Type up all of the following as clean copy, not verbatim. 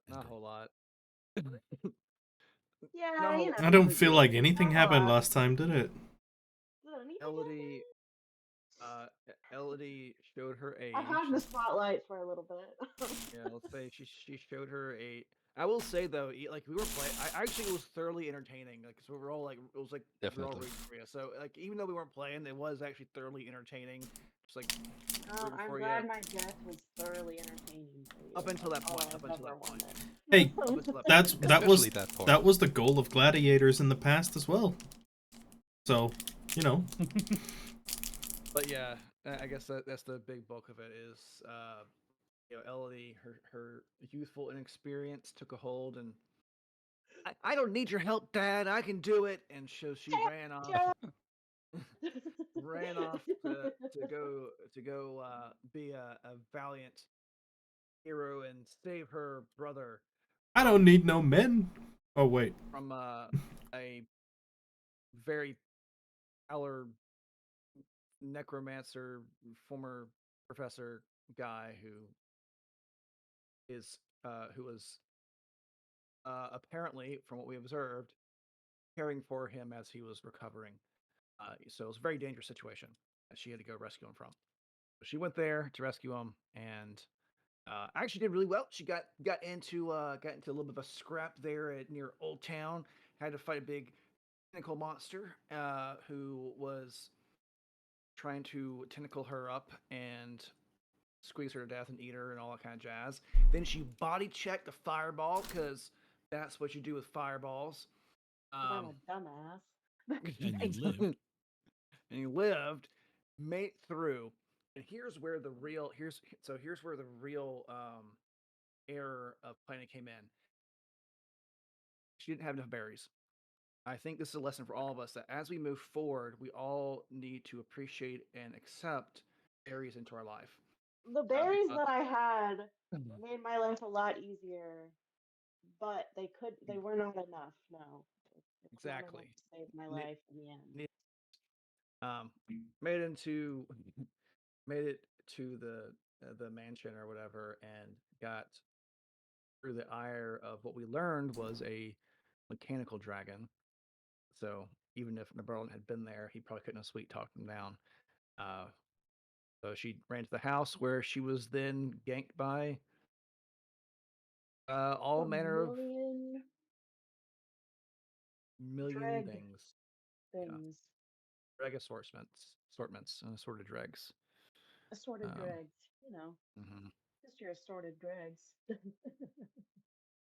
Not a whole lot. Yeah, No, I don't we feel did like anything not a happened lot. last time, did it? Did anything Elodie, happen? Elodie showed her I age. had the spotlight for a little bit. Yeah, let's say she showed her a. I will say though, like we were playing, I actually it was thoroughly entertaining. Like so, we were all like, it was like we were all Definitely. rooting for you. So like, even though we weren't playing, it was actually thoroughly entertaining. Just like Oh, rooting I'm for you glad my death was thoroughly entertaining for you. up until That's that all point. Up I've until ever that point. Hey, Up wanted. until that point. that's Especially that part. that was the goal of gladiators in the past as well. So, you know, But yeah, I guess that's the big bulk of it is, Elodie, her youthful inexperience took a hold, and I don't need your help, Dad. I can do it. And so she ran off, ran off to go be a valiant hero and save her brother I don't from need no men. Oh wait, from a very power necromancer, former professor guy who was apparently, from what we observed, caring for him as he was recovering. So it was a very dangerous situation that she had to go rescue him from. So she went there to rescue him, and actually did really well. She got into a little bit of a scrap there near Old Town. Had to fight a big tentacle monster who was trying to tentacle her up and squeeze her to death and eat her and all that kind of jazz. Then she body checked the fireball because that's what you do with fireballs. Because I'm Um, a dumbass. And you lived. and he lived, made it through. And here's where the real error of planning came in. She didn't have enough berries. I think this is a lesson for all of us that as we move forward, we all need to appreciate and accept berries into our life. The berries Because that I had made my life a lot easier, but they were not enough. No, it was not enough exactly, to save my ne- life in the end. ne- um, made it into made it to the mansion or whatever, and got through the ire of what we learned was a mechanical dragon. So even if Naberlin had been there, he probably couldn't have sweet talked him down. Uh, so she ran to the house where she was then ganked by all A manner of million million dreg things. Yeah, things, dreg assortments, assorted dregs. assorted Um, dregs. mhm. Just your assorted dregs.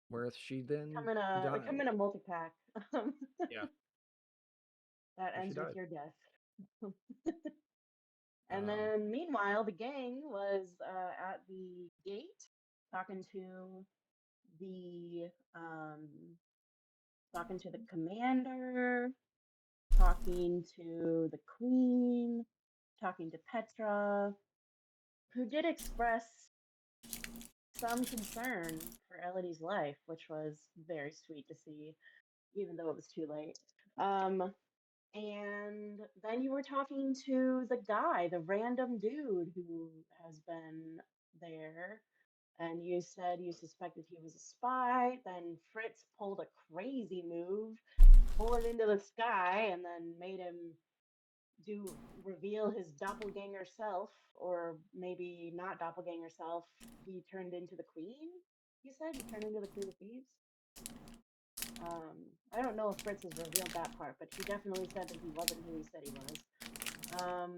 Where she Come then in a they come died. in a multi pack. Yeah, That where she ends with died. your death. And Um, then, meanwhile, the gang was at the gate talking to the um, talking to the commander, talking to the queen, talking to Petra, who did express some concern for Elodie's life, which was very sweet to see, even though it was too late. Um, and then you were talking to the guy, the random dude who has been there, and you said you suspected he was a spy. Then Fritz pulled a crazy move, pulling into the sky, and then made him do reveal his doppelganger self, or maybe not doppelganger self. He turned into the queen. You said he turned into the queen of thieves. I don't know if Fritz has revealed that part, but he definitely said that he wasn't who he said he was. oh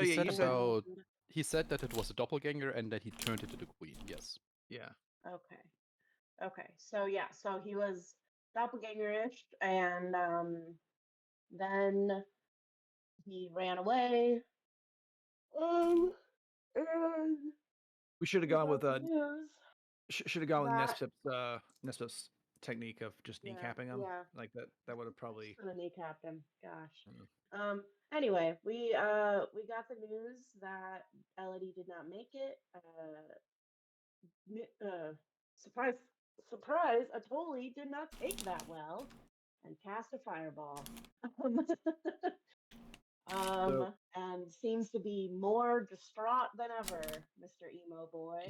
He yeah, said you said about And he said that it was a doppelganger and that he turned into the queen. Yes. yeah. okay, okay, so yeah, so he was doppelganger-ish, and then he ran away. Um, and We should have we gone got with the news should have gone with that Nespip's technique of just yeah, kneecapping him. yeah, Like that would have I just probably. gonna kneecap him. Gosh. Mm. Anyway, we got the news that Elodie did not make it. Surprise, surprise! Atoli did not take that well and cast a fireball. Um, So and seems to be more distraught than ever, Mr. Emo Boy.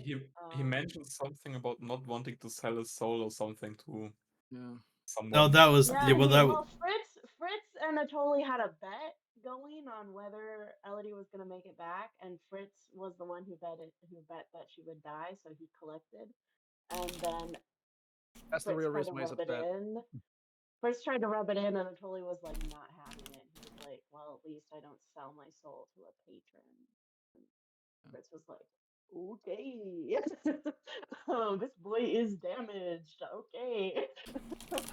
He mentioned something about not wanting to sell his soul or something to yeah, No, someone. that was Yeah, yeah. Well, that Fritz and Anatoly had a bet going on whether Elodie was gonna make it back, and Fritz was the one who bet that she would die, so he collected. And then that's the Fritz real tried to reason why he's rub it upset. in. Fritz tried to rub it in, and Anatoly was like not having it. He was like, "Well, at least I don't sell my soul to a patron." And Fritz was like, "Okay, this boy is damaged. Okay."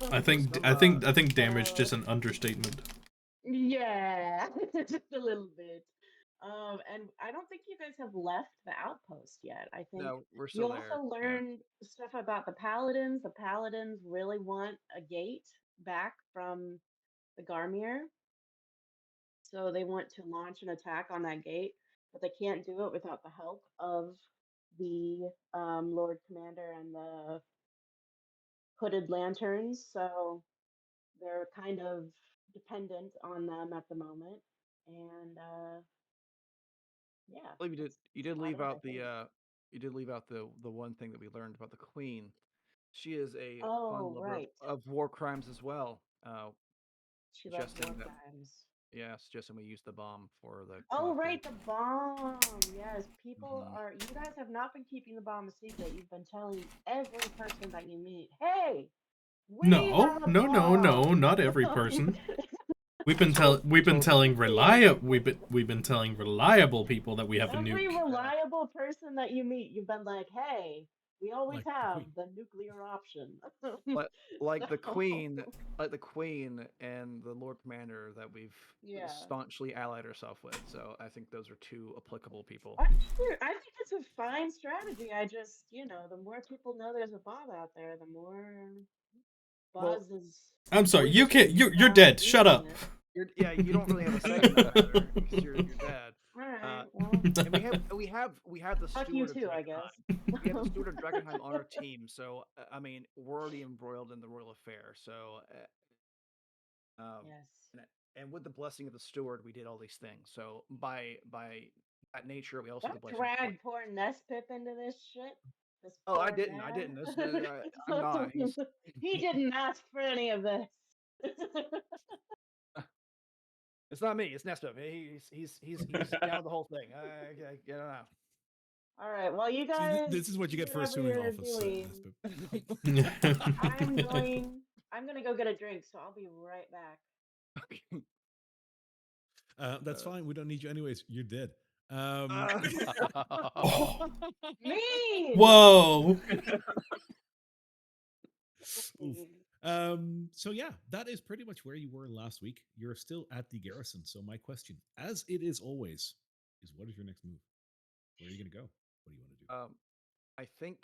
Some I think damage So is an understatement. yeah, just a little bit. And I don't think you guys have left the outpost yet. I think no, we're you still there. also Yeah, learned stuff about the paladins. The paladins really want a gate back from the Garmir, so they want to launch an attack on that gate, but they can't do it without the help of the Lord Commander and the Hooded Lanterns. So they're kind of dependent on them at the moment. And yeah, I believe you that's did about leave it, I out think. the one thing that we learned about the queen. She is a fond Oh, lover right. of war crimes as well. She loves war Suggesting that crimes. suggesting we use the bomb for the Oh, collective. right, the bomb. Yes, people Mhm. are. You guys have not been keeping the bomb a secret. You've been telling every person that you meet, hey, we No, have a no, no, bomb. no, not every person. We've been telling Totally. we've been telling reliable people that we have a Every nuke. Yeah. reliable person that you meet, you've been like, hey, we always Like the have queen. the nuclear option. Like like the So, queen, like the queen and the Lord Commander that we've yeah. staunchly allied ourselves with. So I think those are two applicable people. I think it's a fine strategy. I just, the more people know there's a bomb out there, the more Well, buzz is I'm sorry, going you to can't. be You're about dead. Shut using up. it. you don't really have a say in the matter because you're dead. All right, Uh, well, and we have the fuck you steward of too, I guess. Drakkenheim. We have the steward of Drakkenheim on our team. So I mean, we're already embroiled in the royal affair. So Yes. and with the blessing of the steward, we did all these things. So by that nature, we also have Don't the blessing of the queen. drag poor Nespip into this shit. This Oh, I poor didn't. I didn't. man. I'm not. He's He didn't ask for any of this. it's not me. It's Nestor. He's down with the whole thing. I don't know. All right, well, you See, guys this is what you do get for whatever assuming you're office, doing. Nesbit. I'm going. I'm gonna go get a drink, so I'll be right back. That's fine. We don't need you anyways. You're dead. Uh, Oh, Mean. whoa. Oof. So yeah, that is pretty much where you were last week. You're still at the garrison. So my question, as it is always, is what is your next move? Where are you gonna go? What do you want to do? I think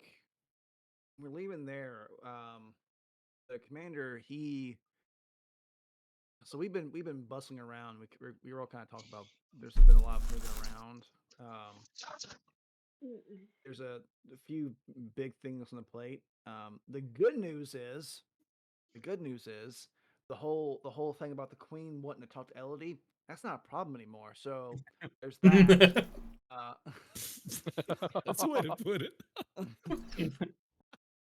we're leaving there. The commander, he. So we've been bustling around. We were all kind of talking about. There's been a lot of moving around. Um, there's a few big things on the plate. The good news is the whole thing about the queen wanting to talk to Elodie. That's not a problem anymore. So there's that. Uh, That's the way to put it.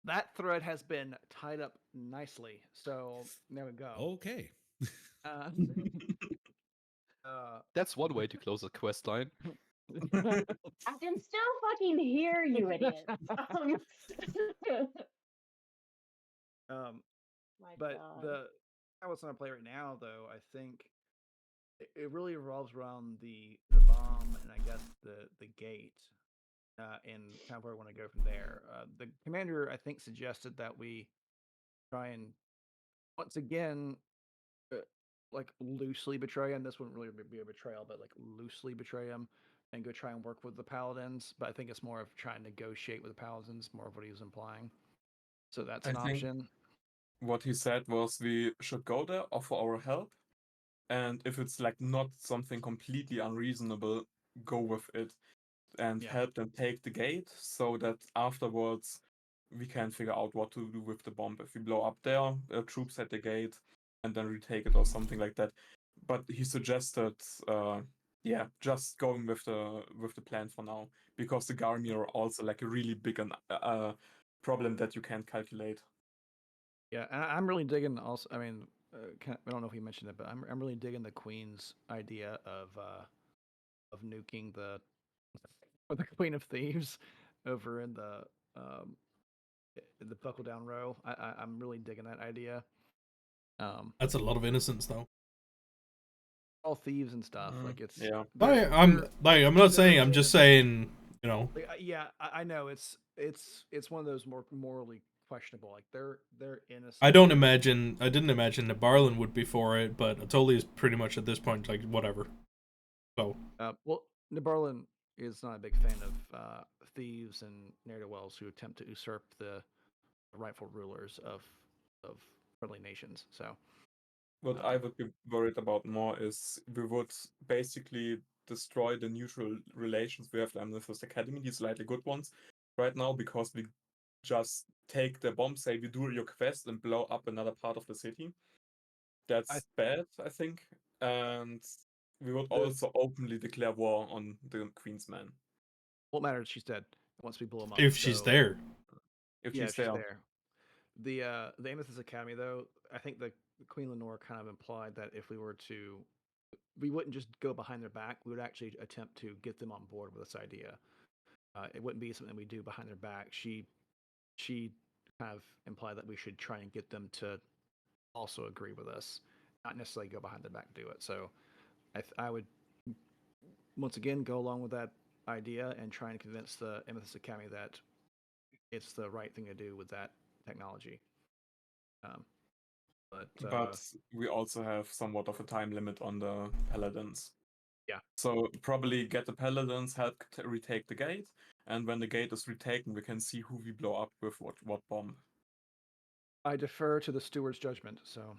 that thread has been tied up nicely. So there we go. Okay. Uh, uh, That's one way to close a quest line. I can still fucking hear you, idiots. um, My but God. the I was on a play right now, though. I think it really revolves around the bomb and I guess the gate. And kind of where I want to go from there. The commander, I think, suggested that we try and once again, uh, like loosely betray him. This wouldn't really be a betrayal, but like loosely betray him and go try and work with the paladins. But I think it's more of trying to negotiate with the paladins, more of what he was implying. So that's I an think option. what he said was we should go there, offer our help, and if it's like not something completely unreasonable, go with it and Yeah, help them take the gate so that afterwards we can figure out what to do with the bomb. If we blow up their troops at the gate and then retake it or something like that. but he suggested, yeah, just going with the plan for now because the Garmy are also like a really big problem that you can't calculate. Yeah, and I'm really digging. Also, I mean, I don't know if he mentioned it, but I'm really digging the Queen's idea of nuking the or the Queen of Thieves over um in the Buckle Down Row. I'm really digging that idea. Um, That's a lot of innocence, though. all thieves and stuff. Like it's Yeah. I'm not they're saying. I'm just innocent. saying. You know, Like, yeah, I know it's one of those more morally questionable. Like they're I innocent. don't imagine. I didn't imagine that Barlin would be for it, but Atoli is pretty much at this point like whatever. So Well, Nabarlin is not a big fan of thieves and ne'er do wells who attempt to usurp the rightful rulers of friendly nations. So, What I um, would be worried about more is we would basically destroy the neutral relations we have with Amethyst Academy, these slightly good ones, right now because we just take the bomb, say we do your quest and blow up another part of the city. I That's bad, I think. And we would the also openly declare war on the Queen's men what matters? She's dead once we blow them up. if she's So there, if yeah, she's she's there. there. The Amethyst Academy though, I think the Queen Lenore kind of implied that if we were to we wouldn't just go behind their back. We would actually attempt to get them on board with this idea. It wouldn't be something we do behind their back. She kind of implied that we should try and get them to also agree with us, not necessarily go behind their back and do it. So I would once again go along with that idea and try and convince the Amethyst Academy that it's the right thing to do with that technology. Um, but But we also have somewhat of a time limit on the paladins. yeah, So probably get the paladins, help retake the gate, and when the gate is retaken, we can see who we blow up with what bomb. I defer to the steward's judgment. So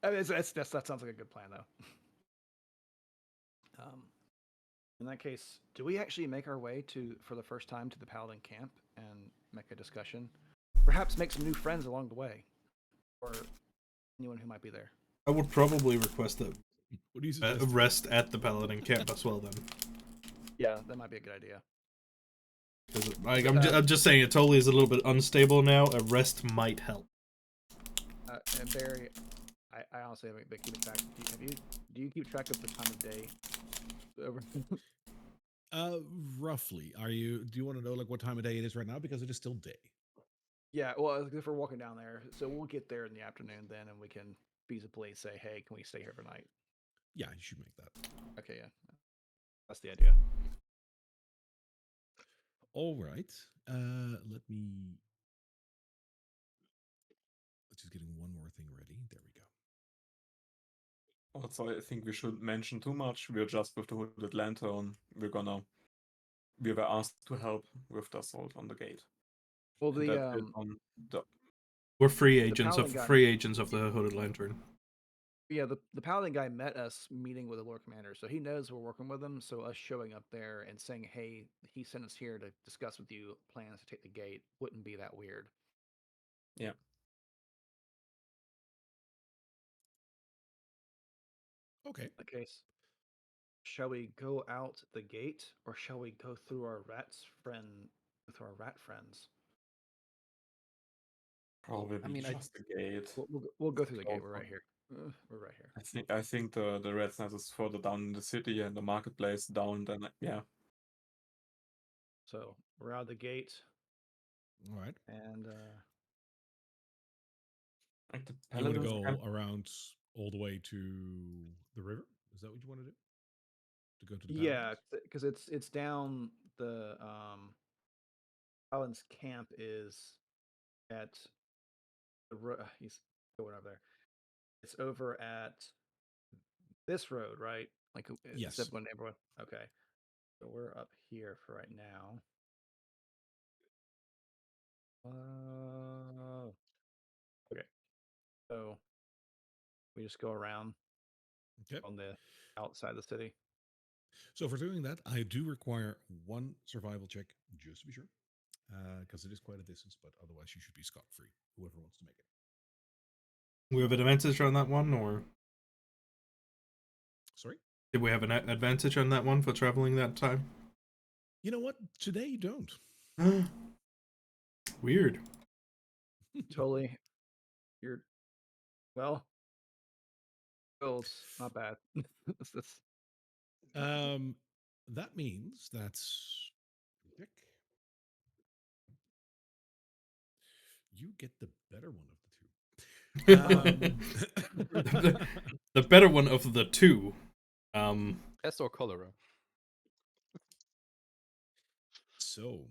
I mean, that sounds like a good plan though. In that case, do we actually make our way to for the first time to the paladin camp and make a discussion? Perhaps make some new friends along the way, or anyone who might be there. I would probably request What do you a suggest? rest at the Paladin camp as well. Then, Yeah, that might be a good idea. because like, Uh, I'm just saying, Atoli is a little bit unstable now. A rest might help. and Barry, I honestly haven't been keeping track. Do you keep track of the time of day? Over. Roughly. Do you want to know like what time of day it is right now? Because it is still day. Yeah, well, if we're walking down there, so we'll get there in the afternoon then, and we can feasibly say, "Hey, can we stay here for night?" Yeah, you should make that. Okay, yeah, that's the idea. All right. Let me. Let's just getting one more thing ready. There we go. Also, I think we shouldn't mention too much. We're just with the Hooded Lantern. We were asked to help with the assault on the gate. Well, And that's it on the We're free the agents paladin of guy, the Hooded Lantern. yeah, the paladin guy met us meeting with the Lord Commander, so he knows we're working with him. So us showing up there and saying, "Hey, he sent us here to discuss with you plans to take the gate," wouldn't be that weird. yeah. Okay. In that case, shall we go out the gate, or shall we go through our rat friends? Probably I mean, just the gate. We'll go through the gate. We're Closer. right here. We're right here. I think the Red's Nest is further down in the city and the marketplace down. Then yeah, So we're out of the gate, All right. and like the You want to paladins go can. around all the way to the river? Is that what you want to do? To go to the yeah, paladins? because it's down the Alan's camp is at he's going over there. It's over at this road, right? Like instead Yes. of going neighborhood. Okay, so we're up here for right now. Okay, so we just go around Okay. on the outside of the city. So for doing that, I do require one survival check, just to be sure, because it is quite a distance. But otherwise, you should be scot free. Whoever wants to make it. We have an advantage on that one, or Sorry. did we have an advantage on that one for traveling that time? You know what? Today you don't. Weird. Totally. You're well. It's not bad. It's Um, that means that Dick, you get the better one of the two. the better one of the two. Pest or cholera? So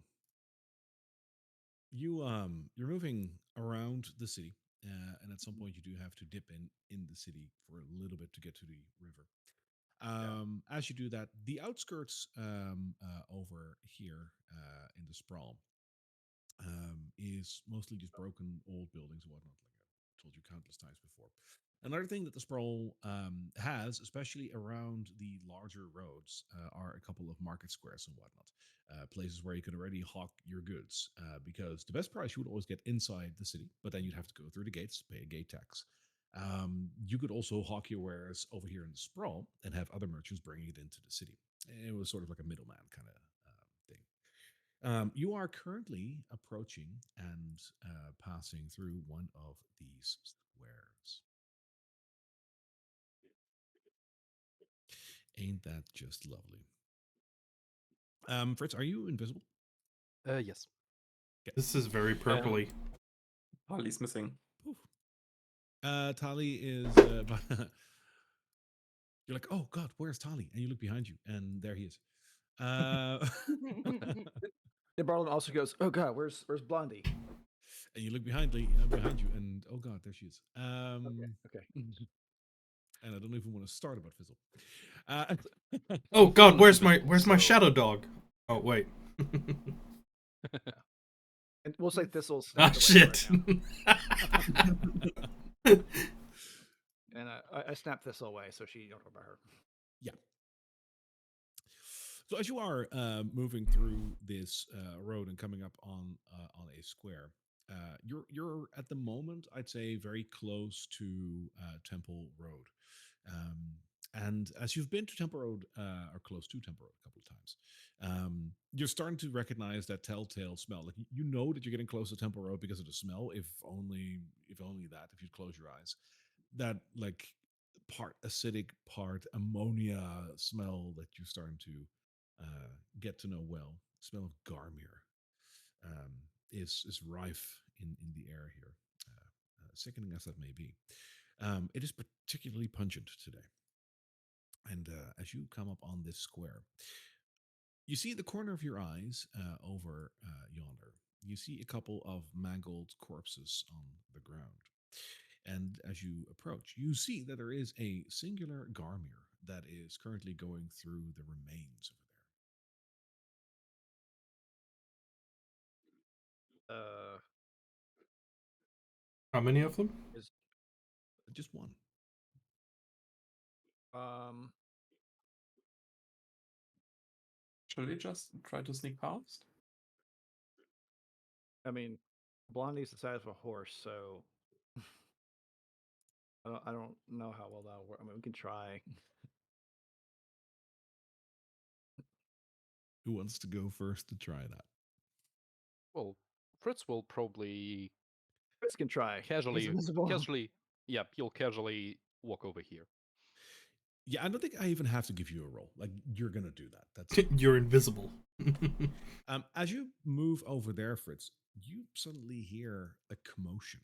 you're moving around the city, and at some point you do have to dip in the city for a little bit to get to the river. As you do that, the outskirts over here in the sprawl is mostly just broken old buildings and whatnot, like I told you countless times before. Another thing that the sprawl has, especially around the larger roads, are a couple of market squares and whatnot, places where you can already hawk your goods. Because the best price you would always get inside the city, but then you'd have to go through the gates, pay a gate tax. You could also hawk your wares over here in the sprawl and have other merchants bringing it into the city. It was sort of like a middleman kind of thing. You are currently approaching and passing through one of these squares. Ain't that just lovely? Fritz, are you invisible? Yes. This is very purpley. Harley's missing. Poof. Tali is. You're like, oh God, where's Tali? And you look behind you, and there he is. The Barlin also goes, "Oh God, where's Blondie?" And you look behind you, and oh God, there she is. Okay. And I don't even want to start about Fizzle. Uh, Oh God, where's my Invisible, so- shadow dog? Oh wait. And we'll say Thistle Ah snapped away shit. right now. And I snapped Thistle away, so she don't know about her. Yeah. So as you are moving through this road and coming up on a square, you're at the moment, I'd say, very close to Temple Road. Um, and as you've been to Temple Road or close to Temple Road a couple of times, you're starting to recognize that telltale smell. Like you know that you're getting close to Temple Road because of the smell. If only that. If you close your eyes, that like part acidic, part ammonia smell that you're starting to get to know well. Smell of Garmir is rife in the air here, sickening as that may be. It is particularly pungent today. And as you come up on this square, you see the corner of your eyes over yonder. You see a couple of mangled corpses on the ground. And as you approach, you see that there is a singular Garmir that is currently going through the remains over Uh, How many of them? is there. Just one. um, Shall we just try to sneak past? I mean, Blondie's the size of a horse, so I don't know how well that'll work. I mean, we can try. Who wants to go first to try that? Well, Fritz will probably Chris can try. He's casually, invisible. yeah, he'll casually walk over here. Yeah, I don't think I even have to give you a roll. Like you're gonna do that. That's You're invisible. as you move over there, Fritz. You suddenly hear a commotion.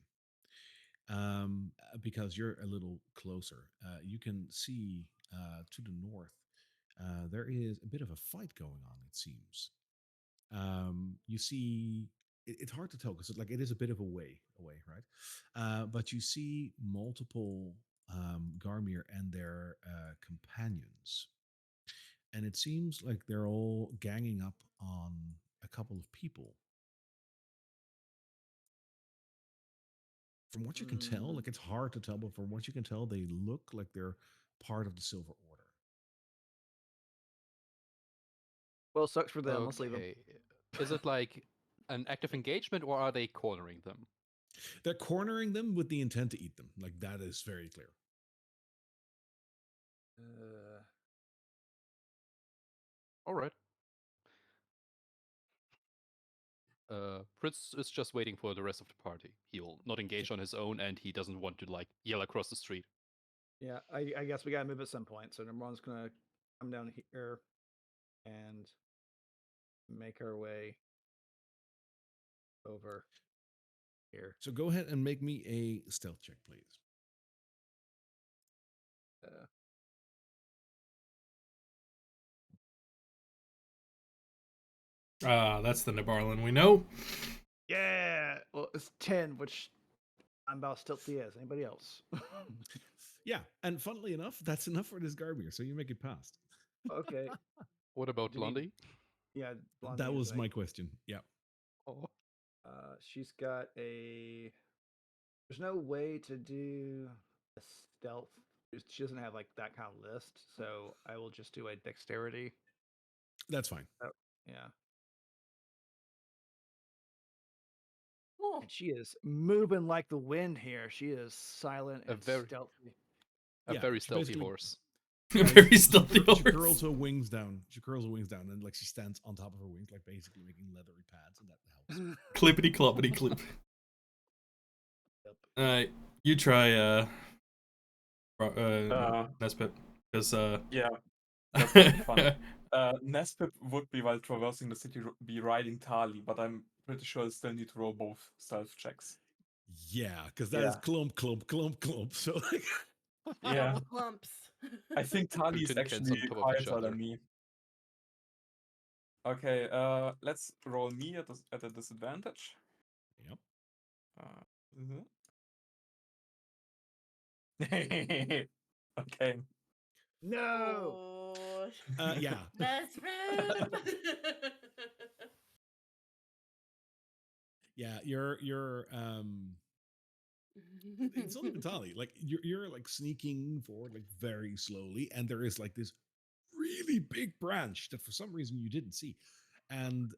Because you're a little closer, you can see to the north. There is a bit of a fight going on. It seems. You see, it's hard to tell because like it is a bit of a way away, right? But you see multiple Garmir and their companions, and it seems like they're all ganging up on a couple of people. From what you can tell, like it's hard to tell, but from what you can tell, they look like they're part of the Silver Order. Well, sucks for them. Let's leave them. Okay. Is it like an active engagement or are they cornering them? They're cornering them with the intent to eat them. Like that is very clear. All right. Fritz is just waiting for the rest of the party. He will not engage on his own, and he doesn't want to like yell across the street. Yeah, I guess we gotta move at some point. So number one's gonna come down here and make our way over here. So go ahead and make me a stealth check, please. Uh, That's the Nabarlan we know. yeah, well, it's 10, which I'm about stealthy as anybody else. Yeah, and funnily enough, that's enough for this Garbier, so you make it past. Okay. What about Do we- Blondie? Yeah, Blondie That is was a- my question. Yeah. Oh, she's got a. There's no way to do a stealth. She doesn't have like that kind of list, so I will just do a dexterity. That's fine. Oh, yeah, Oh, and she is moving like the wind here. She is silent A and very- stealthy. a Yeah, very she stealthy basically- horse. Very stealthy She horse. curls her wings down. She curls her wings down, and like she stands on top of her wings, like basically making leathery pads, and that helps. Clippity cloppity clip. Yep. Alright, you try Uh, Nespit. Because yeah, that's gonna be fun. Nespip would be, while traversing the city, be riding Tali, but I'm pretty sure I still need to roll both stealth checks. Yeah, because that is Yeah. clump, clump, clump, clump. So like, Yeah. double clumps. I think Tali Two is tin cans actually on top of each quieter other. than me. Okay, let's roll me at a disadvantage. yep. Okay. No. Oh, Yeah. best friend. Yeah, you're it's not even Tali. Like you're like sneaking forward like very slowly, and there is like this really big branch that for some reason you didn't see. And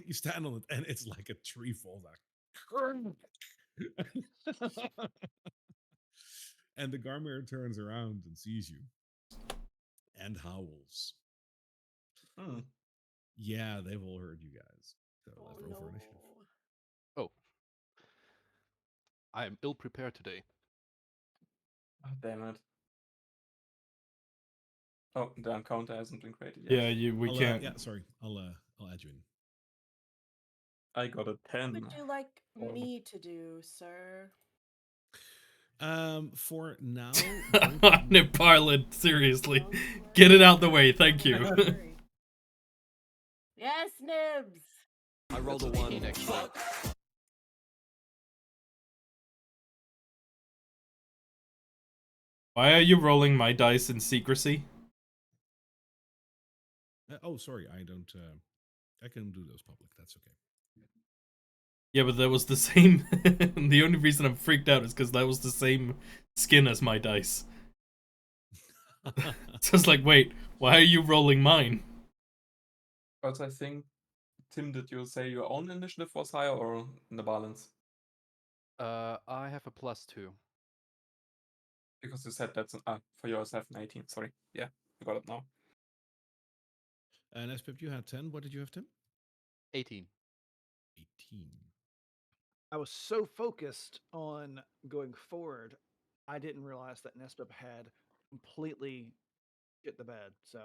you stand on it and it's like a tree falls out. And the Garmir turns around and sees you and howls. Hmm. Yeah, they've all heard you guys. So Oh let's roll for no. initiative. Oh, I am ill prepared today. Oh, damn it. Oh, the encounter hasn't been created yet. yeah, we I'll, can't. yeah, sorry. I'll add you in. I got a 10. What would you like Oh. me to do, sir? For now, Nabarlan, seriously. Don't you Get worry. it out the way, thank you. Don't worry. Yes, Nibs. I rolled That's a an one. 18 extra. Why are you rolling my dice in secrecy? oh, sorry, I don't. I can do those public. That's okay. Yeah, but that was the same. The only reason I'm freaked out is because that was the same skin as my dice. So it's like, wait, why are you rolling mine? But I think, Tim, did you say your own initiative was higher or in the balance? I have a +2. Because you said that's for yours I have an 18. Sorry. Yeah, I got it now. And Espip, you had 10. What did you have, Tim? 18. 18. I was so focused on going forward, I didn't realize that Nespip had completely shit the bed. So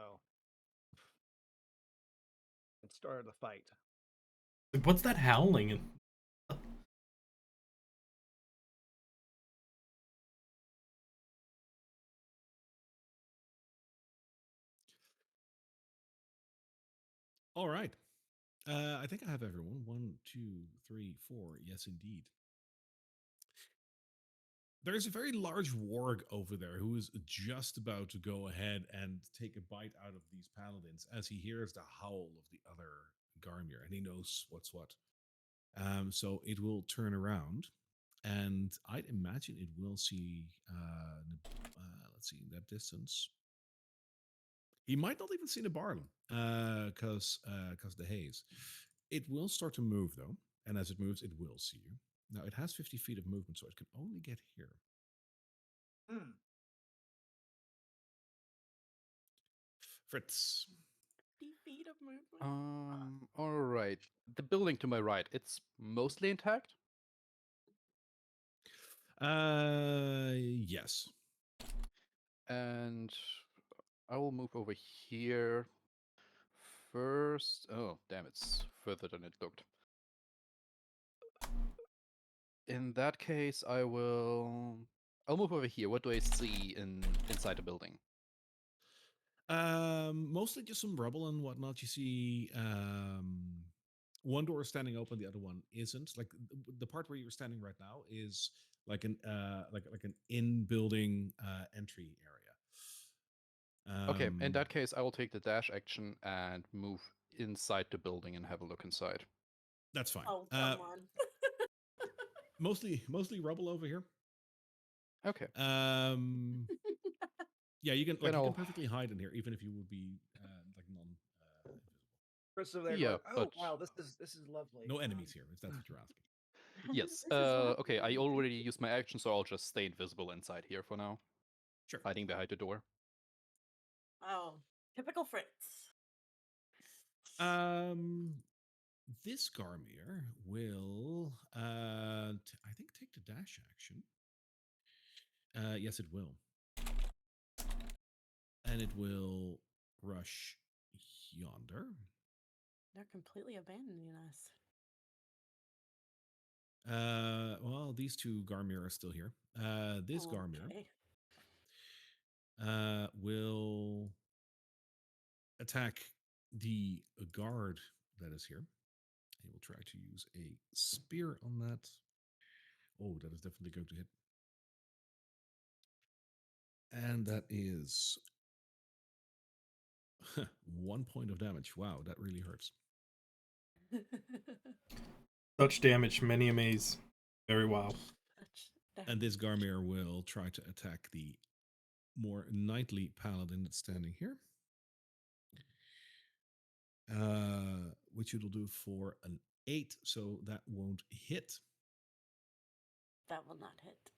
it started the fight. Like, what's that howling? All right. I think I have everyone. 1, 2, 3, 4. Yes, indeed. There's a very large warg over there who is just about to go ahead and take a bite out of these paladins as he hears the howl of the other Garmir and he knows what's what. So it will turn around and I'd imagine it will see, let's see, in that distance. He might not even see the Barlin because the haze. It will start to move though, and as it moves, it will see you. Now it has 50 feet of movement, so it can only get here. Hmm. Fritz. 50 feet of movement. All right. The building to my right, it's mostly intact. Yes. And I will move over here first. Oh, damn, it's further than it looked. In that case, I'll move over here. What do I see inside the building? Mostly just some rubble and whatnot. You see, one door is standing open, the other one isn't. Like the part where you're standing right now is like an like an in building entry area. Okay, in that case, I will take the dash action and move inside the building and have a look inside. That's fine. Oh, come on. Mostly rubble over here. Okay. Yeah, you can Then you can I'll- perfectly hide in here, even if you would be like invisible. Chris over there Yeah, going, oh but- wow, this is lovely. No enemies here, if that's what you're asking. Yes. This is Okay, I lovely. already used my action, so I'll just stay invisible inside here for now, Sure. hiding behind the door. Oh, typical Fritz. This Garmir will, I think, take the dash action. Yes, it will, and it will rush yonder. They're completely abandoning us. Well, these two Garmir are still here. This Garmir Okay. will attack the guard that is here. He will try to use a spear on that. Oh, that is definitely going to hit. And that is 1 point of damage. Wow, that really hurts. Such damage, many a maze. Very wow. And this Garmir will try to attack the more knightly paladin that's standing here. Which it'll do for an 8, so that won't hit. That will not hit.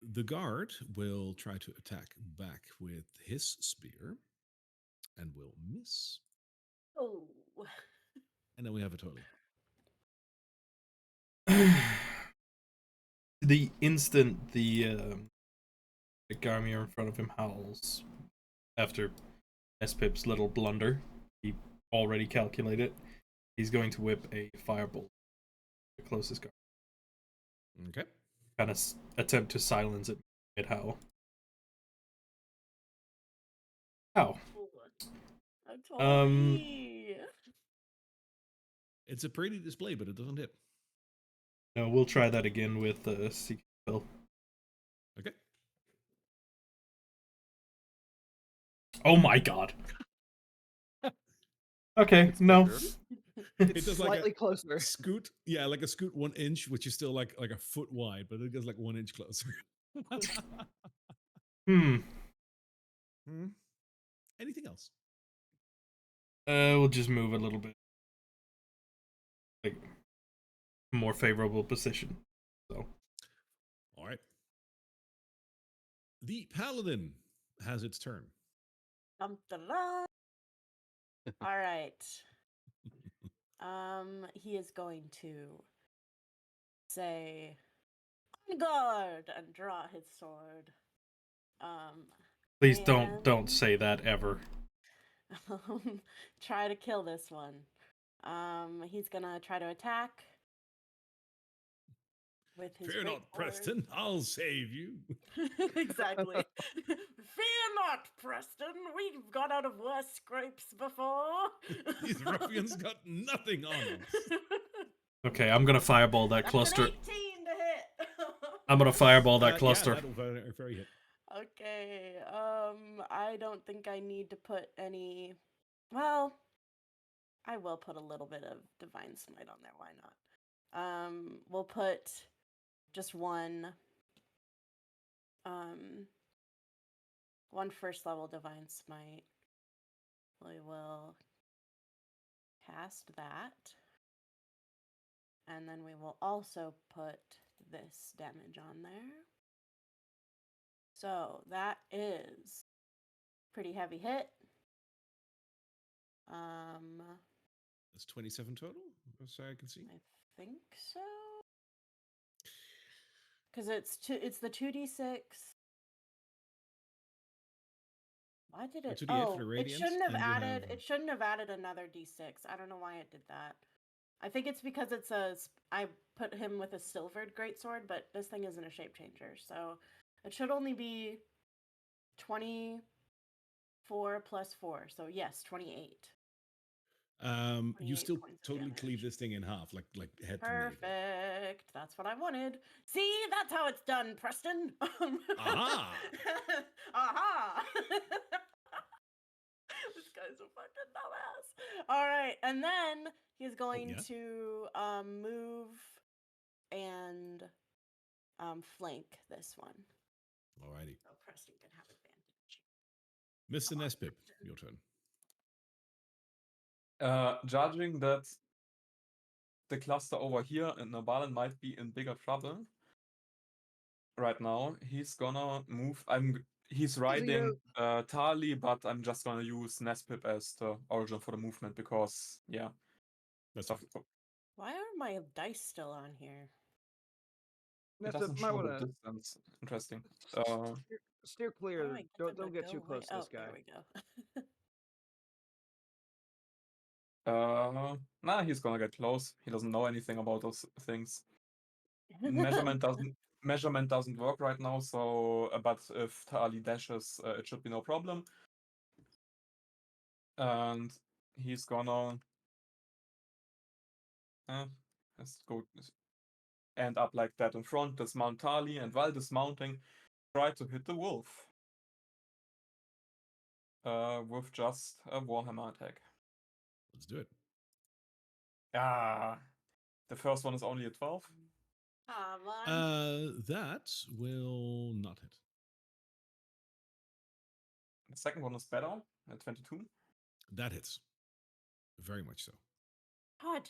The guard will try to attack back with his spear and will miss. Oh. And then we have a totally. The instant the Garmier in front of him howls after S-Pip's little blunder, he already calculated, he's going to whip a firebolt the closest guard. Okay. Kind of attempt to silence it mid-howl. Ow. A totally. It's a pretty display, but it doesn't hit. No, we'll try that again with Seeking Spell. Okay. Oh my god. Okay, It's no. better. It It's does slightly like a closer. scoot. Yeah, like a scoot 1 inch, which is still like a foot wide, but it goes like 1 inch closer. Hmm. Anything else? We'll just move a little bit. Like, more favorable position. So. All right. The paladin has its turn. All right. He is going to say, "On guard," and draw his sword. Please don't and say that ever. try to kill this one. He's gonna try to attack with his Fear great not, Preston. I'll save you. Exactly. Fear not, Preston. We've got out of worse scrapes before. These ruffians got nothing on us. Okay, I'm gonna fireball that That's cluster. an 18 to hit. I'm gonna fireball that cluster. Yeah, that'll very hit. Okay. I don't think I need to put any. Well, I will put a little bit of Divine Smite on there. Why not? We'll put just one first level Divine Smite. We will cast that. And then we will also put this damage on there. So that is pretty heavy hit. That's 27 total, as I can see. I think so. Because it's the 2d6. Why did it? 2d8 for Oh, the it radiant, shouldn't have and you added. have- It shouldn't have added another d6. I don't know why it did that. I think it's because it's I put him with a silvered greatsword, but this thing isn't a shape changer, so it should only be 24 plus 4. So yes, 28. You 28 still points of totally cleave damage. this thing in half, like head to navel. Perfect. That's what I wanted. See, that's how it's done, Preston. Aha! Aha! This guy's a fucking dumbass. All right, and then he's going yeah? to move and flank this one. Alrighty. So Preston can have advantage. Mr. Nespip, your turn. Judging that the cluster over here and Nabalen might be in bigger trouble right now, he's gonna move. He's riding Tali, but I'm just gonna use Nespip as the origin for the movement because yeah. That's Stuff, fine. Why are my dice still on here? it That's doesn't might show want the to distance. Interesting. steer How do I clear. get them Don't to get go too away? close to this Oh, guy. there we go. Nah, he's gonna get close. He doesn't know anything about those things. Measurement doesn't work right now, so but if Tali dashes, it should be no problem. And he's gonna let's go end up like that in front, dismount Tali, and while dismounting, try to hit the wolf. With just a Warhammer attack. Let's do it. Ah, the first one is only a 12. Come on. That will not hit. The second one is better at 22. That hits. Very much so. God,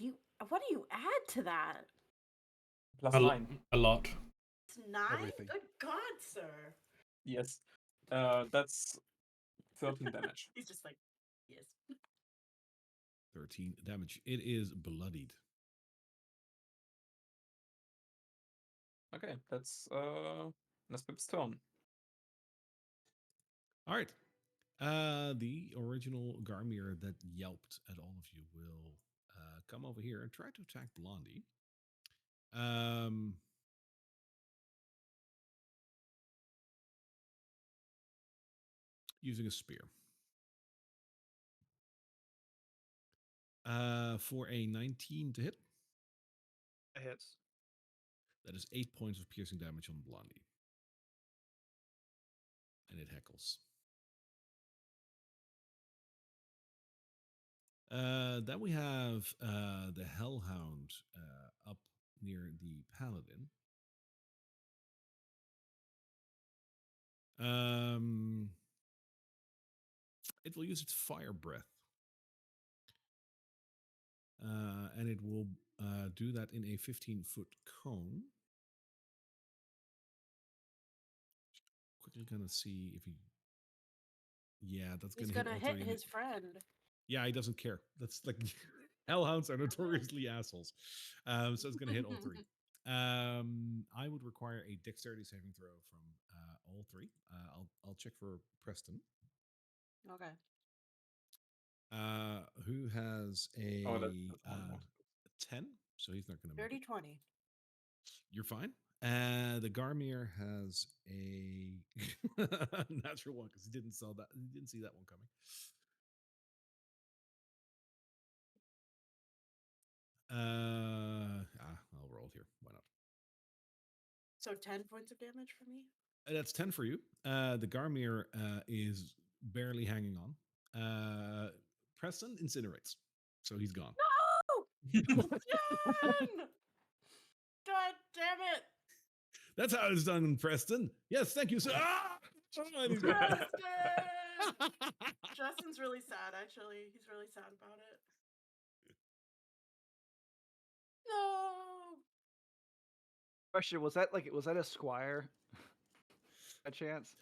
what do you add to that? Plus A 9. lot. It's 9? Everything. Good God, sir. Yes. That's 13 damage. He's just like, yes. 13 damage. It is bloodied. Okay, that's Nespip's turn. All right. The original Garmir that yelped at all of you will come over here and try to attack Blondie. Using a spear. For a 19 to hit. That hits. That is 8 points of piercing damage on Blondie. And it heckles. Then we have the Hellhound up near the Paladin. It will use its fire breath. And it will do that in a 15-foot cone. Quickly gonna see if he... Yeah, that's He's gonna gonna hit all hit three. his friend. Yeah, he doesn't care. That's like... Hellhounds are notoriously assholes. So it's gonna hit all three. I would require a dexterity saving throw from all three. I'll check for Preston. Okay. Who has a Oh, that's one more. 10? So he's not going to make 30, it. 20. You're fine. The Garmir has a natural one because he didn't see that one coming. I'll roll here. Why not? So 10 points of damage for me? That's 10 for you. The Garmir is barely hanging on. Preston incinerates, so he's gone. No! Again! God damn it! That's how it's done, Preston. Yes, thank you, sir. Ah! And he's gone. Justin! Justin's really sad, actually. He's really sad about it. No. Question: was that a squire? A chance?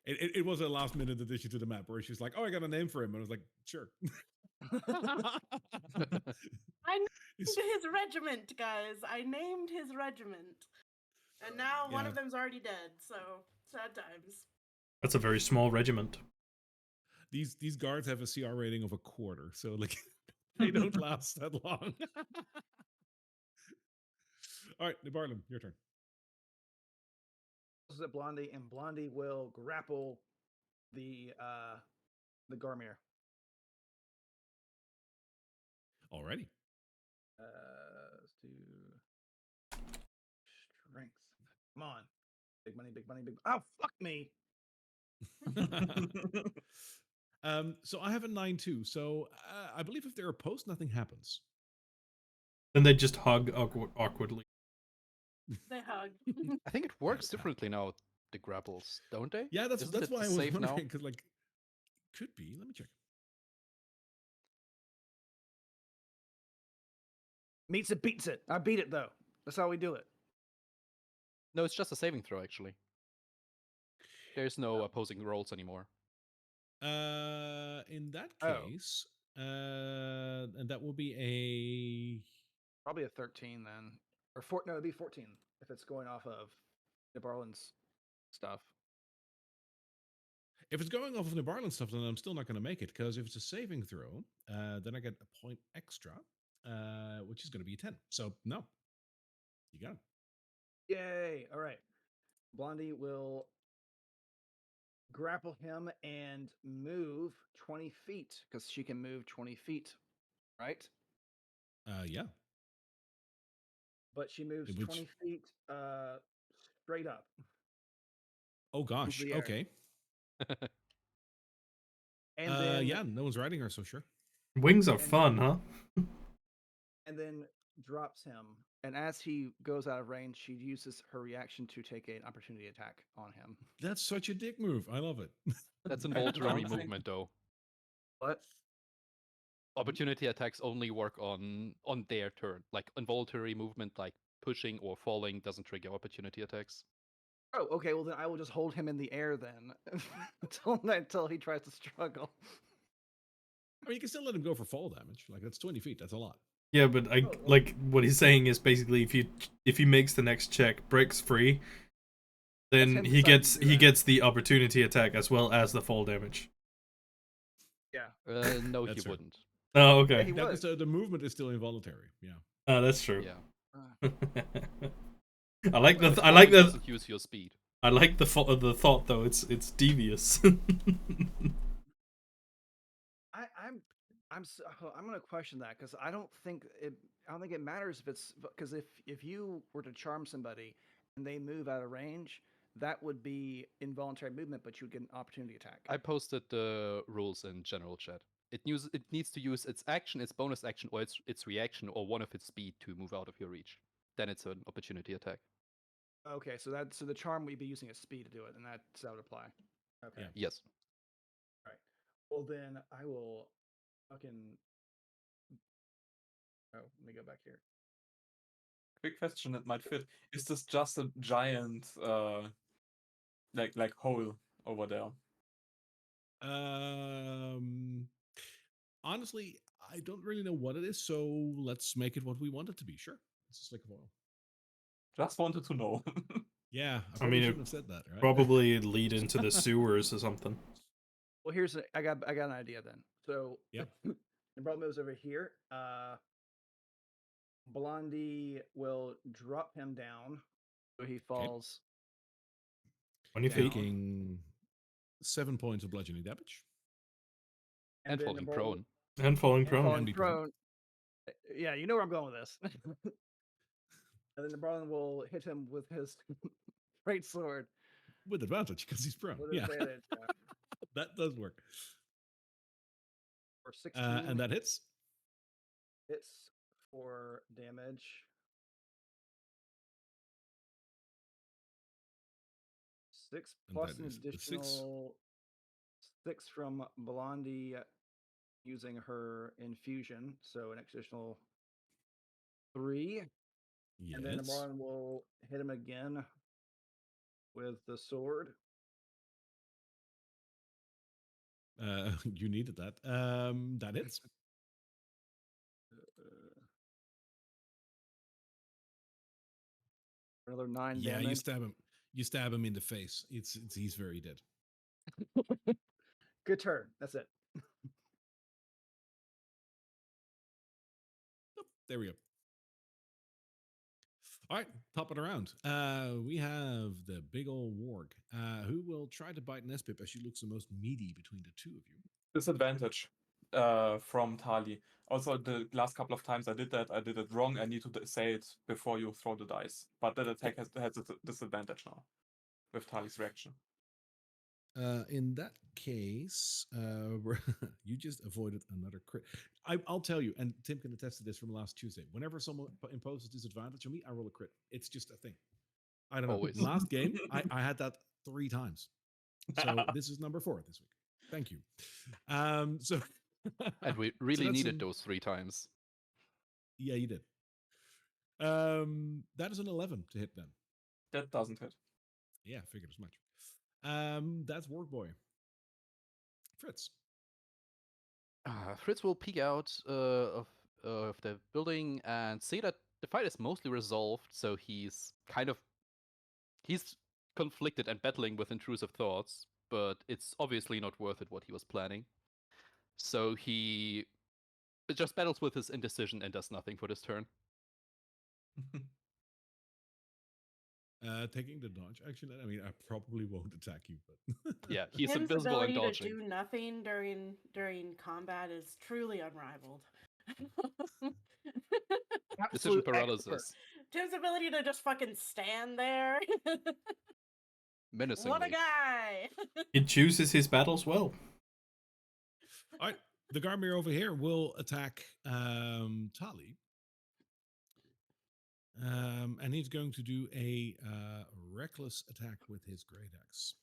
It was a last minute addition to the map where she's like, "Oh, I got a name for him," and I was like, "Sure." I named It's- his regiment, guys. I named his regiment. And now one yeah. of them's already dead, so sad times. That's a very small regiment. These guards have a CR rating of a quarter, so like they don't last that long. All right, Barlam, your turn. This is at Blondie, and Blondie will grapple the Garmir. Alrighty. Let's do strength. Come on, big money, big money, big. Oh, fuck me! So I have a 9-2. So I believe if they're opposed, nothing happens. Then they just hug awkwardly. They hug. I think it works differently now, the grapples, don't they? Yeah, that's Isn't it why I was safe now? wondering because like could be. Let me check. Meets it, beats it. I beat it though. That's how we do it. No, it's just a saving throw, actually. There's no Oh. opposing rolls anymore. In that Oh. case, and that will be a Probably a 13 then, or four. No, it'd be 14 if it's going off of Barlin's stuff. if it's going off of Nebarland stuff, then I'm still not going to make it because if it's a saving throw, then I get a point extra, which is going to be a 10. So no, you got it. Yay! All right, Blondie will grapple him and move 20 feet because she can move 20 feet, right? Yeah. But she moves Which- 20 feet straight up. Oh gosh. the air. Okay. And then yeah, no one's riding her, so sure. Wings are And fun, huh? and then drops him. And as he goes out of range, she uses her reaction to take an opportunity attack on him. That's such a dick move. I love it. That's involuntary Bouncing. movement, though. What? Opportunity attacks only work on their turn. Like involuntary movement, like pushing or falling, doesn't trigger opportunity attacks. Oh, okay. Well, then I will just hold him in the air then until he tries to struggle. I mean, you can still let him go for fall damage. Like that's 20 feet. That's a lot. Yeah, but I like what he's saying is basically if he makes the next check, breaks free, then him he deciding gets to do that. gets the opportunity attack as well as the fall damage. Yeah. No, he That's fair. wouldn't. Oh, Yeah, okay. he That would. is, the movement is still involuntary. Yeah. That's true. Yeah. I like But the falling doesn't use your speed. I like the thought though. It's devious. I'm going to question that because I don't think it matters if it's because if you were to charm somebody and they move out of range, that would be involuntary movement, but you would get an opportunity attack. I posted the rules in general chat. It needs to use its action, its bonus action, or its reaction, or one of its speed to move out of your reach. Then it's an opportunity attack. Okay, so the charm would be using its speed to do it, and that would apply. Okay. Yeah. Yes. All right. Well, then I will fucking. Oh, let me go back here. Quick question that might fit. Is this just a giant like hole over there? Honestly, I don't really know what it is, so let's make it what we want it to be. Sure. It's a slick of oil. Just wanted to know. Yeah, I I probably mean, it shouldn't have said that, right? probably lead into the sewers or something. Well, I got an idea then. So Yep. the problem is over here. Blondie will drop him down, so he falls 20 feet. down. Taking 7 points of bludgeoning damage. And then falling Nabarl- prone. And falling and prone. falling And be prone. prone. Yeah, you know where I'm going with this. And then the Barlin will hit him with his great sword With advantage because he's prone. with Yeah, advantage that does work. for 16 And that hits. hits for damage. 6 And plus that an is the 6. additional 6 from Blondie using her infusion, so an additional 3. And then Yes. Imran will hit him again with the sword. You needed that. That hits. Uh, Another 9 Yeah, you damage. stab him. You stab him in the face. It's he's very dead. Good turn. That's it. There we go. All right, top it around. We have the big old warg, who will try to bite Nespip as she looks the most meaty between the two of you. Disadvantage from Tali. Also, the last couple of times I did it wrong. I need to say it before you throw the dice. But that attack has a disadvantage now with Tali's reaction. In that case, you just avoided another crit. I'll tell you, and Tim can attest to this from last Tuesday. Whenever someone imposes disadvantage on me, I roll a crit. It's just a thing. I don't know. Always. Last game, I had that 3 times. So this is number 4 this week. Thank you. So And we so really that's needed an- those 3 times. Yeah, you did. That is an 11 to hit then. That doesn't hit. Yeah, figured as much. That's Work Boy. Fritz. Fritz will peek out of the building and see that the fight is mostly resolved. So he's conflicted and battling with intrusive thoughts, but it's obviously not worth it what he was planning. So he just battles with his indecision and does nothing for this turn. Taking the dodge action. I mean, I probably won't attack you, but Yeah, he's Tim's invisible and ability to dodging. do nothing during combat is truly unrivaled. Decision Absolute expert. paralysis. Tim's ability to just fucking stand there. Menacingly. What a guy! He chooses his battles well. all right. The Garmir over here will attack Tali. And he's going to do a reckless attack with his great axe.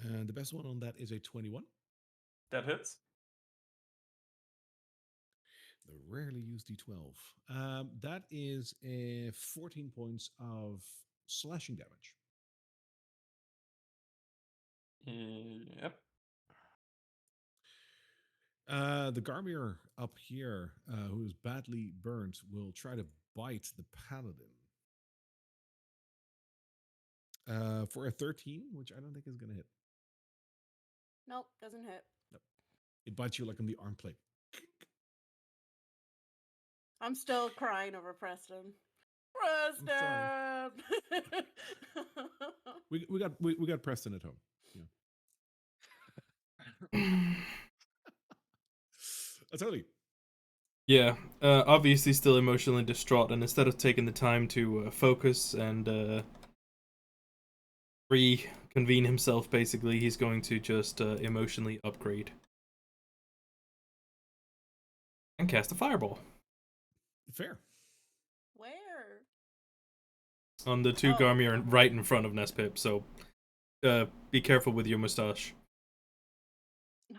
And the best one on that is a 21. That hits. The rarely used D12. That is 14 points of slashing damage. Yep. The Garmir up here, who is badly burnt, will try to bite the paladin. For a 13, which I don't think is going to hit. Nope, doesn't hit. It bites you like on the arm plate. I'm still crying over Preston. sorry. Preston! We got Preston at home. Totally. Yeah, obviously still emotionally distraught, and instead of taking the time to focus and reconvene himself, basically, he's going to just emotionally upgrade. And cast a fireball. Fair. Where? On the 2 Oh. Garmir right in front of Nespip, so be careful with your mustache.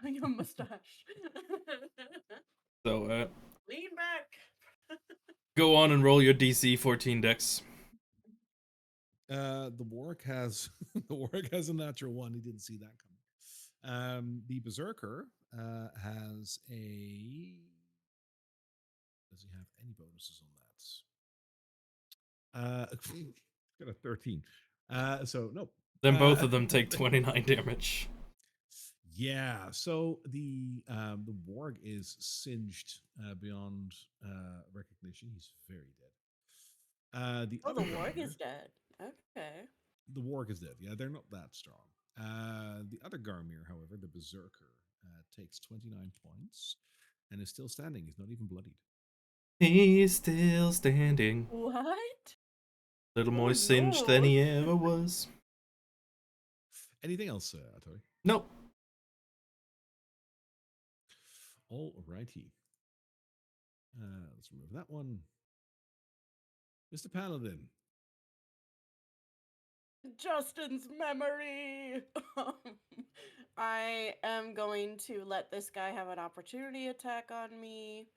Your mustache. So Lean back. go on and roll your DC 14 dex. The Warwick has the Warwick has a natural 1. He didn't see that coming. The Berserker has a. Does he have any bonuses on that? Got a 13. So no. Then both of them take 29 damage. Yeah. So the Warg is singed beyond recognition. He's very dead. The Oh, other the warg Garmir- is dead. Okay. The Warg is dead. Yeah, they're not that strong. The other Garmir, however, the Berserker, takes 29 points and is still standing. He's not even bloodied. He's still standing. What? Little Oh, more singed than he no. ever was. Anything else, Atari? Nope. All righty. Let's remove that one. Mr. Paladin. Justin's memory. I am going to let this guy have an opportunity attack on me,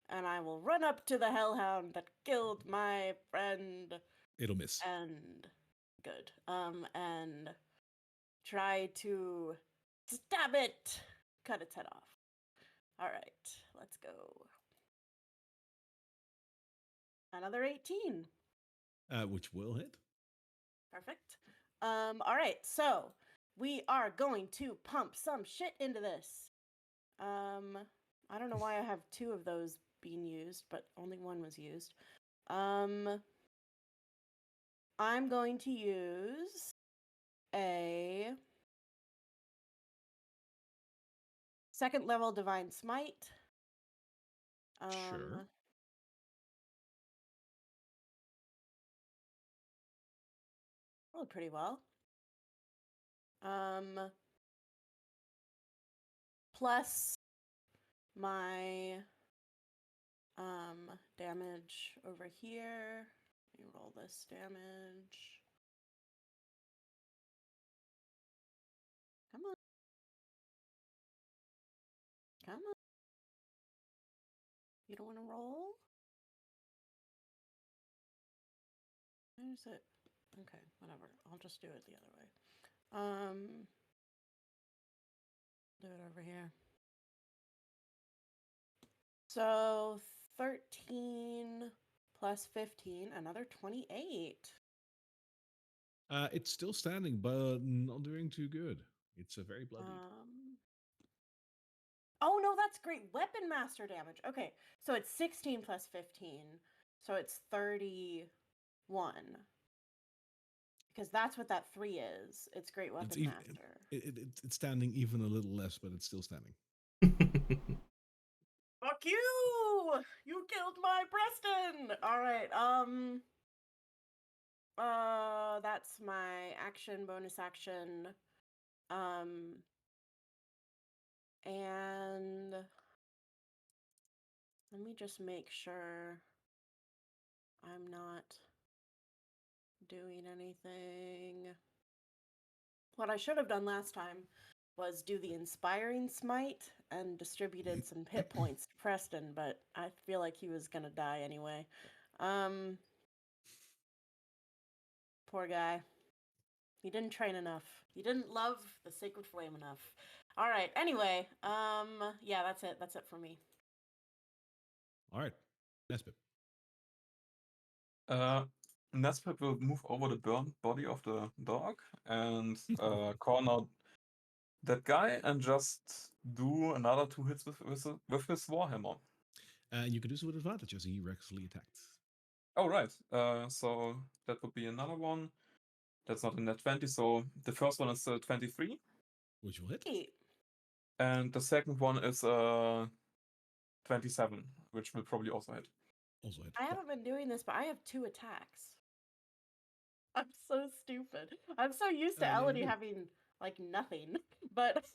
and I will run up to the hellhound that killed my friend It'll miss. and good. And try to stab it, cut its head off. All right, let's go. Another 18. Which will hit. Perfect. All right, so we are going to pump some shit into this. I don't know why I have 2 of those being used, but only 1 was used. I'm going to use a 2nd level Divine Smite. Sure. Rolled pretty well. Plus my damage over here. Let me roll this damage. Come on. Come on. You don't want to roll? Where's it? Okay, whatever. I'll just do it the other way. Do it over here. So 13 plus 15, another 28. It's still standing, but not doing too good. It's a very bloody. Oh no, that's great. Weapon master damage. Okay, so it's 16 plus 15. So it's 31. Because that's what that 3 is. It's great weapon master. It's standing even a little less, but it's still standing. Fuck you! You killed my Preston! Alright, that's my action, bonus action. And let me just make sure I'm not doing anything. What I should have done last time was do the inspiring smite and distributed some hit points to Preston, but I feel like he was gonna die anyway. Poor guy. He didn't train enough. He didn't love the sacred flame enough. All right. Anyway, yeah, that's it. That's it for me. All right, Nespit. Nespet will move over the burned body of the dog and corner that guy and just do another 2 hits with his warhammer. You can do so with advantage as he recklessly attacked. Oh right. So that would be another one. That's not a net 20. So the first one is 23, Which will hit. Hey, and the second one is 27, which will probably also hit. Also hit. I haven't been doing this, but I have 2 attacks. I'm so stupid. I'm so used to Yeah, you Elodie do. having like nothing, but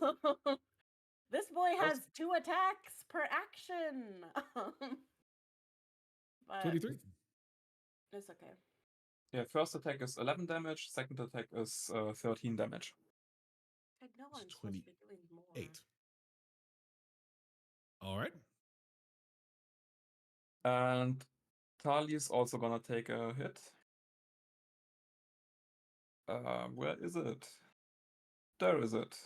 this boy has First- 2 attacks per action. But 23. it's okay. Yeah, first attack is 11 damage, second attack is 13 damage. I know It's I'm supposed to be doing more. 8. All right. And Tali is also gonna take a hit. Where is it? There is it.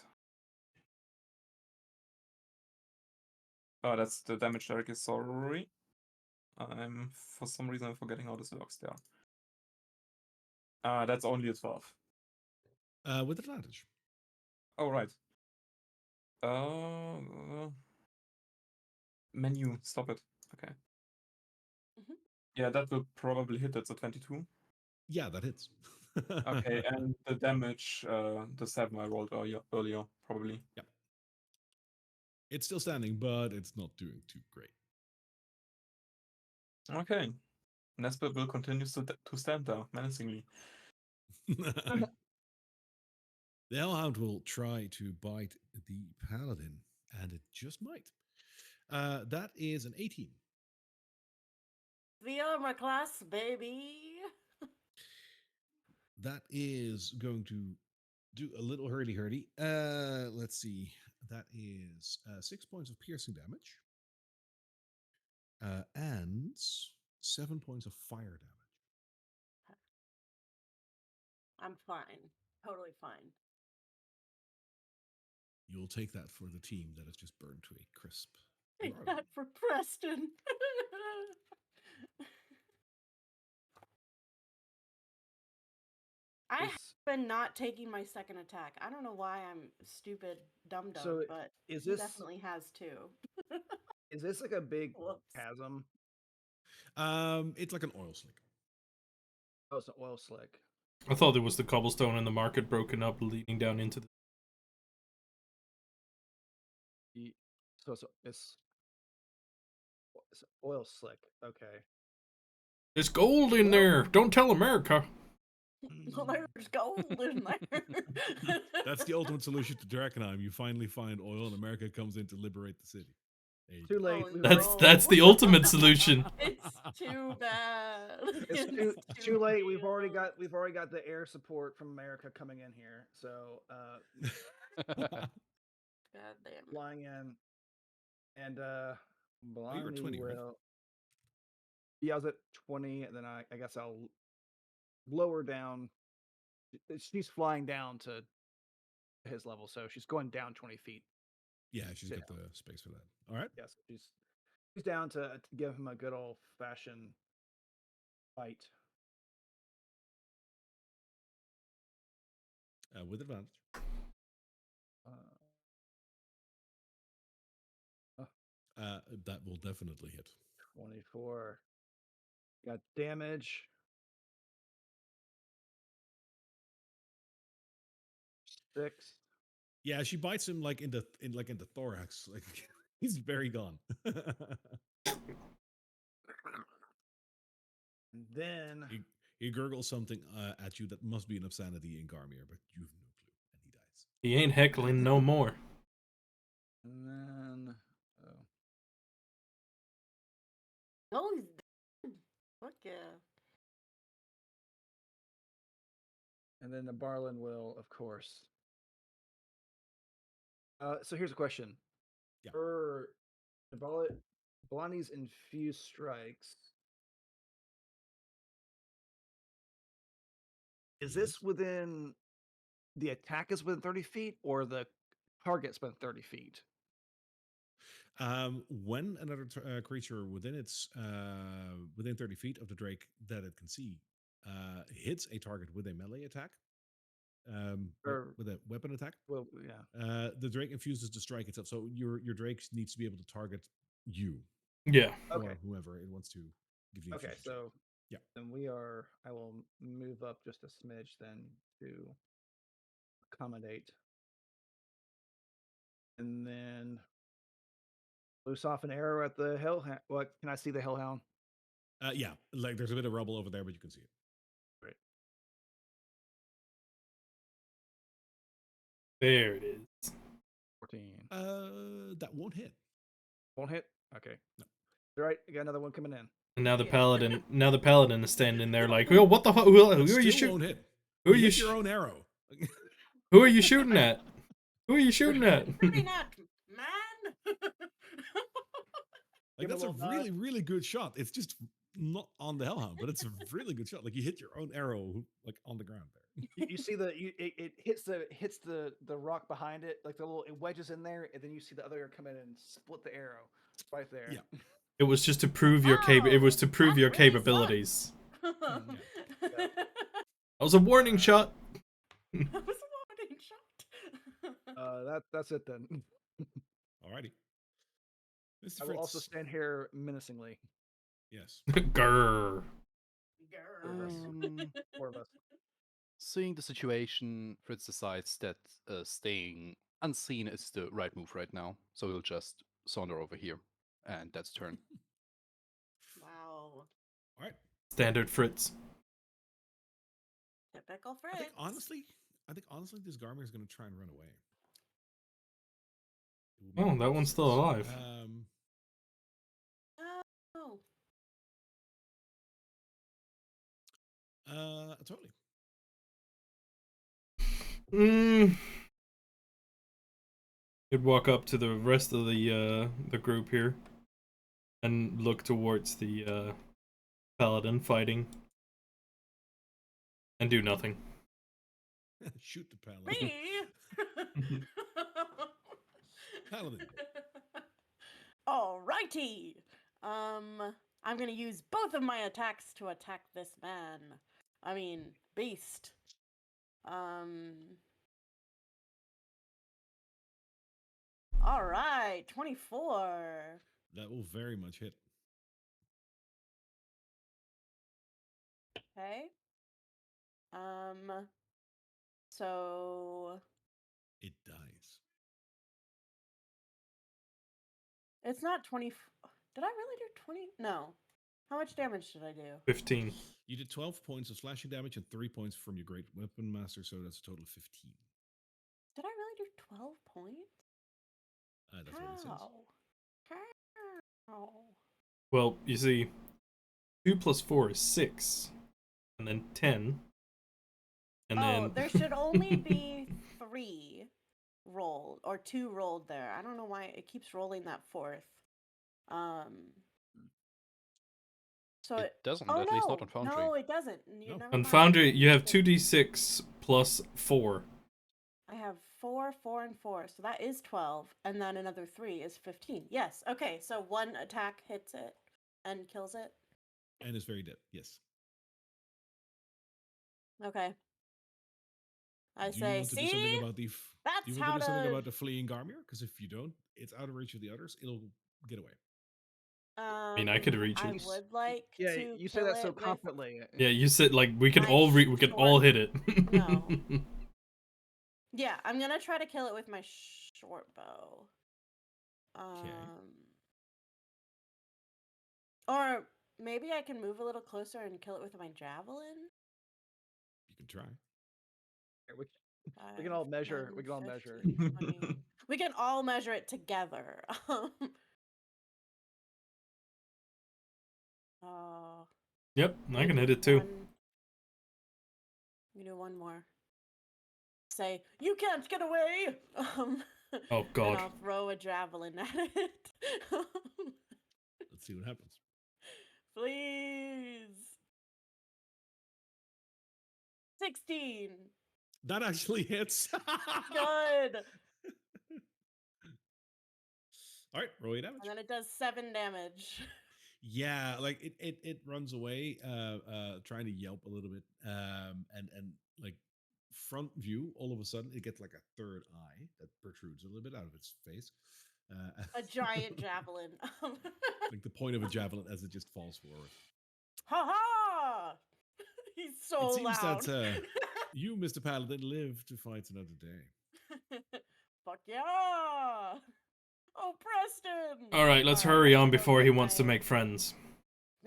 Oh, that's the damage directly, sorry. For some reason, I'm forgetting how this works there. That's only a 12. With advantage. Oh, right. Uh, Menu, stop it. Okay. Mhm. Yeah, that will probably hit. That's a 22. Yeah, that hits. Okay, and the damage, the 7 I rolled earlier probably. Yep. It's still standing, but it's not doing too great. Okay. Nesper will continue to stand there menacingly. The Hellhound will try to bite the Paladin, and it just might. That is an 18. The armor class, baby. that is going to do a little hurdy-hurdy. Let's see. That is 6 points of piercing damage and 7 points of fire damage. I'm fine. Totally fine. You'll take that for the team that is just burned to a crisp. Take Larvae. that for Preston. I have Is- been not taking my second attack. I don't know why I'm stupid dum dum, So, but is he this definitely has too. is this like a big Whoops. chasm? It's like an oil slick. Oh, it's an oil slick. I thought it was the cobblestone in the market broken up, leading down into the. So it's an oil slick. Okay. There's gold in Well- there. Don't tell America. Well, there's gold in there. That's the ultimate solution to Drakkenheim. You finally find oil, and America comes in to liberate the city. There you Too go. late. Oh, We've That's already- that's the ultimate solution. It's too bad. It's too late. We've already got the air support from America coming in here. So God damn it. flying in, and you were Blondie 20, right? will. Yeah, I was at 20, and then I guess I'll lower down. She's flying down to his level, so she's going down 20 feet. Yeah, she's Sit got the space for that. All right. Yes, she's down to give him a good old fashioned fight. With advantage. That will definitely hit. 24. Got damage. 6. Yeah, she bites him like in the thorax. Like he's very gone. And then he gurgles something at you that must be an obscenity in Garmier, but you've no clue, and he dies. He ain't heckling no more. And then Oh, he's dead. Fuck yeah. and then the Barlin will, of course. So here's a question. Yeah. For Blondie's infused strikes, is this within the attack is within 30 feet or the target's within 30 feet? When another creature within its within 30 feet of the drake that it can see hits a target with a melee attack, with a weapon attack, Well, yeah. the drake infuses the strike itself. So your drake needs to be able to target you Yeah. Okay. or whoever it wants to give the Okay, infusion to. so Yeah. then I will move up just a smidge then to accommodate. And then loose off an arrow at the hellhound. What can I see the hellhound? Yeah, like there's a bit of rubble over there, but you can see it. Great. There it is. 14. That won't hit. Won't hit? Okay. No. All right, I got another one coming in. And now the Yeah. paladin is standing there like, "Well, what the fuck? Who are you Still shooting? won't hit. Who are You you hit your own arrow. Who are you shooting at? Who are you shooting at?" Shooting at man. Like Give him that's a a little nod. really, really good shot. It's just not on the hellhound, but it's a really good shot. Like you hit your own arrow like on the ground there. You see it hits the rock behind it, like it wedges in there, and then you see the other come in and split the arrow right there. Yeah. It was just to prove your It was to prove that your really capabilities. sucks. Yeah. That was a warning shot. That was a warning shot. That's it then. Alrighty. Mr. I will also Fritz. stand here menacingly. Yes. Grr. Grr. Four of us. Seeing the situation, Fritz decides that staying unseen is the right move right now. So he'll just saunter over here, and that's turn. Wow. Alright. Standard Fritz. Typical Fritz. I think honestly this Garmer is gonna try and run away. It will be Oh, my that one's still guess. alive. Oh. Totally. Mm. You'd walk up to the rest of the group here and look towards the paladin fighting and do nothing. Shoot the paladin. Me? Paladin. Alrighty. I'm gonna use both of my attacks to attack this man. I mean, beast. All right, 24. That will very much hit. Okay. So It dies. it's not 20. Did I really do 20? No. How much damage did I do? 15. You did 12 points of slashing damage and 3 points from your great weapon master, so that's a total of 15. Did I really do 12 points? That's what it says. How? Well, you see, 2 plus 4 is 6, and then 10, and then there should only be 3 rolled or 2 rolled there. I don't know why it keeps rolling that fourth. So It doesn't, oh at least not on Foundry. no, it doesn't. No. Never on mind. Foundry you have 2d6 plus 4. I have 4, 4, and 4, so that is 12, and then another 3 is 15. Yes. Okay, so one attack hits it and kills it. And it's very dead, yes. Okay. I Do say, you want to do something about the that's do you want how to do something to. about the fleeing Garmier? Because if you don't, it's out of reach of the others. It'll get away. mean, I could reach I it. would like Yeah, to you say kill that so it with confidently. Yeah, you said like we can My all we can all short- hit it. No. Yeah, I'm gonna try to kill it with my short bow. Or maybe I can move a little closer and kill it with my javelin. You can try. We can all measure. 10, We can all measure. 15, 20. We can all measure it together. Oh. Yep, I can maybe hit it too. You do one more. Say, you can't get away! Oh And god. I'll throw a javelin at it. Let's see what happens. Please. 16. That actually hits. Good. All right, roll your damage. And then it does 7 damage. Yeah, like it runs away, trying to yelp a little bit, and like front view, all of a sudden it gets like a third eye that protrudes a little bit out of its face. A giant javelin. Like the point of a javelin as it just falls forward. Ha ha! He's so It seems loud. that you, Mr. Paladin, live to fight another day. Fuck yeah! Oh, Preston! All right, let's Alright, hurry I'm on gonna go before he get wants to my- make friends.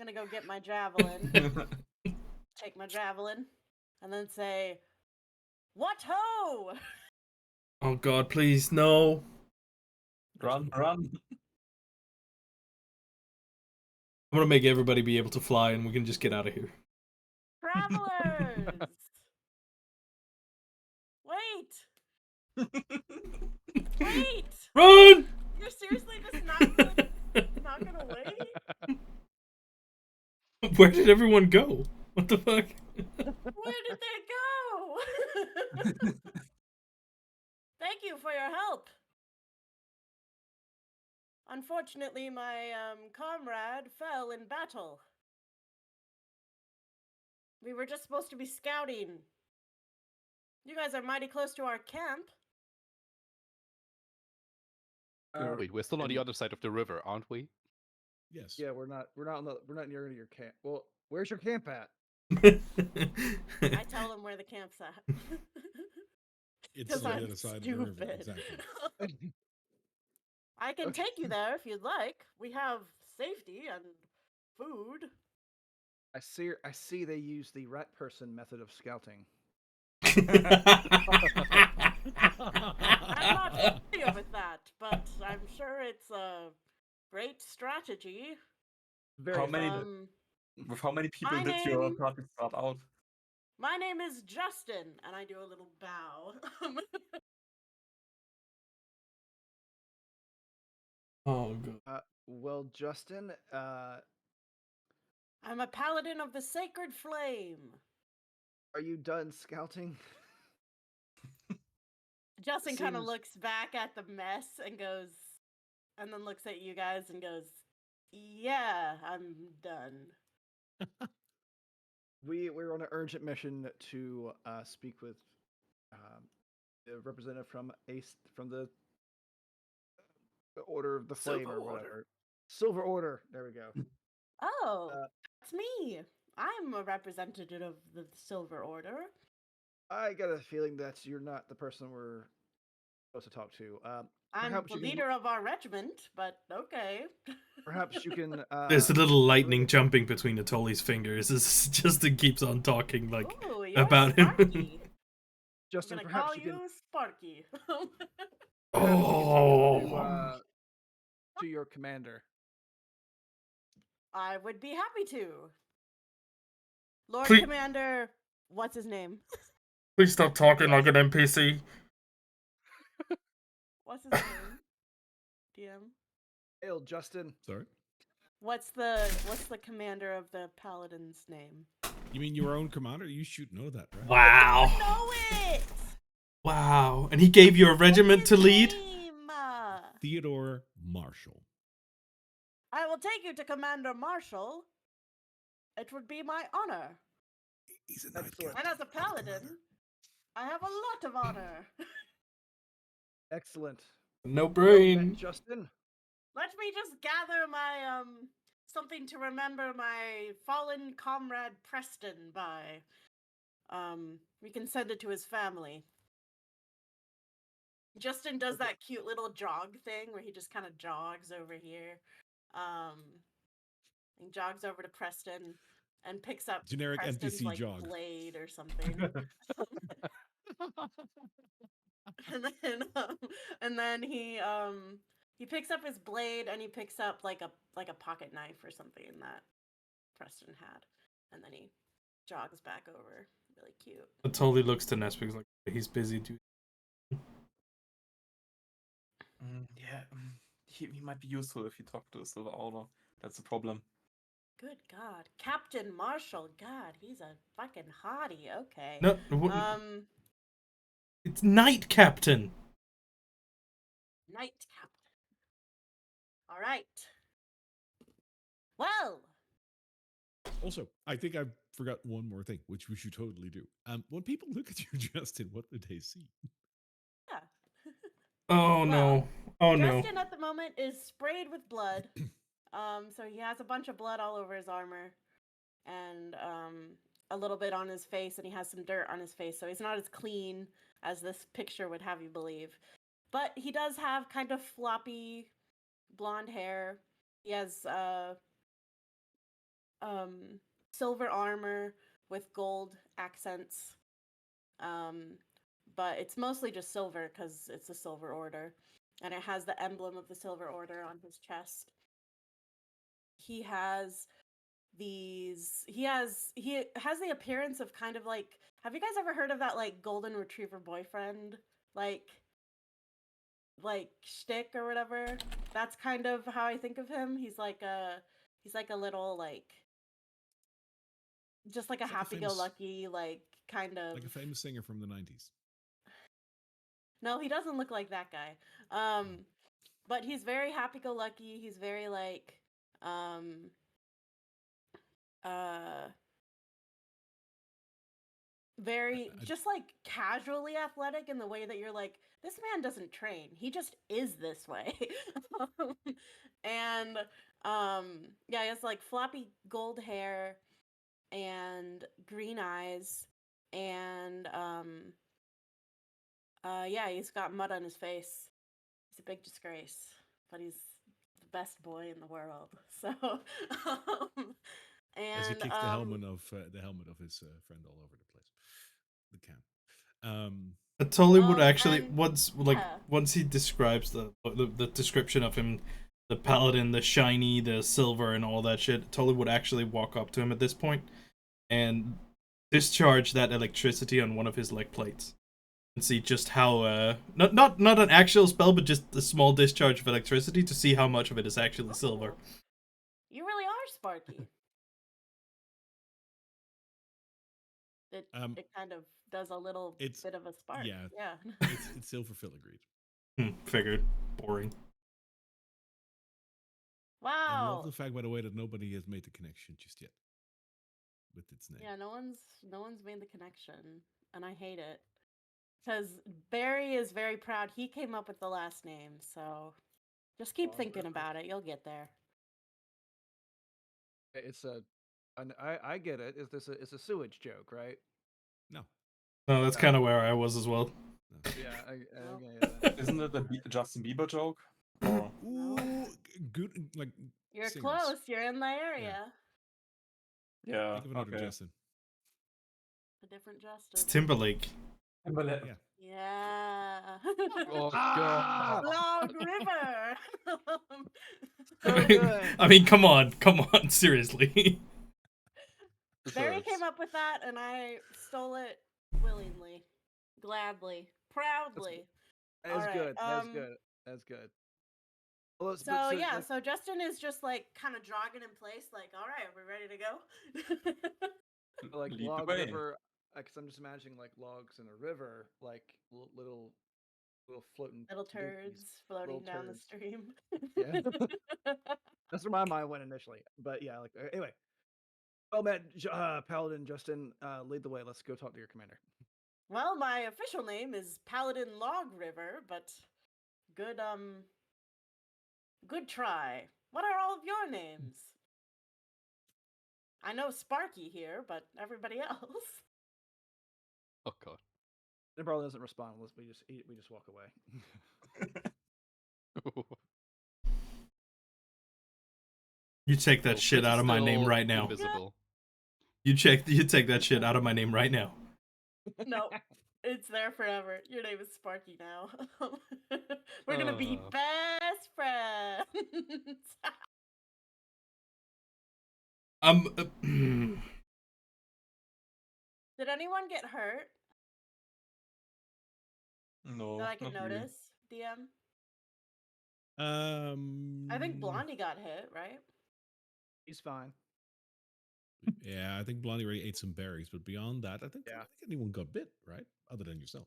I'm gonna go get my javelin. Take my javelin. And then say, what ho! Oh god, please no. Run, run. I'm gonna make everybody be able to fly, and we can just get out of here. Travelers! Wait! Wait! Run! You're seriously just not gonna wait? Where did everyone go? What the fuck? Where did they go? Thank you for your help. Unfortunately, my comrade fell in battle. We were just supposed to be scouting. You guys are mighty close to our camp. Wait, we're still on the other side of the river, aren't we? Yes. Yeah, we're not near your camp. Well, where's your camp at? I tell them where the camp's at. It's 'Cause on I'm the other side of the river. stupid. Exactly. I can Okay. take you there if you'd like. We have safety and food. I see they use the rat person method of scouting. I'm not familiar with that, but I'm sure it's a great strategy. Very How many- effective. With how many people My did your name- party start out? My name is Justin, and I do a little bow. Oh god. Well, Justin, I'm a paladin of the sacred flame. are you done scouting? Justin kind of Seems- looks back at the mess and goes, and then looks at you guys and goes, "Yeah, I'm done." We're on an urgent mission to speak with the representative from the Order of the Flame Silver or Order. whatever. Silver Order. There we go. Oh, Uh, that's me. I'm a representative of the Silver Order. I got a feeling that you're not the person we're supposed to talk to. I'm Perhaps the you can. leader of our regiment, but okay. Perhaps you can. There's a little lightning look jumping between Atoli's fingers as Justin keeps on talking like Ooh, you're about him. Sparky. Justin, I'm gonna perhaps call you can. you Sparky. Perhaps you can take me Oh, to your commander. I would be happy to. Lord Please- Commander, what's his name? please stop talking like an NPC. What's his name? DM. Hail, Justin. Sorry? What's the commander of the paladin's name? You mean your own commander? You should know that, right? Wow. I know it. Wow. And he gave you a regiment What's to his lead? name? Theodore Marshall. I will take you to Commander Marshall. It would be my honor. He's a knight Excellent. And captain, as a not paladin, commander. I have a lot of honor. Excellent. No Well brain. met, Justin. Let me just gather my something to remember my fallen comrade Preston by. We can send it to his family. Justin does that cute little jog thing where he just kind of jogs over here. He jogs over to Preston and picks up Generic Preston's NPC like jog. blade or something. and then he picks up his blade and he picks up like a pocket knife or something that Preston had, and then he jogs back over. Really cute. Atoli looks to Nespix like he's busy, dude. Yeah, he might be useful if you talk to the Silver Order. That's the problem. Good God, Captain Marshall. God, he's a fucking hottie. Okay. No, it's Knight Captain. Knight Captain. All right. Well. Also, I think I forgot one more thing, which we should totally do. When people look at you, Justin, what do they see? Yeah. Oh no. Oh no. Justin at the moment is sprayed with blood. So he has a bunch of blood all over his armor and a little bit on his face, and he has some dirt on his face, so he's not as clean as this picture would have you believe. But he does have kind of floppy blonde hair. He has silver armor with gold accents. But it's mostly just silver because it's a Silver Order. And it has the emblem of the Silver Order on his chest. He has he has the appearance of kind of like, have you guys ever heard of that like golden retriever boyfriend like shtick or whatever? That's kind of how I think of him. He's like a little like just like a It's like a happy-go-lucky like kind of Like a famous singer from the 90s. No, he doesn't look like that guy. But he's very happy-go-lucky. He's very like very just like casually athletic in the way that you're like, this man doesn't train. He just is this way. And yeah, he has like floppy gold hair and green eyes and yeah, he's got mud on his face. He's a big disgrace, but he's the best boy in the world. So and As he kicks the helmet of his friend all over the place. The can. Atoli would actually and- once he describes the description of him, the paladin, the shiny, the silver, and all that shit. Atoli would actually walk up to him at this point and discharge that electricity on one of his leg plates and see just how not an actual spell, but just a small discharge of electricity to see how much of it is actually silver. Oh, you really are Sparky. It kind of does a little It's- bit of a spark. yeah. Yeah. It's silver filigree. Figured. Boring. I love Wow. the fact, by the way, that nobody has made the connection just yet with its name. Yeah, no one's made the connection, and I hate it. Because Barry is very proud. He came up with the last name, so just keep Long thinking River. about it. You'll get there. It's I get it. It's a sewage joke, right? No. No, that's kind of where I was as well. Yeah, No. get that. Isn't it a Justin Bieber joke? Or Ooh, good. Like You're singers. close. You're in the area. yeah, Think of another okay. Justin. A different It's Justin. Timberlake. Timberlake. Yeah. Yeah. Oh god. Long River. So good. I mean, come on, seriously. Barry Deserves. came up with that, and I stole it willingly, gladly, proudly. That's All right, good. That's good. That's good. Well, So yeah, so Justin is just like kind of jogging in place, like, all right, we're ready to go. like Lead the log way. river, because I'm just imagining like logs in a river, like little floating Little dookies, turds floating little down the turds. stream. Yeah, that's where my mind went initially. But yeah, like anyway. Well, man, Paladin Justin, lead the way. Let's go talk to your commander. Well, my official name is Paladin Log River, but good good try. What are all of your names? I know Sparky here, but everybody else. Oh god. The brother doesn't respond unless we just walk away. You take that Oh, shit Fritz out is of my name still right now. Invisible. You take that shit out of my name right now. No, it's there forever. Your name is Sparky now. We're gonna be best friends. Did anyone get hurt No, that I can not really. notice, DM? I think Blondie got hit, right? He's fine. Yeah, I think Blondie already ate some berries, but beyond that, I think anyone got bit, right? Other than yourself.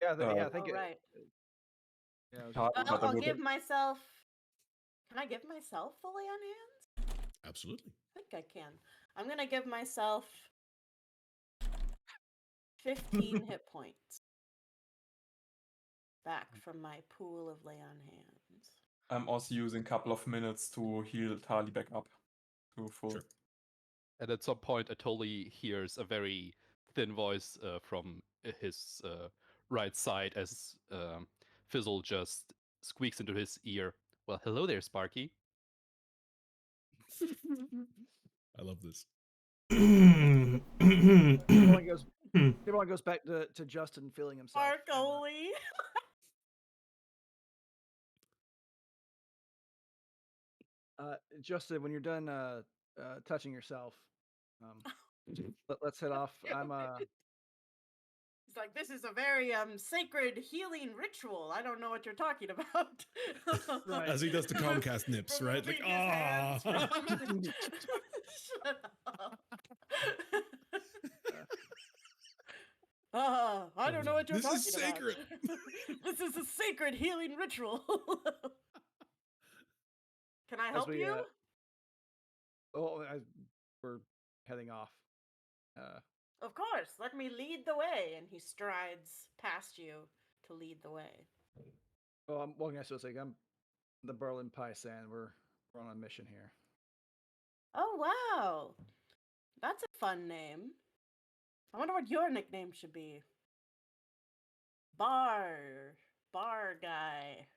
Yeah, I think Oh, right. Yeah, it was Well, just- Well, I'll would- give myself. Can I give myself fully on hands? Absolutely. I think I can. I'm gonna give myself 15 hit points back from my pool of lay on hands. I'm also using a couple of minutes to heal Tali back up to full. Sure. And at some point, Atoli hears a very thin voice from his right side as Fizzle just squeaks into his ear. Well, hello there, Sparky. I love this. Everyone goes back to Justin feeling himself. Sparkly. Justin, when you're done touching yourself, let's head off. I'm He's like, this is a very sacred healing ritual. I don't know what you're talking about. Right. As he does the Comcast nips, right? Like, Removing his hands ah. from- Shut up. I don't know what you're This talking is about. sacred. This is a sacred healing ritual. Can I help you? we're heading off. Of course. Let me lead the way. And he strides past you to lead the way. Well, I'm walking next to us like I'm the Berlin Paisan. We're on a mission here. Oh, wow. That's a fun name. I wonder what your nickname should be. Bar guy.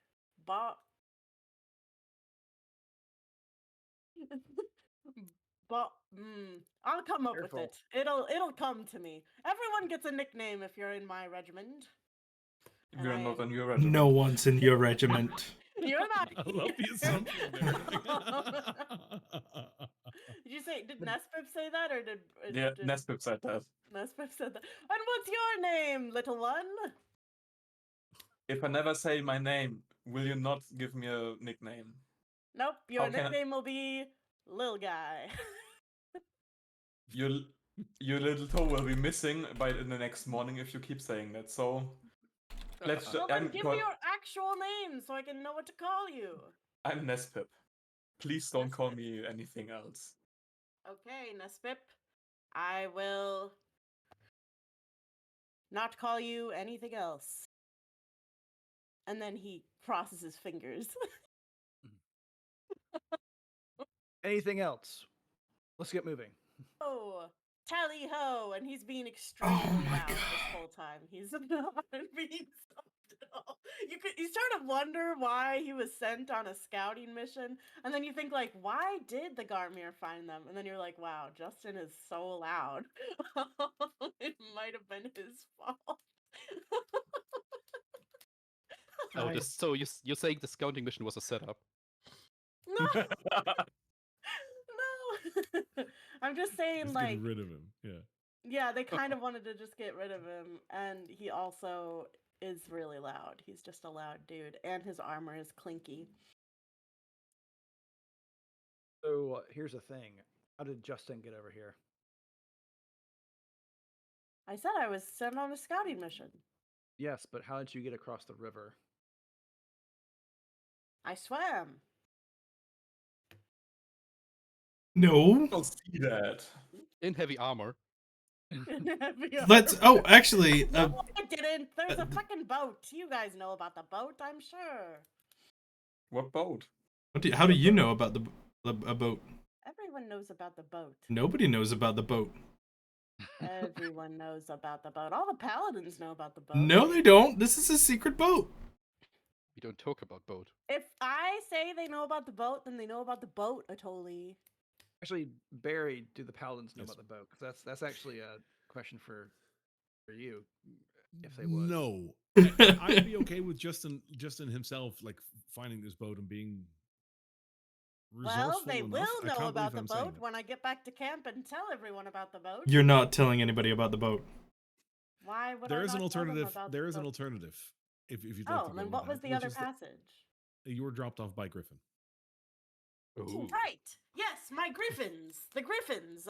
I'll come up Careful. with it. It'll come to me. Everyone gets a nickname if you're in my regiment. And We're I- not on your regiment. No one's in your regiment. You're not. I love the here. assumption there. Did Nespip say that, or did Yeah, did Nespip said that. Nespip said that? And what's your name, little one? If I never say my name, will you not give me a nickname? Nope, your How can I- nickname will be Lil Guy. Your little toe will be missing by the next morning if you keep saying that. So let's. Well, then give me your actual name so I can know what to call you. I'm Nespip. Please don't call Nespip. me anything else. Okay, Nespip. I will not call you anything else. And then he crosses his fingers. Anything else? Let's get moving. Oh, tally ho! And he's being extremely my loud this God. whole time. He's not being soft at all. You start to wonder why he was sent on a scouting mission, and then you think like, why did the Garmir find them? And then you're like, wow, Justin is so loud. It might have been his fault. Oh, so you're saying the scouting mission was a setup? No, no. I'm just saying, Just like, getting rid of him. Yeah. yeah, they kind of wanted to just get rid of him, and he also is really loud. He's just a loud dude, and his armor is clinky. So here's the thing. How did Justin get over here? I said I was sent on a scouting mission. Yes, but how did you get across the river? I swam. No. I don't see that. In heavy armor. Let's. Oh, actually, No, I didn't. There's a fucking boat. You guys know about the boat, I'm sure. What boat? how do you know about a boat? Everyone knows about the boat. Nobody knows about the boat. Everyone knows about the boat. All the paladins know about the boat. No, they don't. This is a secret boat. We don't talk about boat. If I say they know about the boat, then they know about the boat, Atoli. Actually, Barry, do the paladins know Yes. about the boat? Because that's actually a question for you, if they would. No. I'd be okay with Justin himself like finding this boat and being resourceful Well, they enough. will I know can't about believe the I'm saying boat when I get back to camp and tell everyone about the boat. You're not telling anybody about the boat. Why would There I is an not tell them alternative. about There the is an boat? alternative. If you'd like to Oh, go then with what was that, the which other is passage? you were dropped off by Griffin. Ooh. Right. Yes, my griffins. The griffins.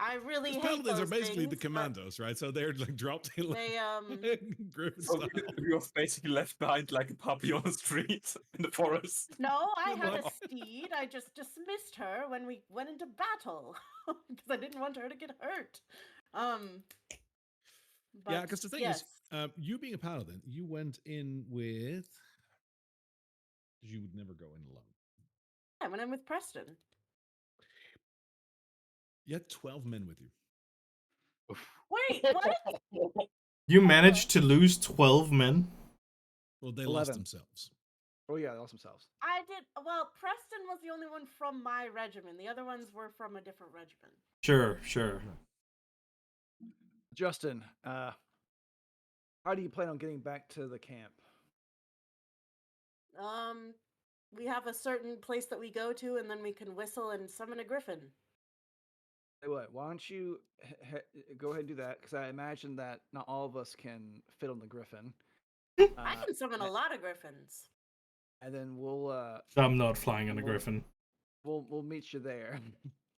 I really These hate paladins those are basically the things, but commandos, right? So they're like dropped in like They Griffin So style. we was basically left behind like a puppy on the street in the forest. No, I Good had luck. a steed. I just dismissed her when we went into battle because I didn't want her to get hurt. But Yeah, because the thing yes, is, you being a paladin, you went in with. You would never go in alone. I went in with Preston. You had 12 men with you. Wait, what? You managed to lose 12 men? Well, they lost 11. themselves. Oh yeah, they lost themselves. I did. Well, Preston was the only one from my regiment. The other ones were from a different regiment. Sure. Justin, how do you plan on getting back to the camp? We have a certain place that we go to, and then we can whistle and summon a griffin. Hey, what? Why don't you go ahead and do that? Because I imagine that not all of us can fit on the griffin. I can summon a lot of griffins. And then we'll I'm not flying on a Well- griffin. we'll meet you there.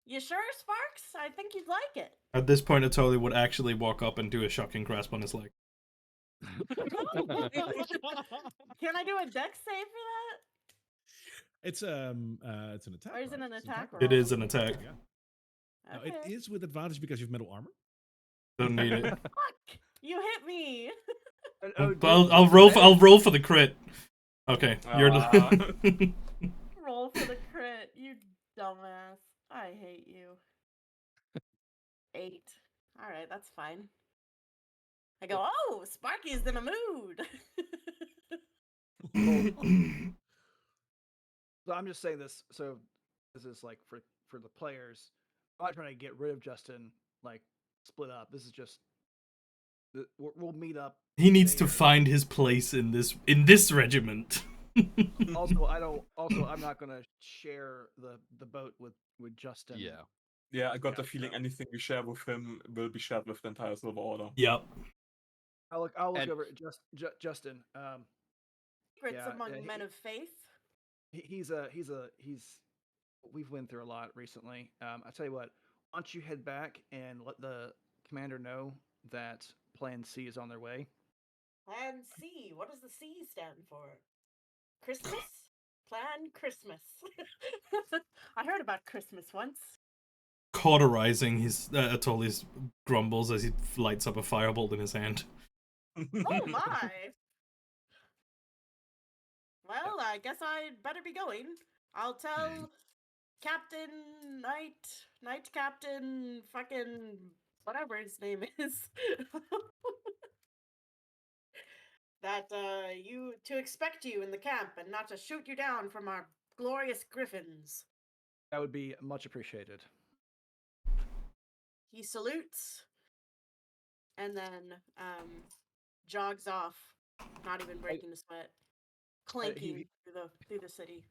You sure, Sparks? I think you'd like it. At this point, Atoli would actually walk up and do a shocking grasp on his leg. Can I do a dex save for that? It's an attack. Or is it right? an It's attack roll. It is an attack. Yeah. Now, Okay. it is with advantage because you have metal armor. Don't need it. Fuck! You hit me. I'll roll for the crit. Okay, you're. Roll for the crit, you dumbass. I hate you. 8. All right, that's fine. I go, oh, Sparky's in a mood. So I'm just saying this. So this is like for the players. I'm not trying to get rid of Justin. Like split up. This is just we'll meet up. He needs to there. find his place in this regiment. Also, I don't. Also, I'm not gonna share the boat with Justin. Yeah. Yeah, I got the Yeah, feeling so- anything we share with him will be shared with the entire Silver Order. Yep. I'll look And- over at Justin. Secrets Yeah, among men of faith. he's we've went through a lot recently. I tell you what, why don't you head back and let the commander know that Plan C is on their way. Plan C. What does the C stand for? Christmas? Plan Christmas. I heard about Christmas once. Cauterizing his Atoli's grumbles as he lights up a firebolt in his hand. Oh my! Well, I guess I'd better be going. I'll tell Captain Knight Captain fucking whatever his name is. that you to expect you in the camp and not to shoot you down from our glorious griffins. That would be much appreciated. He salutes and then jogs off, not even breaking a sweat, clanking through the city.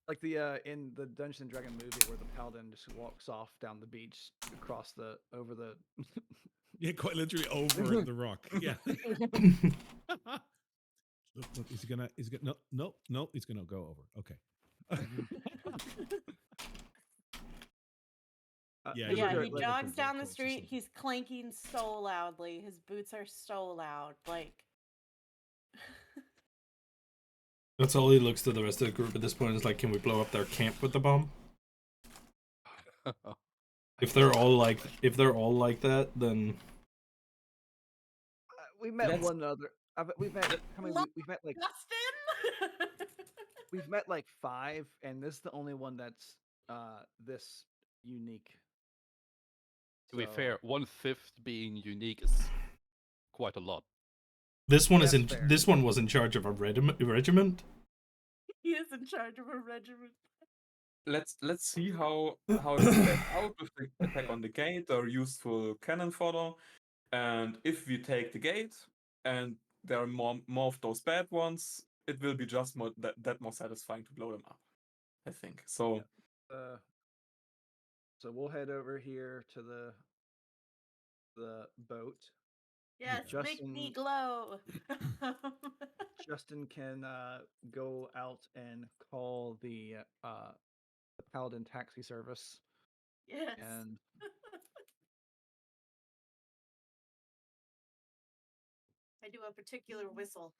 Like the in the Dungeons and Dragon movie where the paladin just walks off down the beach across the over the Yeah, quite literally over the rock. Yeah. Look, is he gonna? No, he's gonna go over. Okay. Yeah, these you are Yeah, very- he like, jogs down the close or street. something. He's clanking so loudly. His boots are so loud. Like, Atoli looks to the rest of the group at this point and is like, can we blow up their camp with the bomb? If they're all like that, then we met Let's- one other. We've met. How many? We've met like Justin. we've met like 5, and this is the only one that's this unique. To be So, fair, 1/5 being unique is quite a lot. this one is That's in. fair. This one was in charge of a regiment. He is in charge of a regiment. Let's see how it plays out with the attack on the gate or useful cannon fodder. And if we take the gate and there are more of those bad ones, it will be just that more satisfying to blow them up. I think. So so we'll head over here to the boat. Yes, make me Justin- glow. Justin can go out and call the Paladin taxi service, Yes. and I do a particular whistle.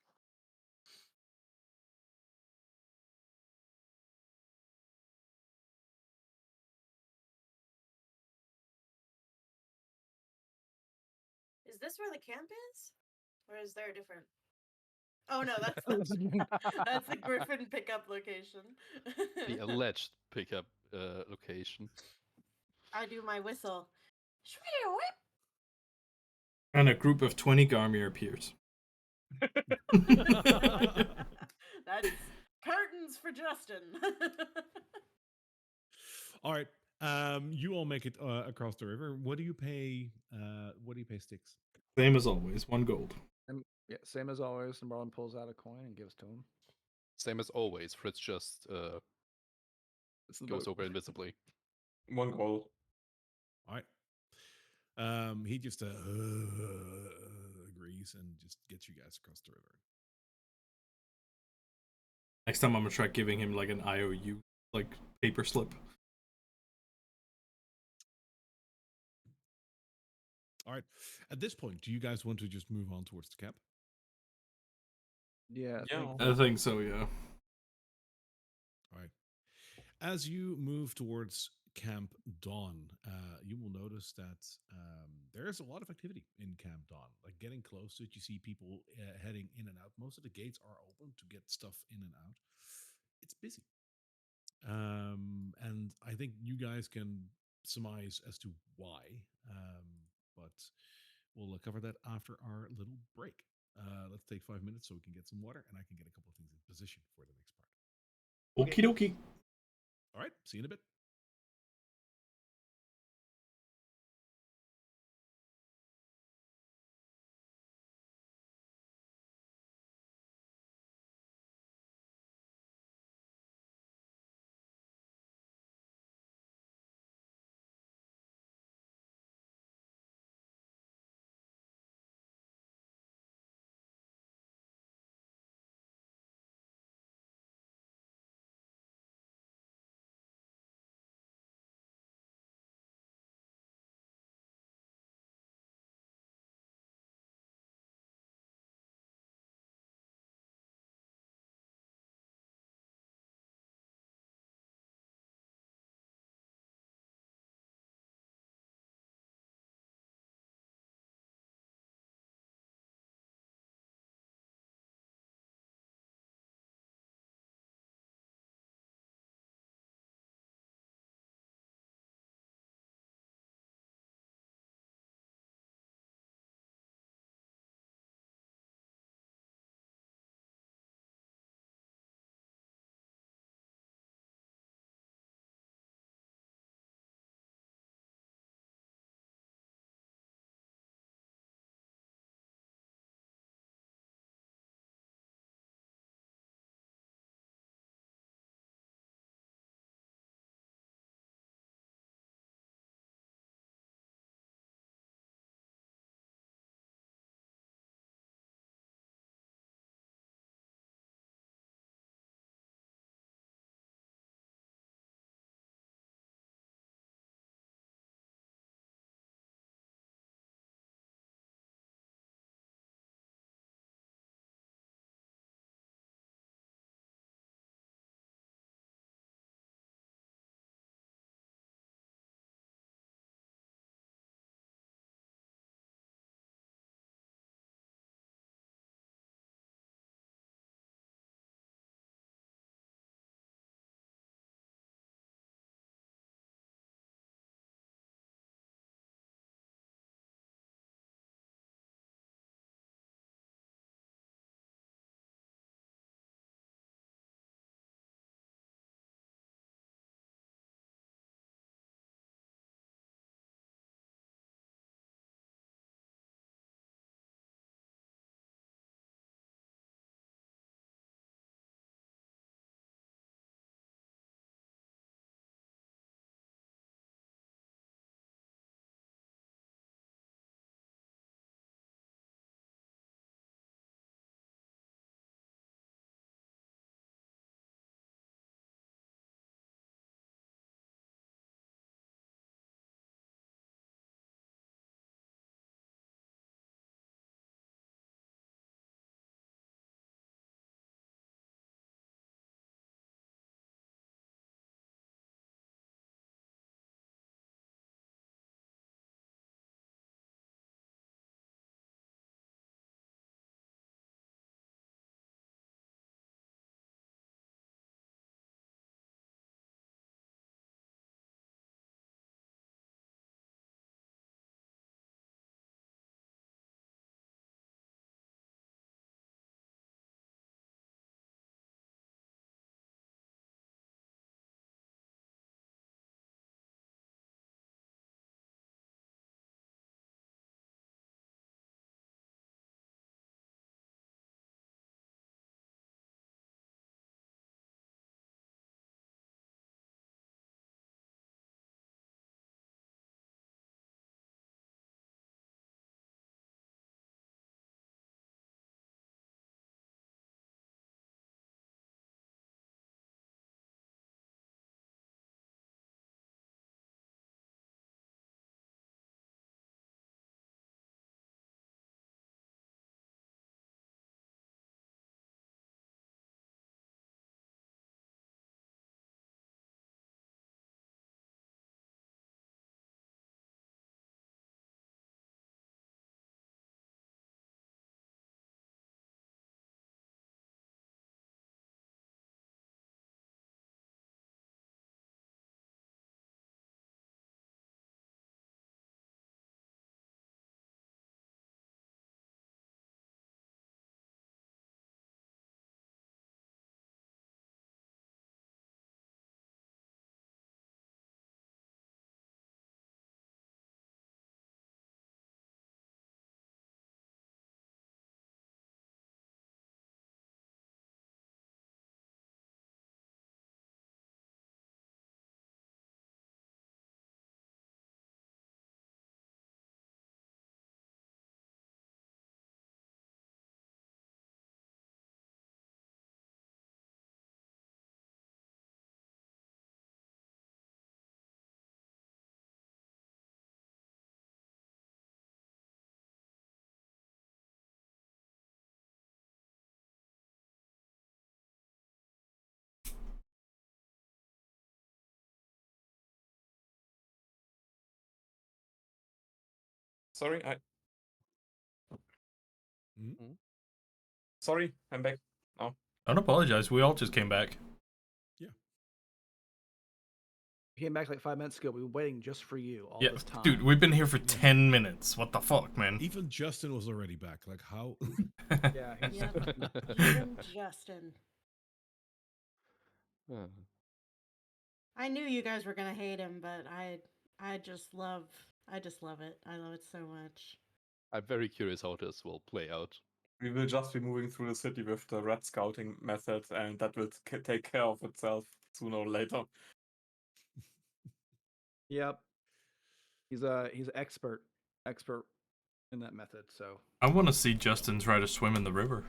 Is this where the camp is? Or is there a different? Oh no, that's the Griffin pickup location. The alleged pickup location. I do my whistle. Shwee whip. And a group of 20 Garmir appears. That's curtains for Justin. All right. You all make it across the river. What do you pay? What do you pay Sticks? Same as always, 1 gold. yeah, same as always. And Marlon pulls out a coin and gives to him. Same as always, Fritz just It's the goes boat. over invisibly. 1 goal. All right. He just agrees and just gets you guys across the river. Next time I'm gonna try giving him like an IOU, like paper slip. All right. At this point, do you guys want to just move on towards the camp? Yeah. Yeah. I think so, yeah. All right. As you move towards Camp Dawn, you will notice that there is a lot of activity in Camp Dawn. Like getting close to it, you see people heading in and out. Most of the gates are open to get stuff in and out. It's busy. And I think you guys can surmise as to why. But we'll cover that after our little break. Let's take 5 minutes so we can get some water and I can get a couple of things in position for the next part. Okie dokie. All right, see you in a bit. Sorry, Mhm. sorry, I'm back. Oh, Don't apologize. We all just came back. Yeah. He came back like 5 minutes ago. We've been waiting just for you all Yeah, this time. dude, we've been here for Yeah. 10 minutes. What the fuck, man? Even Justin was already back. Like how? Yeah, he's Yep. Even Justin. Uh, I knew you guys were gonna hate him, but I just love it. I love it so much. I'm very curious how this will play out. we will just be moving through the city with the red scouting method, and that will take care of itself sooner or later. Yep. He's expert in that method. So I want to see Justin try to swim in the river.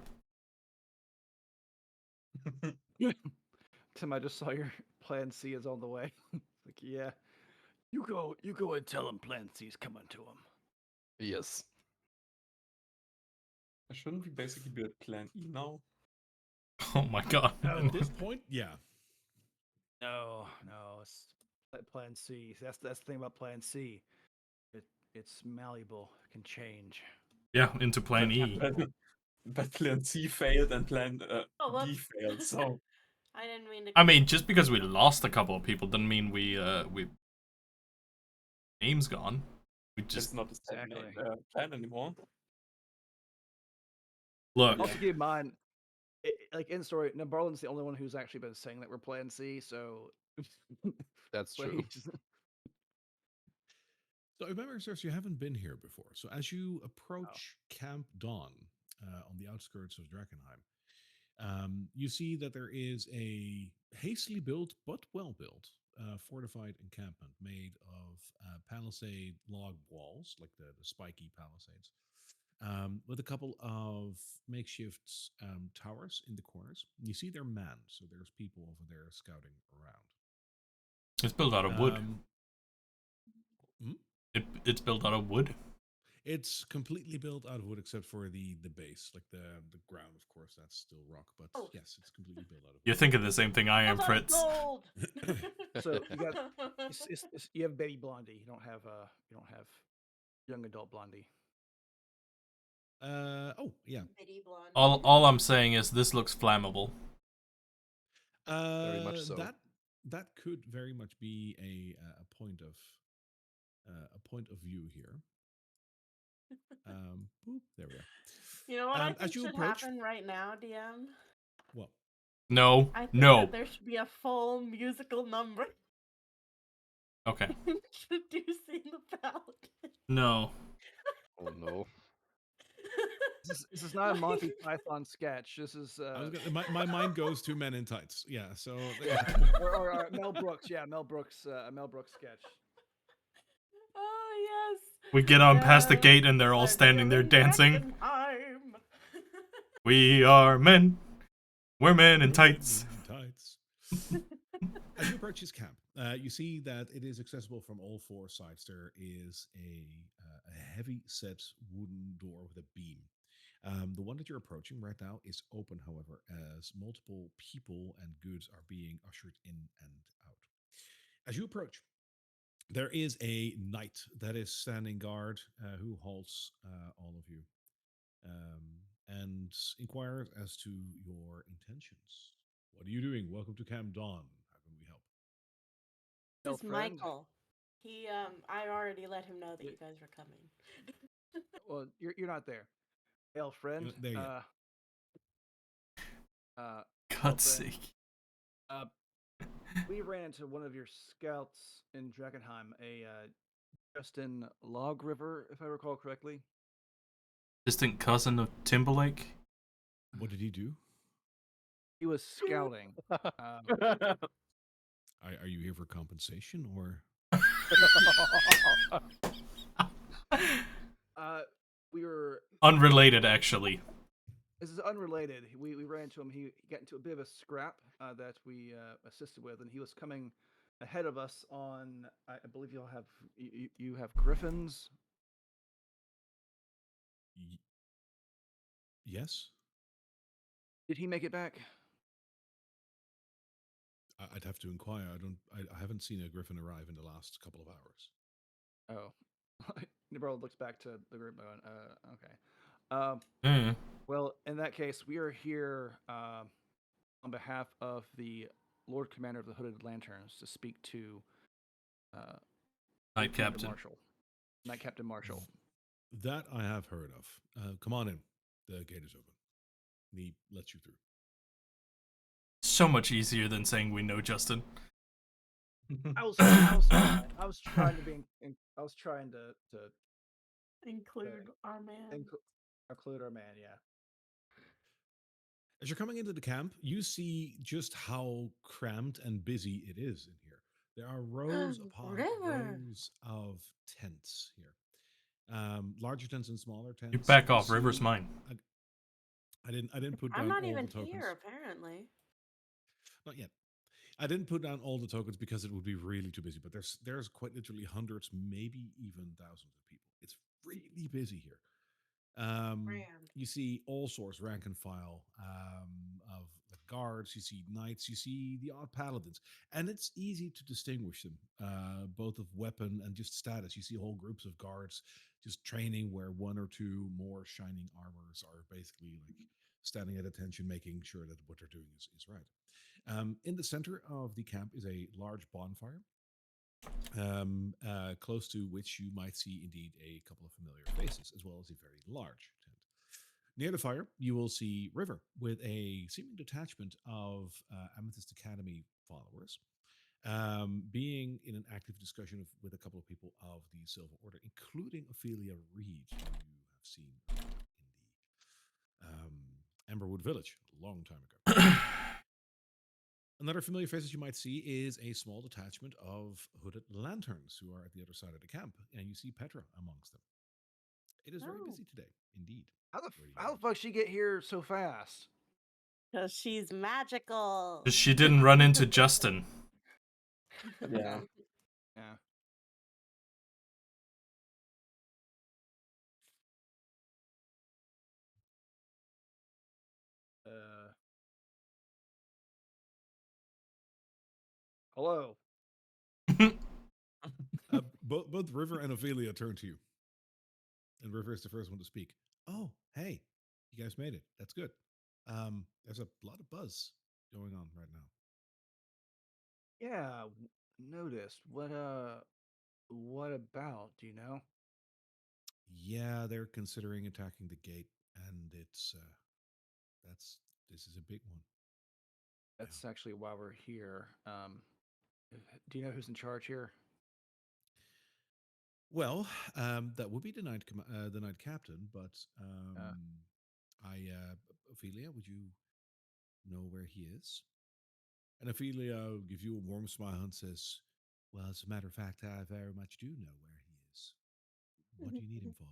Tim, I just saw your plan C is on the way. Like, yeah, you go and tell him plan C's coming to him. Yes. Shouldn't we basically be at Plan E now? Oh my god. At this point, yeah. No, it's plan C. That's the thing about plan C. It's malleable, can change. Yeah, into Plan E. But Plan C failed and Plan Oh, B whoops. failed, so I didn't mean to. I mean, just because we lost a couple of people doesn't mean we name's gone. We it's just not the same Exactly. plan anymore. look. Also, keep in mind, like in story, Barlin's the only one who's actually been saying that we're plan C. So That's but true. he's- So remember, sirs, you haven't been here before. So as you approach Camp Dawn on the outskirts of Drakkenheim, you see that there is a hastily built but well built fortified encampment made of palisade log walls, like the spiky palisades, with a couple of makeshift towers in the corners. You see they're manned, so there's people over there scouting around. It's built out of wood. Hmm? It's built out of wood. It's completely built out of wood except for the base, like the ground. Of course, that's still rock, but Oh. yes, it's completely built out of You're wood. thinking the same thing I am, Hold on, Fritz. gold. so you got you have baby Blondie. You don't have young adult Blondie. Oh yeah. Bitty blonde. All I'm saying is this looks flammable. Very much so. That could very much be a point of view here. Boop, there we are. You know what I As think you should approach, happen right now, DM? well, No, I think no. that there should be a full musical number Okay, introducing the paladin. no. Oh no. This is not a Monty Python sketch. This is my mind goes to Men in Tights. Yeah, so or Mel Brooks. Yeah, Mel Brooks. A Mel Brooks sketch. Oh yes. We get on past the Yes, gate and they're all I'm standing here there in dancing. Drakkenheim. We are men. We're men in Men tights. in Tights. As you approach his camp, you see that it is accessible from all four sides. There is a heavy set wooden door with a beam. The one that you're approaching right now is open, however, as multiple people and goods are being ushered in and out. As you approach, there is a knight that is standing guard who halts all of you and inquires as to your intentions. What are you doing? Welcome to Camp Dawn. How can we help? This is Friend. Michael. He I already let him know that you guys were coming. Well, you're not there. Hail, friend. There you go. Hail, God's friend. sake. We ran into one of your scouts in Drakkenheim, a Justin Log River, if I recall correctly. Distant cousin of Timberlake. What did he do? He was scouting. Are you here for compensation or? We were. Unrelated, actually. This is unrelated. We ran into him. He got into a bit of a scrap that we assisted with, and he was coming ahead of us on. I believe you have griffins. Yes. Did he make it back? I'd have to inquire. I haven't seen a griffin arrive in the last couple of hours. Oh, Navarro looks back to the group. Okay. Um, Eh. well, in that case, we are here on behalf of the Lord Commander of the Hooded Lanterns to speak to uh, Knight Commander Captain. Marshall, Knight Captain Marshall. That I have heard of. Come on in. The gate is open. He lets you through. So much easier than saying we know Justin. I was trying to be. I was trying to Include our man. include our man. Yeah. As you're coming into the camp, you see just how cramped and busy it is in here. There are rows upon River. rows of tents here. Larger tents and smaller tents. You back You off. River's see- mine. I didn't put I'm down not all even the tokens. here, apparently. Not yet. I didn't put down all the tokens because it would be really too busy. But there's quite literally hundreds, maybe even thousands of people. It's really busy here. Ram. You see all sorts, rank and file, of the guards. You see knights. You see the odd paladins, and it's easy to distinguish them, both of weapon and just status. You see whole groups of guards just training, where one or two more shining armors are basically like standing at attention, making sure that what they're doing is right. In the center of the camp is a large bonfire, close to which you might see indeed a couple of familiar faces, as well as a very large tent. Near the fire, you will see River with a seeming detachment of Amethyst Academy followers, being in an active discussion with a couple of people of the Silver Order, including Ophelia Reed, who you have seen in the Emberwood Village a long time ago. Another familiar face that you might see is a small detachment of hooded lanterns who are at the other side of the camp, and you see Petra amongst them. It is very Oh. busy today, indeed. How the Where do you how go? the fuck she get here so fast? Because she's magical. She didn't run into Justin. Yeah. Yeah. Hello. Both River and Ophelia turn to you, and River is the first one to speak. Oh, hey, you guys made it. That's good. There's a lot of buzz going on right now. Yeah. Noticed. What about? Do you know? Yeah, they're considering attacking the gate, and that's this is a big one. That's actually why we're here. Do you know who's in charge here? Well, that would be the night captain, but Uh, Ophelia, would you know where he is? And Ophelia gives you a warm smile and says, "Well, as a matter of fact, I very much do know where he is. What do you need him for?"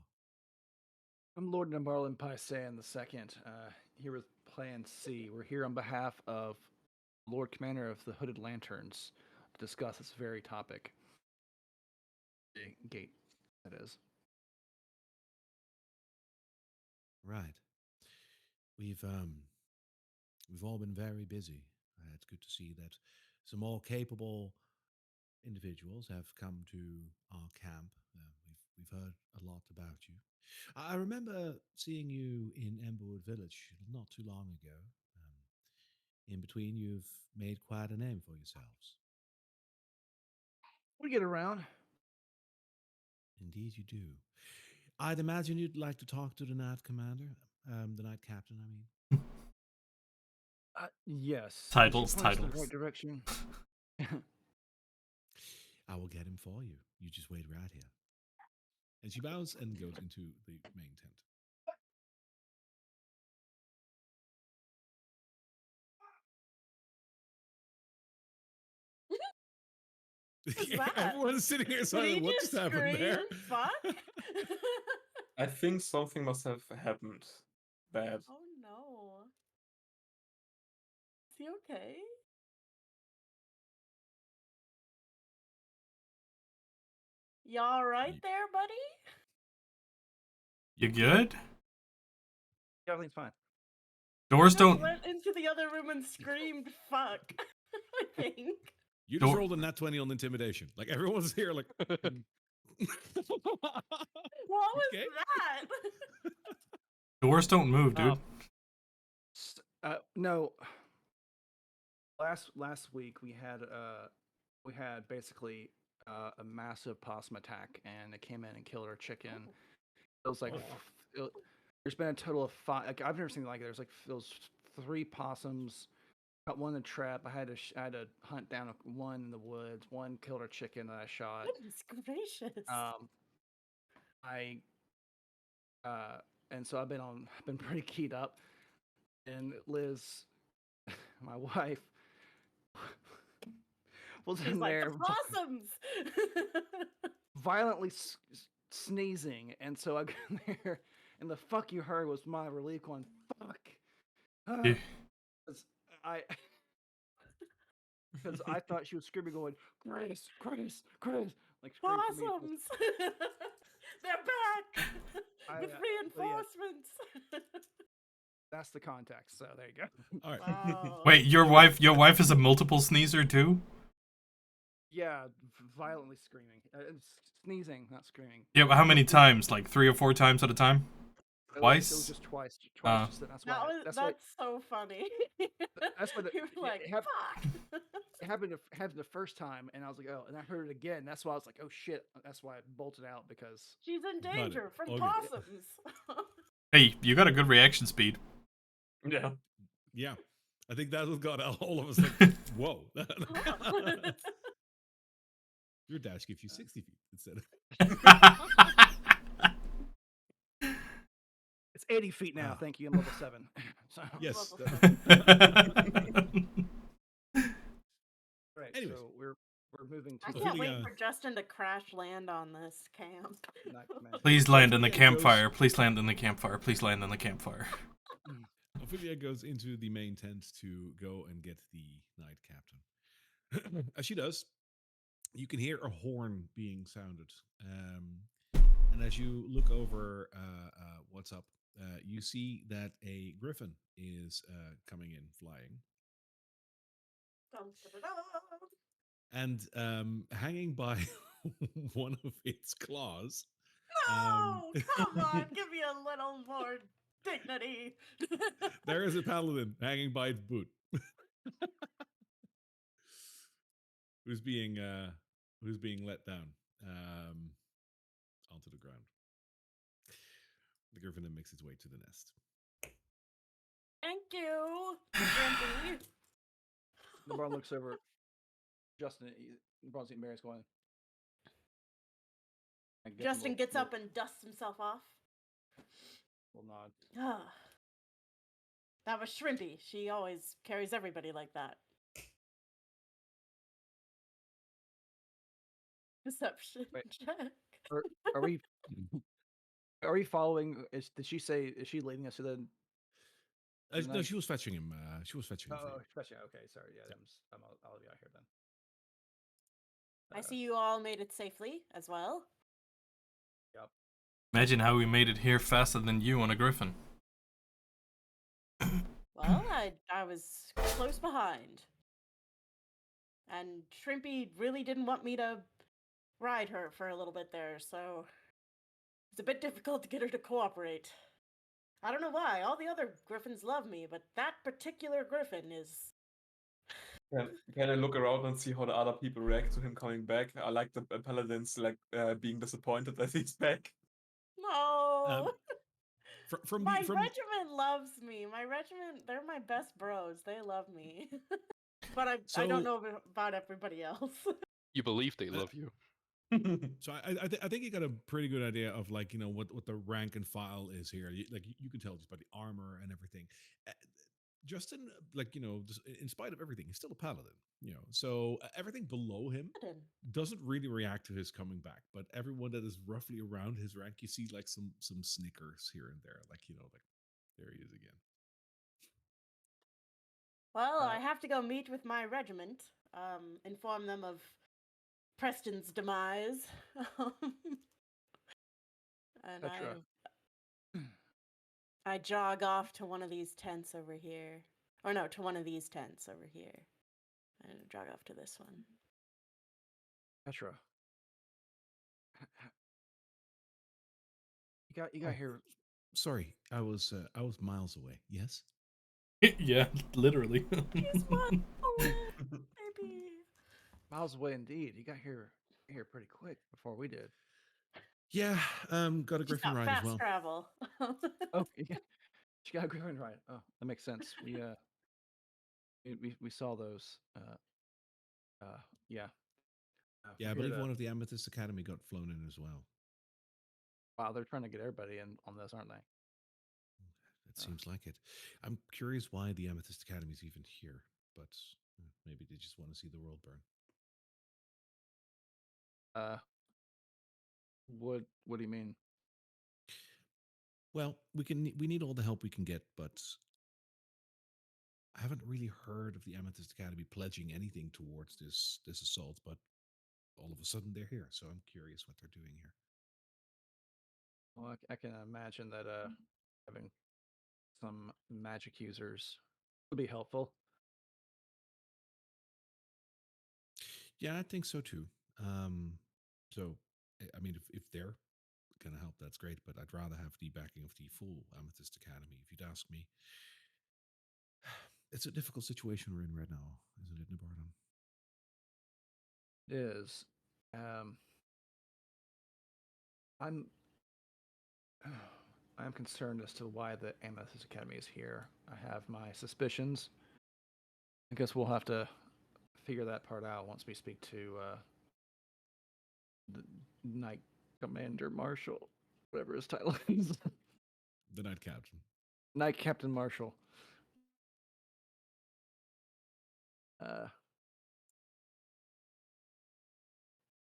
I'm Lord Nambarlin Paisan the Second. Here with Plan C. We're here on behalf of Lord Commander of the Hooded Lanterns to discuss this very topic. The gate, that is. Right. We've um, we've all been very busy. It's good to see that some more capable individuals have come to our camp. We've heard a lot about you. I remember seeing you in Emberwood Village not too long ago. In between, you've made quite a name for yourselves. We get around. Indeed, you do. I'd imagine you'd like to talk to the Knight Commander, the Knight Captain, I mean. Yes. Could you Titles, point us in the titles. right direction? I will get him for you. You just wait right here. And she bows and goes into the main tent. What's that? Everyone's sitting here Did silent. he What just just happened scream, there? fuck? I think something must have happened bad. Oh no. Is he okay? You alright Ye- there, buddy? You good? Everything's fine. Doors Just don't. went into the other room and screamed fuck. I think. You just Door- rolled a nat 20 on intimidation. Like everyone's here, like, Mm. What was Okay. that? Doors don't move, dude. No. Last week we had basically a massive possum attack, and it came in and killed our chicken. It was like there's been a total of 5. Like, I've never seen like there's like those 3 possums. Got one in the trap. I had to hunt down one in the woods. One killed our chicken that I shot. Goodness gracious. I and so I've been pretty keyed up. And Liz, my wife, was She's in like, there the possums. violently sneezing, and so I got in there, and the fuck you heard was my relief going, fuck. Yeah. 'Cause because I thought she was screaming, going, Chris, Chris, Chris, like screaming for me. Possums. They're back with but yeah, reinforcements. that's the context. So there you go. All right. Wow. Wait, your wife is a multiple sneezer too? Yeah, violently screaming, sneezing, not screaming. Yeah, but how many times? Like 3 or 4 times at a time? It Twice? was just twice. Just, that's why. That's so funny. That's why You're like, fuck. it happened the first time, and I was like, oh, and I heard it again. That's why I was like, oh shit. That's why I bolted out, because She's in danger from Okay. possums. Hey, you got a good reaction speed. Yeah. Yeah. I think that's what got all of us like, whoa. Your dash gives you 60 feet instead of. it's 80 feet now. Thank you. I'm level 7. So Yes. right. Anyways. So we're moving to. I So can't Ophelia- wait for Justin to crash land on this camp. Please land in the Ophelia campfire. Please land in the campfire. Please land in the campfire. Ophelia goes into the main tent to go and get the knight captain. As she does, you can hear a horn being sounded. And as you look over what's up, you see that a griffin is coming in flying. And hanging by one of its claws. No, come on, give me a little more dignity. There is a paladin hanging by its boot. who's being let down onto the ground. The griffin then makes its way to the nest. Thank you, Shrimpy. LeBron looks over. Justin, LeBron's eating Mary's going. Justin gets up and dusts himself off. Will nod. Ah. That was Shrimpy. She always carries everybody like that. Deception Wait. check. Are we? Are we following? Did she say? Is she leading us to the? No, she was fetching him. She was fetching him. Oh, for you. especially okay. Sorry, yeah, I'll be out here then. I see you all made it safely as well. Yep. Imagine how we made it here faster than you on a griffin. Well, I was close behind. And Shrimpy really didn't want me to ride her for a little bit there, so it's a bit difficult to get her to cooperate. I don't know why. All the other griffins love me, but that particular griffin is... Can I look around and see how the other people react to him coming back? I like the paladins being disappointed that he's back. No! My From regiment loves me. My regiment, they're my best bros. They love me. But I So- don't know about everybody else. You believe they love you. So I think you got a pretty good idea of like what the rank and file is here. You can tell just by the armor and everything. Justin, just in spite of everything, he's still a paladin. So everything below him doesn't really react to his coming back. But everyone that is roughly around his rank, you see like some snickers here and there, like there he is again. Well, I have to go meet with my regiment, inform them of Preston's demise. And Petra. I jog off to one of these tents over here. Or no, to one of these tents over here. And jog off to this one. Petra, You got Oh, here. sorry, I was miles away. Yes. Yeah, literally. He's miles away, baby. Miles away indeed. You got here pretty quick before we did. Yeah. Got a She's griffin got ride as fast well. travel. Oh, yeah. She got a griffin right. Oh, that makes sense. We saw those. Yeah. Yeah, We're I here believe to. one of the Amethyst Academy got flown in as well. Wow, they're trying to get everybody in on this, aren't they? It seems like it. I'm curious why the Amethyst Academy is even here, but maybe they just want to see the world burn. Uh, what do you mean? Well, we need all the help we can get, but I haven't really heard of the Amethyst Academy pledging anything towards this assault, but all of a sudden they're here, so I'm curious what they're doing here. Well, I can imagine that having some magic users would be helpful. Yeah, I think so too. So I mean, if they're gonna help, that's great. But I'd rather have the backing of the full Amethyst Academy. If you'd ask me, it's a difficult situation we're in right now, isn't it, Nabardan? It is. Um, I'm I'm concerned as to why the Amethyst Academy is here. I have my suspicions. I guess we'll have to figure that part out once we speak to the Knight Commander Marshal, whatever his title is. The Night Captain. Knight Captain Marshal. Uh,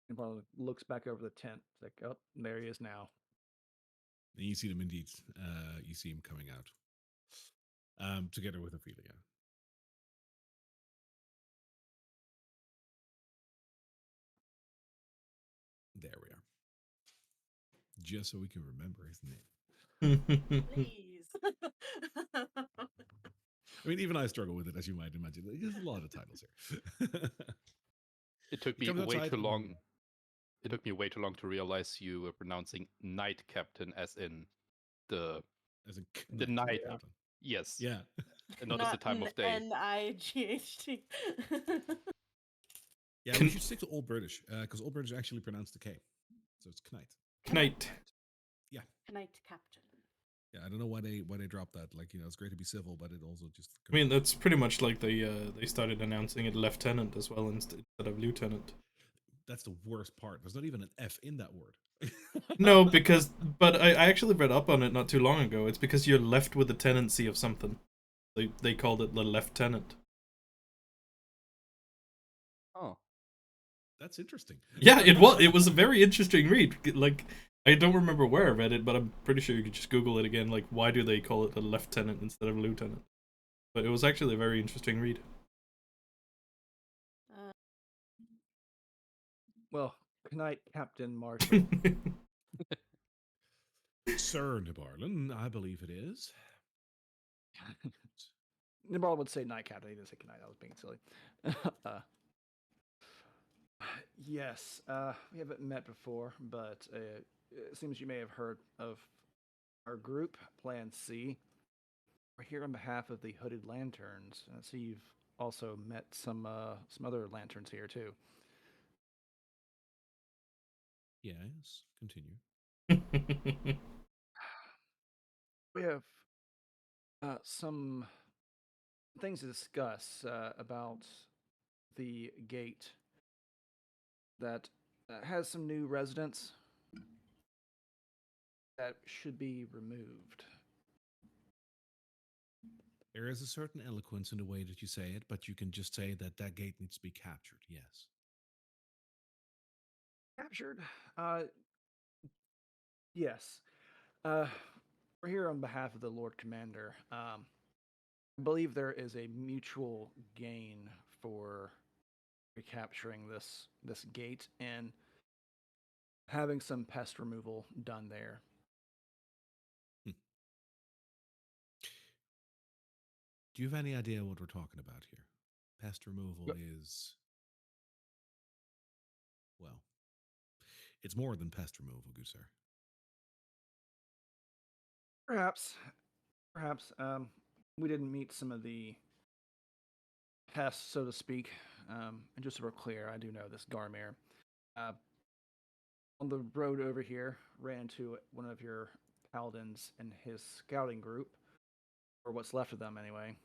and Barlow looks back over the tent. It's like, oh, there he is now. And you see them indeed. You see him coming out, together with Ophelia. There we are. Just so we can remember his name. Please. I mean, even I struggle with it, as you might imagine. There's a lot of titles here. It took He me comes way outside. too long. It took me way too long to realize you were pronouncing Knight Captain as in the As a the night. Yeah. captain. Yes, Yeah. and not as the Not time an of day. Night. Yeah, we should stick to Old British, because Old British actually pronounced the K. So it's Knight. Knight. Yeah. Night Captain. Yeah, I don't know why they dropped that. Like, it's great to be civil, but it also just. I mean, that's pretty much like they started announcing it lieutenant as well instead of lieutenant. That's the worst part. There's not even an F in that word. No, but I actually read up on it not too long ago. It's because you're left with the tenancy of something. They called it the lieutenant. Oh, That's interesting. Yeah, it was a very interesting read. Like, I don't remember where I read it, but I'm pretty sure you could just Google it again. Like, why do they call it a lieutenant instead of lieutenant? But it was actually a very interesting read. Well, Knight Captain Marshal. Sir Nabarlin, I believe it is. Nibal would say Knight Captain. He didn't say Knight. I was being silly. Yes, we haven't met before, but it seems you may have heard of our group, Plan C. We're here on behalf of the Hooded Lanterns. I see you've also met some other lanterns here too. Yes, continue. We have some things to discuss about the gate that has some new residents that should be removed. There is a certain eloquence in the way that you say it, but you can just say that that gate needs to be captured. Yes. Captured? Yes. Uh, we're here on behalf of the Lord Commander. I believe there is a mutual gain for recapturing this gate and having some pest removal done there. Hmm. Do you have any idea what we're talking about here? Pest removal Yep. is, well, It's more than pest removal, good sir. Perhaps, perhaps. We didn't meet some of the pests, so to speak. And just so we're clear, I do know this Garmir. Uh, on the road over here, ran into one of your paladins and his scouting group, or what's left of them anyway.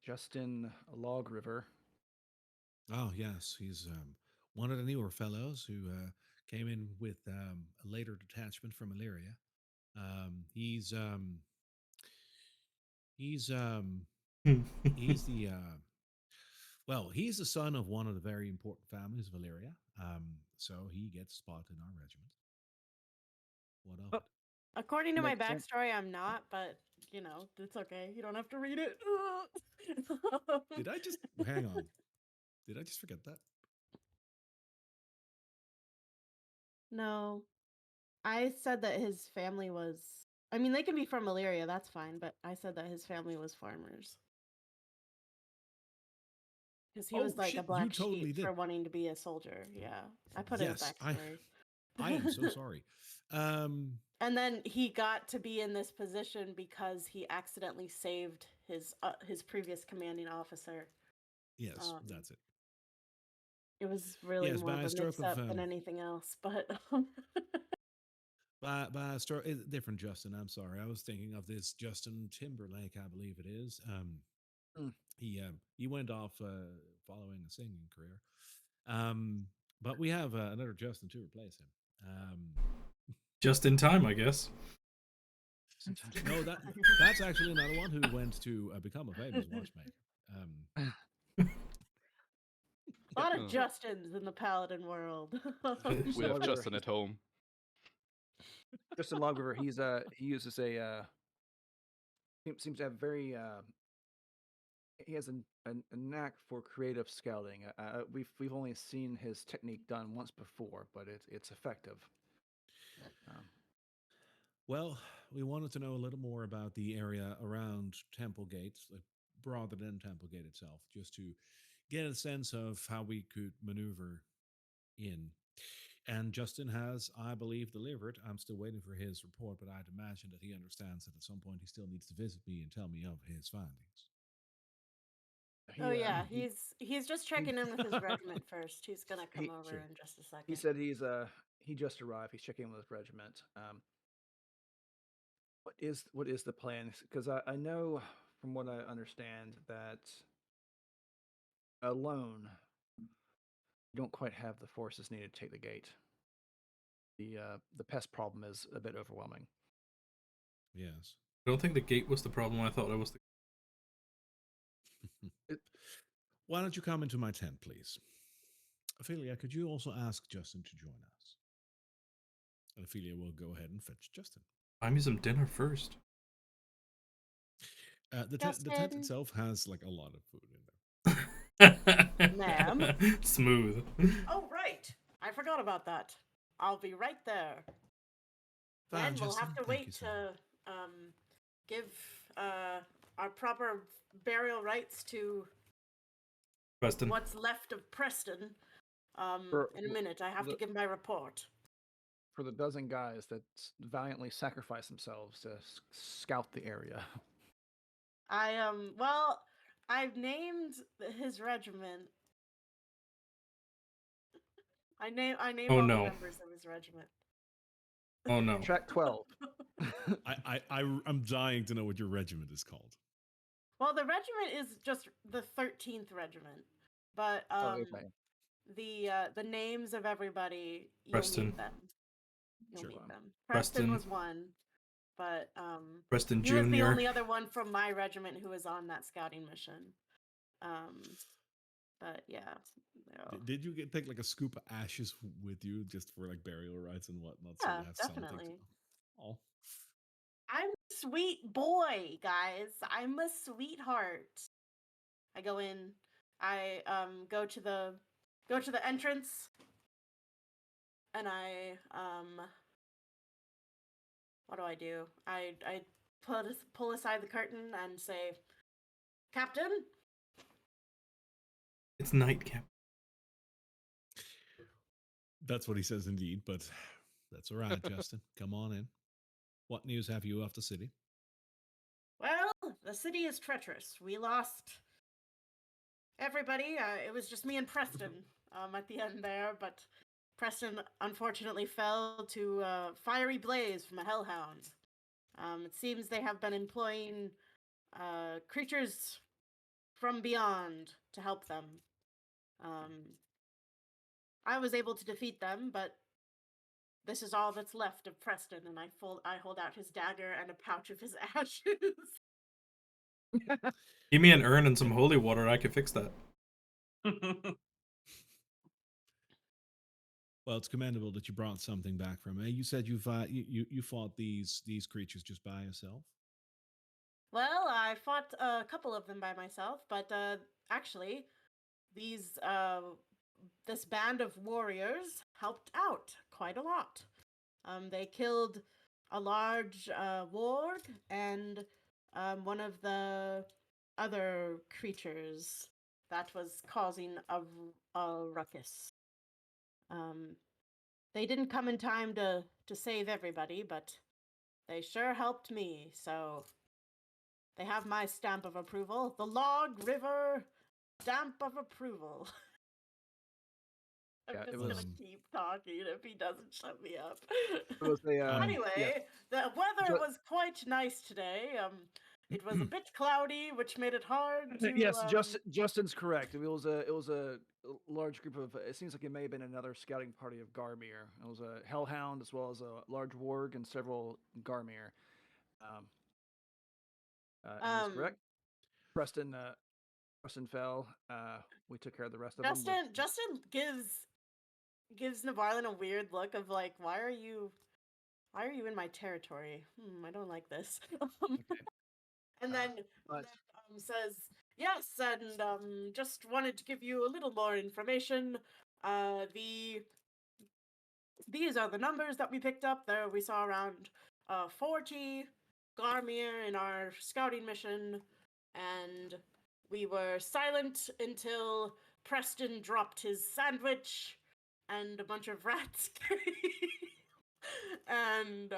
Justin Log River. Oh yes, he's one of the newer fellows who came in with a later detachment from Illyria. He's he's um, he's the well, he's the son of one of the very important families of Illyria. So he gets a spot in our regiment. What of Oh, it? According to my makes sense. backstory, I'm not, but it's okay. You don't have to read it. Did I just hang on? Did I just forget that? No, I said that his family was. I mean, they can be from Illyria, that's fine, but I said that his family was farmers. Because he was Oh like a shit! You black totally sheep for did. wanting to be a soldier. Yeah, I put in a Yes, backstory. I am so sorry. And then he got to be in this position because he accidentally saved his previous commanding officer. Yes, Um, that's it. it was really Yes, more by of a a stroke of mix-up than anything else, but by a stroke, different Justin. I'm sorry. I was thinking of this Justin Timberlake, I believe it is. Mm. He went off following a singing career. But we have another Justin to replace him. Just in time, I guess. No, that's actually another one who went to become a famous watchmaker. a lot of Uh, Justins in the paladin world. we have Log River. Justin at home. Justin Log River. He uses seems to have very he has a knack for creative scouting. We've only seen his technique done once before, but it's effective. Um, Well, we wanted to know a little more about the area around Temple Gate, like broader than Temple Gate itself, just to get a sense of how we could maneuver in. And Justin has, I believe, delivered. I'm still waiting for his report, but I'd imagine that he understands that at some point he still needs to visit me and tell me of his findings. Oh he yeah, he he's just he checking in with his regiment first. He's gonna come he, over Sure. in just a he second. said he just arrived. He's checking in with his regiment. What is the plan? Because I know from what I understand that alone you don't quite have the forces needed to take the gate. The pest problem is a bit overwhelming. Yes. I don't think the gate was the problem. I thought it was the. It, Why don't you come into my tent, please? Ophelia, could you also ask Justin to join us? And Ophelia will go ahead and fetch Justin. Buy me some dinner first. The tent Justin, itself has like a lot of food in there. ma'am. Smooth. Oh right, I forgot about that. I'll be right there. Fine, Then we'll Justin. have to Thank you, wait sir. to give our proper burial rites to Preston. what's left of Preston. for In a minute, I have to the give my report. for the dozen guys that valiantly sacrifice themselves to scout the area. Well, I've named his regiment. I named Oh all the no. members of his regiment. Oh no. Track 12. I'm dying to know what your regiment is called. Well, the regiment is just the 13th regiment, but Oh, okay. the names of everybody, you'll Preston. meet them. You'll Sure. meet them. Preston Preston. was one, but Preston he was the Jr. only other one from my regiment who was on that scouting mission. But yeah. No. Did you take like a scoop of ashes with you just for like burial rites and whatnot? So Yeah, you have definitely. something. Oh, I'm a sweet boy, guys. I'm a sweetheart. I go in. I go to the entrance, and I what do? I pull aside the curtain and say, "Captain." It's night, Cap. That's what he says indeed, but that's all right, Justin. Come on in. What news have you of the city? Well, the city is treacherous. We lost everybody. It was just me and Preston at the end there, but Preston unfortunately fell to a fiery blaze from a hellhound. It seems they have been employing creatures from beyond to help them. I was able to defeat them, but this is all that's left of Preston, and I hold out his dagger and a pouch of his ashes. Give me an urn and some holy water. I can fix that. Well, it's commendable that you brought something back from it. You said you fought these creatures just by yourself. Well, I fought a couple of them by myself, but actually, these this band of warriors helped out quite a lot. They killed a large warg and one of the other creatures that was causing a ruckus. Um, they didn't come in time to save everybody, but they sure helped me, so they have my stamp of approval. The Log River stamp of approval. I'm Yeah, it just was gonna keep talking if he doesn't shut me up. it was a Anyway, yeah. the weather Ju- was quite nice today. It was a bit cloudy, which made it hard to. Yes, Justin's correct. It was a large group of. It seems like it may have been another scouting party of Garmir. It was a Hellhound as well as a large warg and several Garmir. Um, and he's Um, correct. Preston Preston fell. We took care of the rest of them. Justin gives Navarlin a weird look of like, why are you in my territory? I don't like this. Okay. And then, But says, yes, and just wanted to give you a little more information. These are the numbers that we picked up. There we saw around 40 Garmir in our scouting mission, and we were silent until Preston dropped his sandwich and a bunch of rats came. And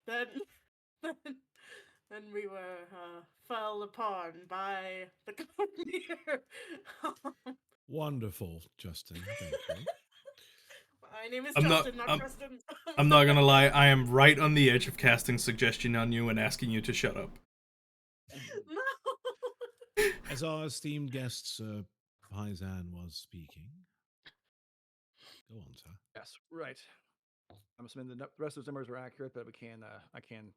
then, then then we were fell upon by the Garmir. Wonderful, Justin. Thank you. My name is I'm not. Justin, not I'm, Preston. I'm not gonna lie. I am right on the edge of casting suggestion on you and asking you to shut up. No. As our esteemed guests, Paisan was speaking. Go on, sir. yes, right. I'm assuming the rest of those numbers are accurate, but we can I can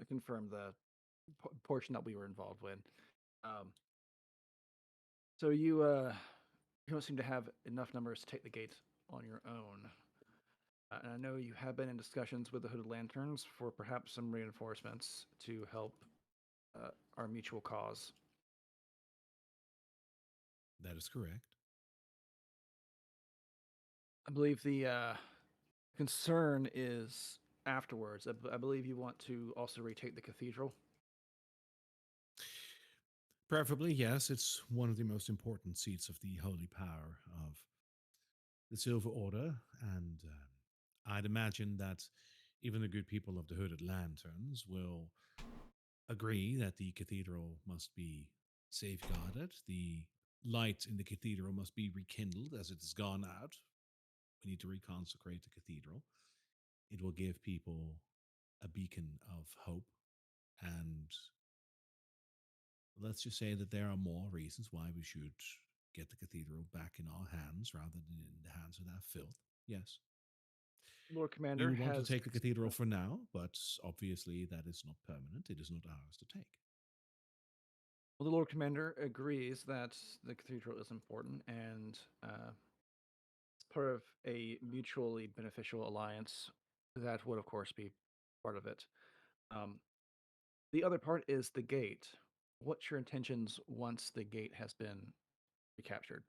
confirm the portion that we were involved with. Um, so you don't seem to have enough numbers to take the gate on your own. And I know you have been in discussions with the Hooded Lanterns for perhaps some reinforcements to help our mutual cause. That is correct. I believe the concern is afterwards. I believe you want to also retake the cathedral. Preferably, yes. It's one of the most important seats of the holy power of the Silver Order, and I'd imagine that even the good people of the Hooded Lanterns will agree that the cathedral must be safeguarded. The light in the cathedral must be rekindled as it has gone out. We need to reconsecrate the cathedral. It will give people a beacon of hope. And let's just say that there are more reasons why we should get the cathedral back in our hands rather than in the hands of that filth. Yes. Lord We Commander would want to has take the cathedral for now, but obviously that is not permanent. It is not ours to take. well, the Lord Commander agrees that the cathedral is important and it's part of a mutually beneficial alliance. That would, of course, be part of it. Um, the other part is the gate. What's your intentions once the gate has been recaptured?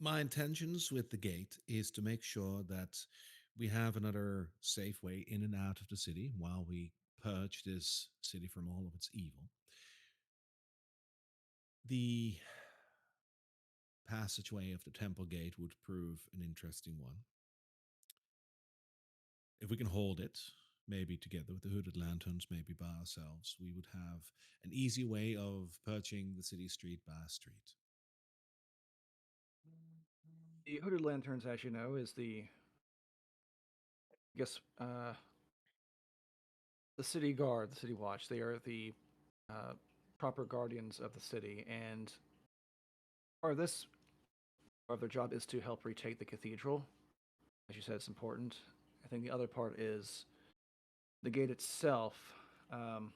My intentions with the gate is to make sure that we have another safe way in and out of the city while we purge this city from all of its evil. The passageway of the temple gate would prove an interesting one. If we can hold it, maybe together with the hooded lanterns, maybe by ourselves, we would have an easy way of purging the city street by street. The Hooded Lanterns, as you know, is I guess, the city guard, the city watch. They are the uh, proper guardians of the city, and part of this, part of their job is to help retake the cathedral. As you said, it's important. I think the other part is the gate itself. Um,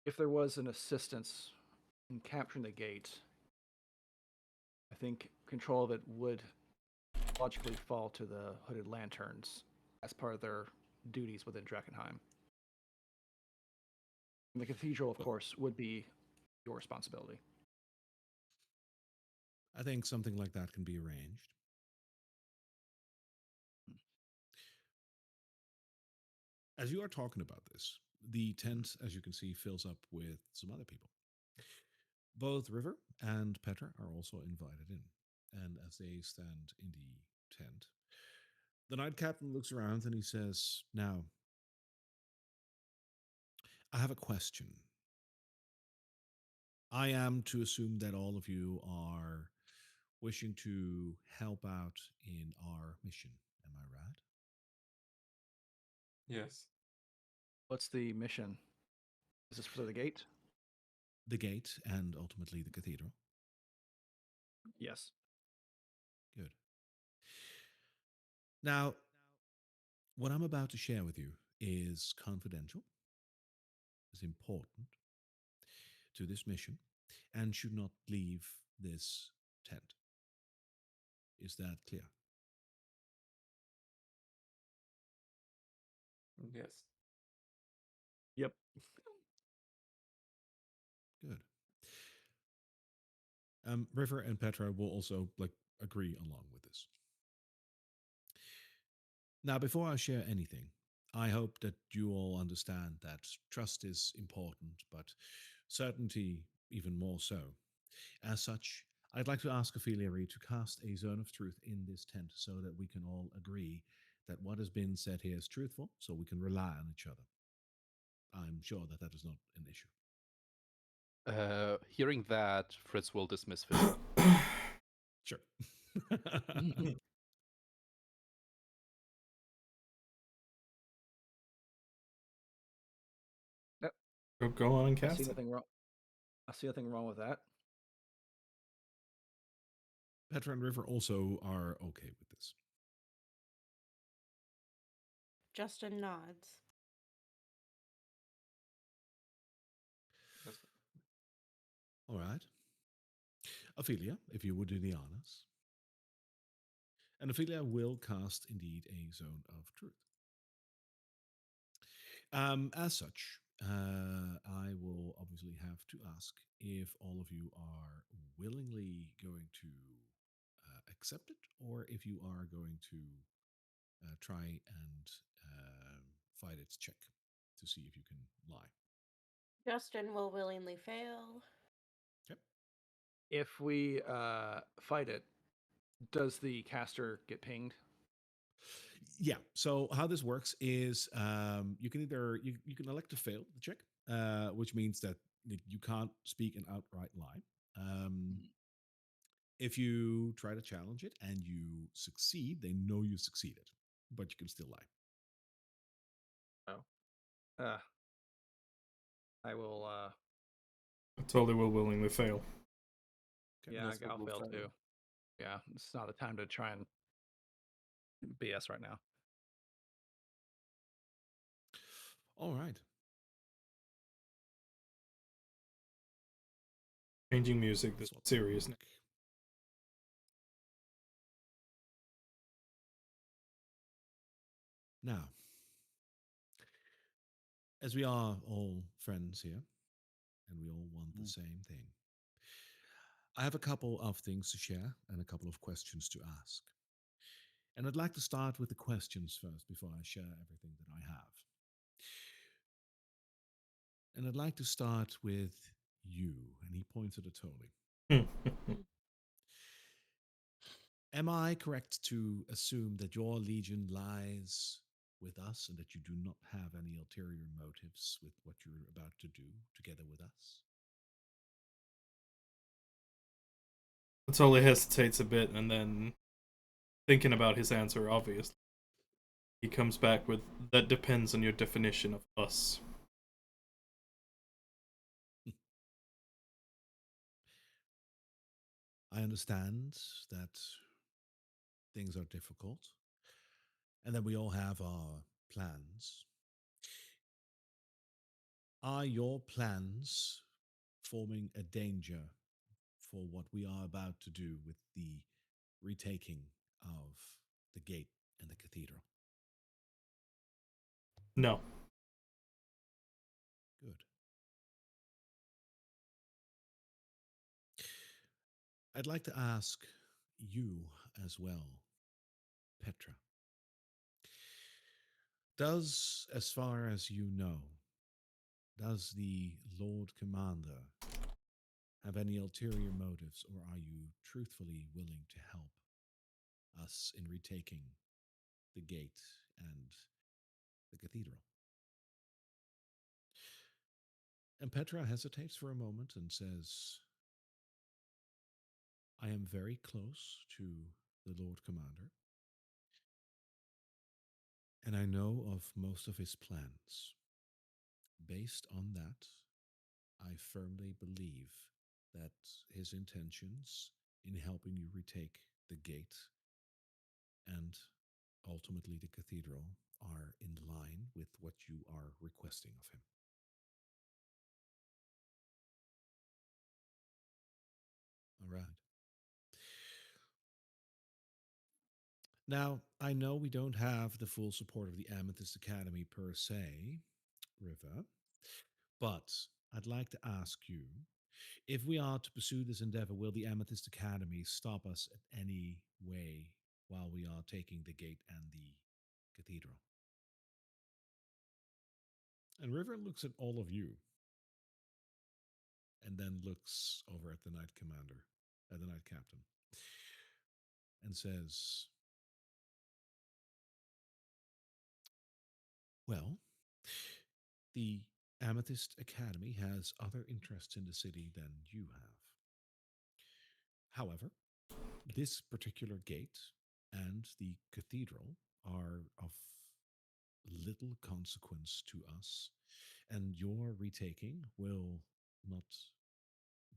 if there was an assistance in capturing the gate, I think control of it would logically fall to the Hooded Lanterns as part of their duties within Drakkenheim. And the cathedral, of Well, course, would be your responsibility. I think something like that can be arranged. As you are talking about this, the tent, as you can see, fills up with some other people. Both River and Petra are also invited in. And as they stand in the tent, the night captain looks around and he says, "Now, I have a question. I am to assume that all of you are wishing to help out in our mission. Am I right?" Yes. What's the mission? Is this for the gate? The gate and ultimately the cathedral. Yes. Good. Now, what I'm about to share with you is confidential, is important to this mission, and should not leave this tent. Is that clear? Yes. Yep. Good. River and Petra will also agree along with this. Now, before I share anything, I hope that you all understand that trust is important, but certainty even more so. As such, I'd like to ask Ophelia Reed to cast a zone of truth in this tent so that we can all agree that what has been said here is truthful, so we can rely on each other. I'm sure that that is not an issue. Hearing that, Fritz will dismiss Fizzle. Sure. Yep. Go on and I see cast it. nothing wrong. I see nothing wrong with that. Petra and River also are okay with this. Justin nods. Yes. All right. Ophelia, if you would do the honors. And Ophelia will cast indeed a zone of truth. As such, I will obviously have to ask if all of you are willingly going to accept it, or if you are going to try and fight its check to see if you can lie. Justin will willingly fail. Yep. If we fight it, does the caster get pinged? Yeah. So how this works is you can either you can elect to fail the check, which means that you can't speak an outright lie. If you try to challenge it and you succeed, they know you succeeded, but you can still lie. Oh. I will. I totally will willingly fail. Okay. Yeah, Yes, we I'll will fail fail. too. Yeah, it's not the time to try and BS right now. All right. Changing music. This Swap serious. back. Now, as we are all friends here, and we all want the same thing, I have a couple of things to share and a couple of questions to ask. And I'd like to start with the questions first before I share everything that I have. And I'd like to start with you. And he points at Atoli. Am I correct to assume that your legion lies with us and that you do not have any ulterior motives with what you're about to do together with us? Atoli hesitates a bit and then, thinking about his answer, obviously, he comes back with, that depends on your definition of us. I understand that things are difficult and that we all have our plans. Are your plans forming a danger for what we are about to do with the retaking of the gate and the cathedral? No. Good. I'd like to ask you as well, Petra. Does, as far as you know, does the Lord Commander have any ulterior motives, or are you truthfully willing to help us in retaking the gate and the cathedral? And Petra hesitates for a moment and says, I am very close to the Lord Commander, and I know of most of his plans. Based on that, I firmly believe that his intentions in helping you retake the gate and ultimately the cathedral are in line with what you are requesting of him. All right. Now, I know we don't have the full support of the Amethyst Academy per se, River, but I'd like to ask you, if we are to pursue this endeavor, will the Amethyst Academy stop us at any way while we are taking the gate and the cathedral? And River looks at all of you and then looks over at the Knight Commander, at the Knight Captain, and says, well, the Amethyst Academy has other interests in the city than you have. However, this particular gate and the cathedral are of little consequence to us, and your retaking will not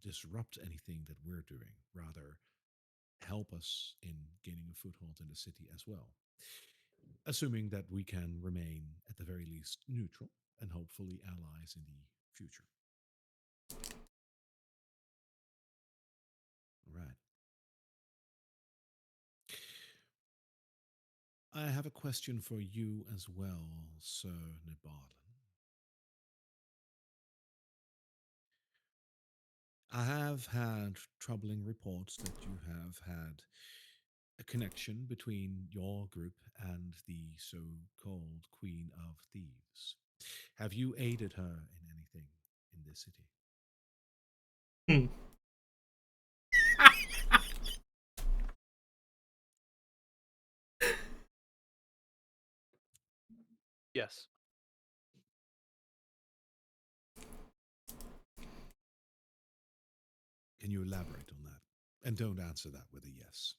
disrupt anything that we're doing, rather, help us in gaining a foothold in the city as well. Assuming that we can remain, at the very least, neutral and hopefully allies in the future. All right. I have a question for you as well, Sir Nibalan. I have had troubling reports that you have had a connection between your group and the so called Queen of Thieves. Have you aided her in anything in this city? Yes. Can you elaborate on that? And don't answer that with a yes.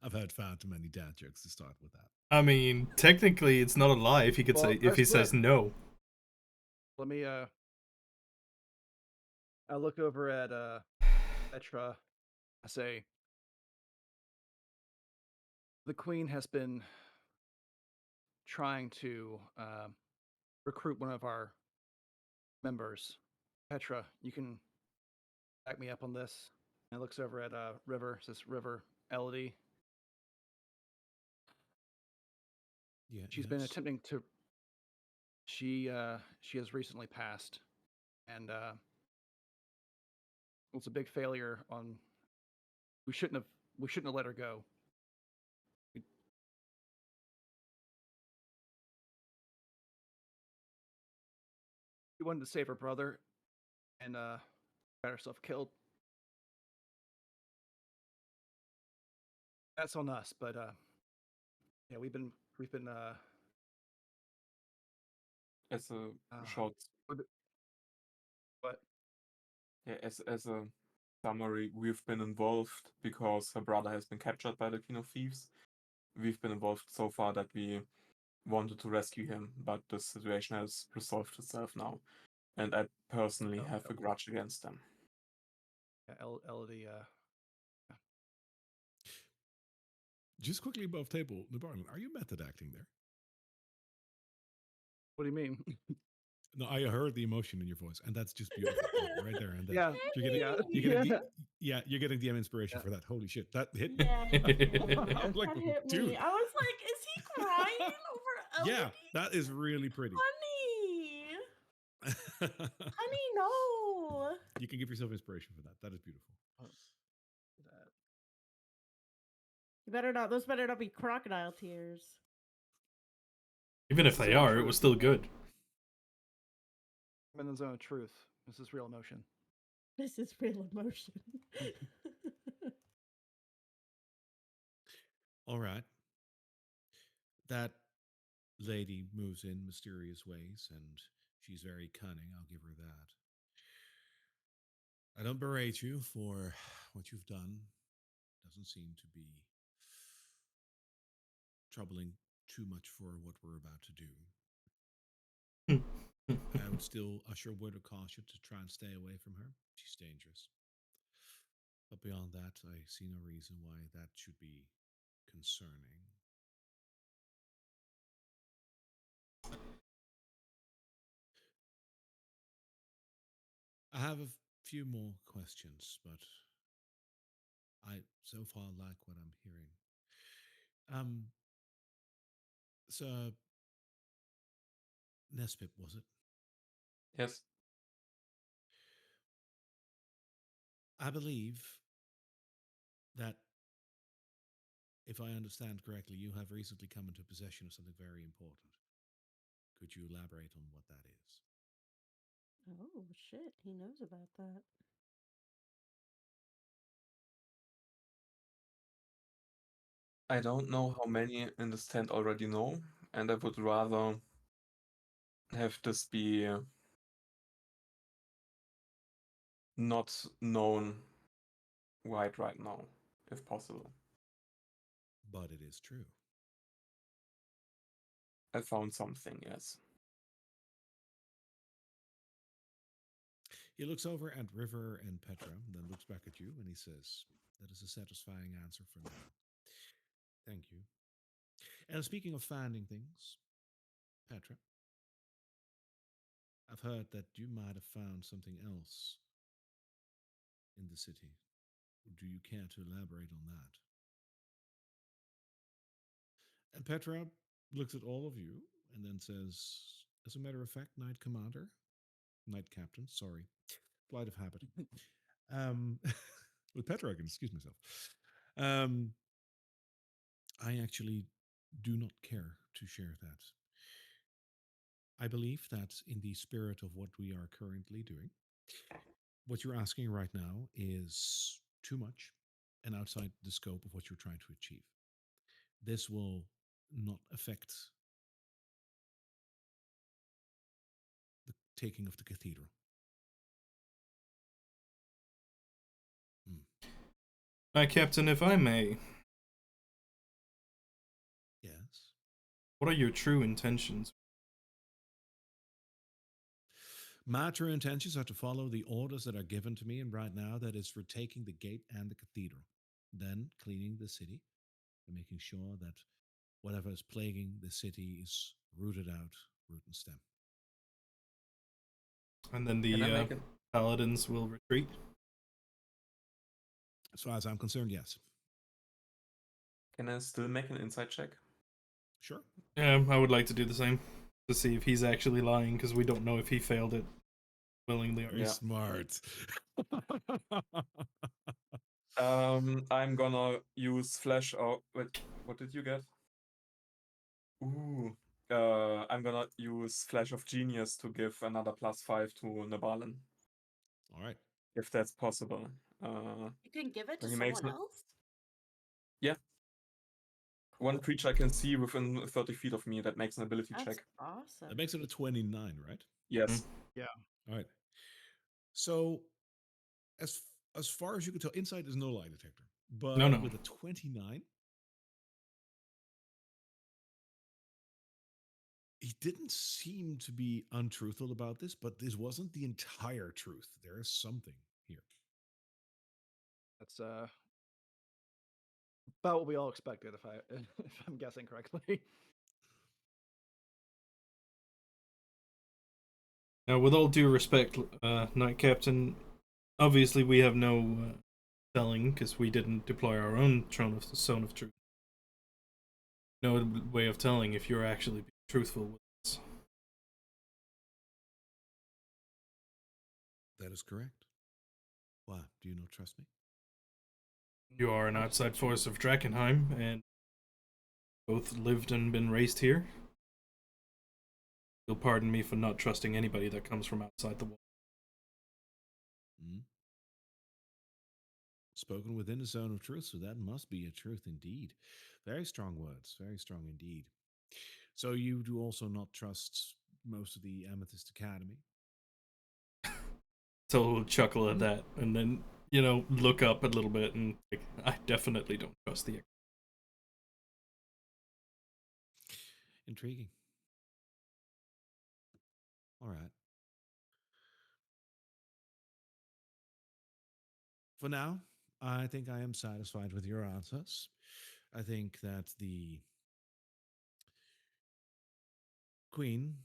I've heard far too many dad jokes to start with that. I mean, technically, it's not a lie if he could Well, say if he says no. Let me I look over at Petra. I say, the Queen has been trying to recruit one of our members. Petra, you can back me up on this. And looks over at River. Says, River, Elodie. Yeah, She's been attempting to. She has recently passed, and it was a big failure. On we shouldn't have let her go. We, wanted to save her brother and got herself killed. That's on us, but yeah, we've been As a uh, short, but yeah, as a summary, we've been involved because her brother has been captured by the Queen of Thieves. We've been involved so far that we wanted to rescue him, but the situation has resolved itself now, and I personally have a grudge against them. Elodie, Just quickly above table, Nabarman, are you method acting there? what do you mean? No, I heard the emotion in your voice, and that's just beautiful, right there. And then Yeah, you're getting, yeah, you're getting, yeah. you're getting DM inspiration Yeah. for that. Holy shit, that hit me. Yeah, I'm like, that hit dude, me. I was like, is he crying over yeah, Elodie? that is really pretty. Honey, honey, no. You can give yourself inspiration for that. That is beautiful. You better not. Those better not be crocodile tears. Even if they are, it was still good. I'm in the zone of truth. This is real emotion. This is real emotion. All right. That lady moves in mysterious ways, and she's very cunning. I'll give her that. I don't berate you for what you've done. Doesn't seem to be troubling too much for what we're about to do. I would still usher a word of caution to try and stay away from her. She's dangerous. But beyond that, I see no reason why that should be concerning. I have a few more questions, but I so far like what I'm hearing. So Nespip, was it? Yes. I believe that, if I understand correctly, you have recently come into possession of something very important. Could you elaborate on what that is? Oh shit, he knows about that. I don't know how many in this tent already know, and I would rather have this be not known right now, if possible. But it is true. I found something, yes. He looks over at River and Petra, then looks back at you, and he says, "That is a satisfying answer for now. Thank you." And speaking of finding things, Petra, I've heard that you might have found something else in the city. Do you care to elaborate on that? And Petra looks at all of you and then says, "As a matter of fact, Knight Captain, sorry, flight of habit. Um, with Petra, I can excuse myself. I actually do not care to share that. I believe that in the spirit of what we are currently doing, what you're asking right now is too much and outside the scope of what you're trying to achieve. This will not affect the taking of the cathedral. Captain, if I may, Yes. what are your true intentions? My true intentions are to follow the orders that are given to me, and right now that is for taking the gate and the cathedral, then cleaning the city and making sure that whatever is plaguing the city is rooted out, root and stem. And then Can I the make it? paladins will retreat? As far as I'm concerned, yes. Can I still make an insight check? Sure. Yeah, I would like to do the same to see if he's actually lying, because we don't know if he failed it willingly or Very Yeah. smart. I'm gonna use flash out. Wait, what did you get? Ooh, I'm gonna use Flash of Genius to give another +5 to Nabalan, All right. if that's possible. You can give it to When he makes someone it, else? yeah, one Cool. creature I can see within 30 feet of me that makes an ability That's check. awesome. That makes it a 29, right? Yes. Yeah. All right. So as as far as you can tell, inside is no lie detector. But No, no. with a 29, he didn't seem to be untruthful about this, but this wasn't the entire truth. There is something here. That's about what we all expected, if I if I'm guessing correctly. Now, with all due respect, Knight Captain, obviously we have no telling because we didn't deploy our own Zone of Truth. No way of telling if you're actually being truthful with us. That is correct. Why? Do you not trust me? You are an I outside trust you. force of Drakkenheim, and both lived and been raised here. You'll pardon me for not trusting anybody that comes from outside the wall. Hmm? Spoken within the zone of truth, so that must be a truth indeed. Very strong words, very strong indeed. So you do also not trust most of the Amethyst Academy? So we'll chuckle at that, and then look up a little bit, and like, I definitely don't trust the. Intriguing. All right. For now, I think I am satisfied with your answers. I think that the Queen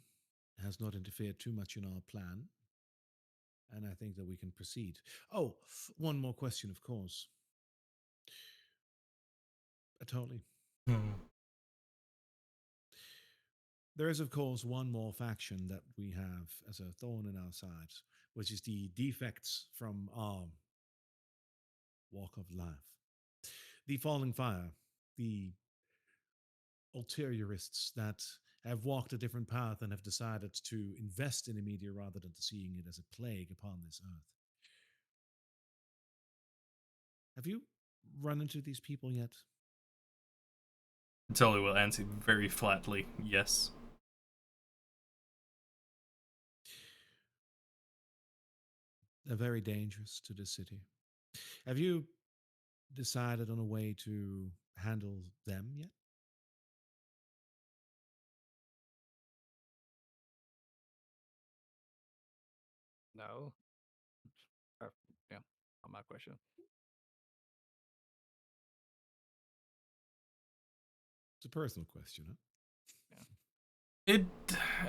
has not interfered too much in our plan, and I think that we can proceed. Oh, one more question, of course. Totally. Hmm. There is, of course, one more faction that we have as a thorn in our sides, which is the defects from our walk of life. The falling fire, the ulteriorists that have walked a different path and have decided to invest in the media rather than seeing it as a plague upon this earth. Have you run into these people yet? Tully will answer very flatly, yes. They're very dangerous to the city. Have you decided on a way to handle them yet? No. Yeah, on my question. It's a personal question, huh? Yeah. It,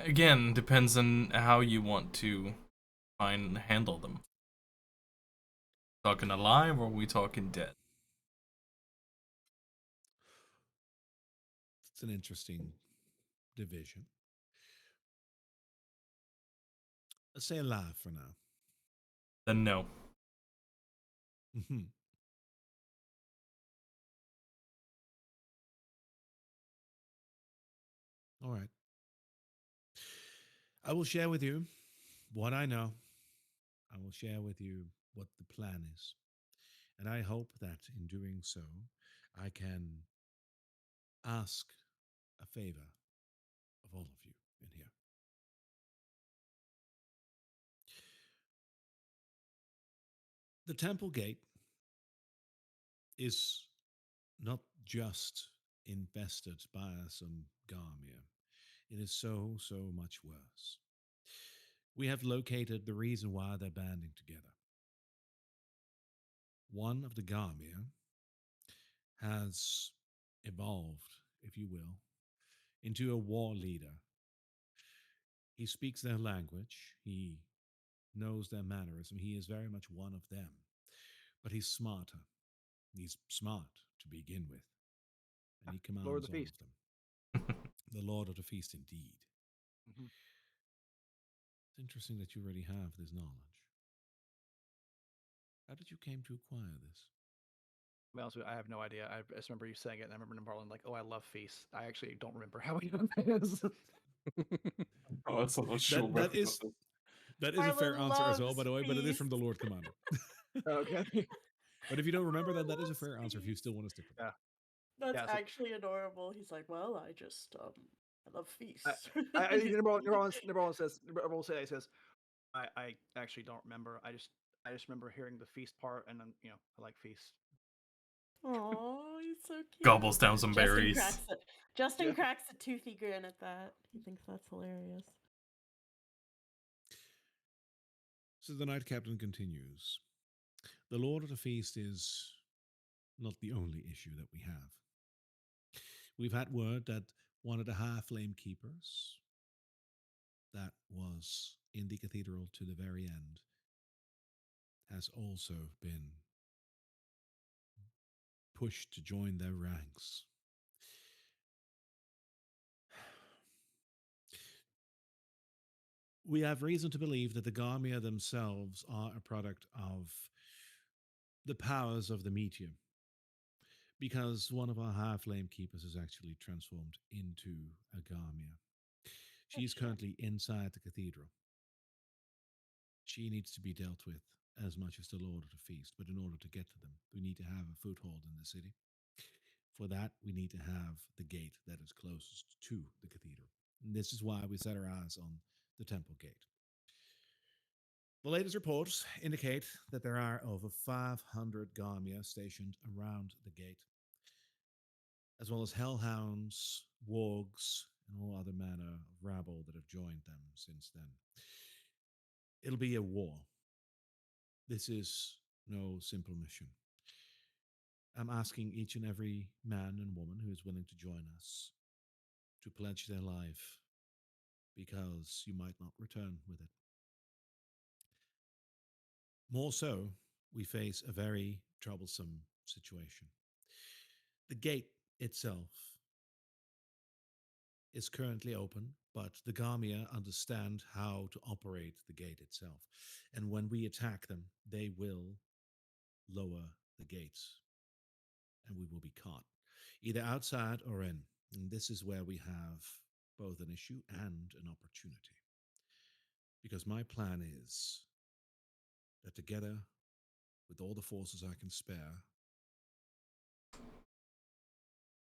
again, depends on how you want to try and handle them. Talking alive, or are we talking dead? It's an interesting division. Let's say alive for now. Then no. Mhm. All right. I will share with you what I know. I will share with you what the plan is. And I hope that in doing so, I can ask a favor of all of you in here. The temple gate is not just infested by some Garmir. It is so, so much worse. We have located the reason why they're banding together. One of the Garmir has evolved, if you will, into a war leader. He speaks their language, he knows their mannerism, he is very much one of them. But he's smarter. He's smart to begin with, and he Lord of commands the all Feast. of them. The Lord of the Feast, indeed. Mhm. It's interesting that you already have this knowledge. How did you came to acquire this? be honest with you, I have no idea. I just remember you saying it, and I remember Nimbarlin like, "Oh, I love feasts." I actually don't remember how he done this. I'm also not sure where That he got is this. that is a fair Harlan answer as well, by loves the way, but it is from the feasts. Lord Commander. Okay. But if you don't remember that, that is a Loves fair answer if you feasts. still want to stick with Yeah. it. That's Yeah, so actually adorable. He's like, well, I just I love I, feasts. Nimbarlin says, he says, I actually don't remember. I just remember hearing the feast part, and then I like feasts. Oh, he's so cute. Gobbles down some Justin berries. cracks it. Justin Yeah. cracks a toothy grin at that. He thinks that's hilarious. So the Knight Captain continues. The Lord of the Feast is not the only issue that we have. We've had word that one of the High Flame Keepers that was in the cathedral to the very end has also been pushed to join their ranks. We have reason to believe that the Garmia themselves are a product of the powers of the medium, because one of our High Flame Keepers is actually transformed into a Garmia. She's shit. currently inside the cathedral. She needs to be dealt with as much as the Lord of the Feast, but in order to get to them, we need to have a foothold in the city. For that, we need to have the gate that is closest to the cathedral. And this is why we set our eyes on the temple gate. The latest reports indicate that there are over 500 Garmia stationed around the gate, as well as hellhounds, wargs, and all other manner of rabble that have joined them since then. It'll be a war. This is no simple mission. I'm asking each and every man and woman who is willing to join us to pledge their life, because you might not return with it. More so, we face a very troublesome situation. The gate itself is currently open, but the Gamia understand how to operate the gate itself. And when we attack them, they will lower the gates and we will be caught, either outside or in. And this is where we have both an issue and an opportunity. Because my plan is that together, with all the forces I can spare,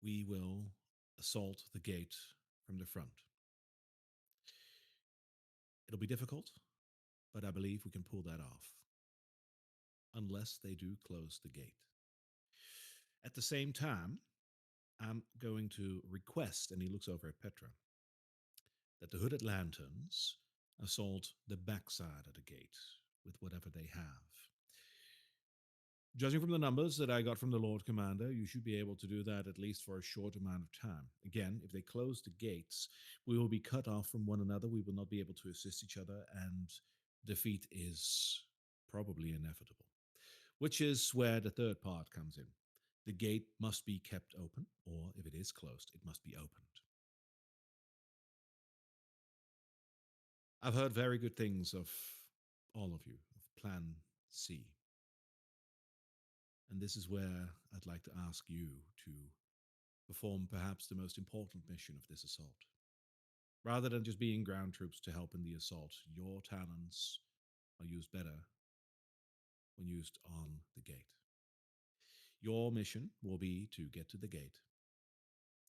we will assault the gate from the front. It'll be difficult, but I believe we can pull that off, unless they do close the gate. At the same time, I'm going to request, and he looks over at Petra, that the hooded lanterns assault the backside of the gate with whatever they have. Judging from the numbers that I got from the Lord Commander, you should be able to do that at least for a short amount of time. Again, if they close the gates, we will be cut off from one another. We will not be able to assist each other, and defeat is probably inevitable. Which is where the third part comes in. The gate must be kept open, or if it is closed, it must be opened. I've heard very good things of all of you, of Plan C. And this is where I'd like to ask you to perform perhaps the most important mission of this assault. Rather than just being ground troops to help in the assault, your talents are used better when used on the gate. Your mission will be to get to the gate,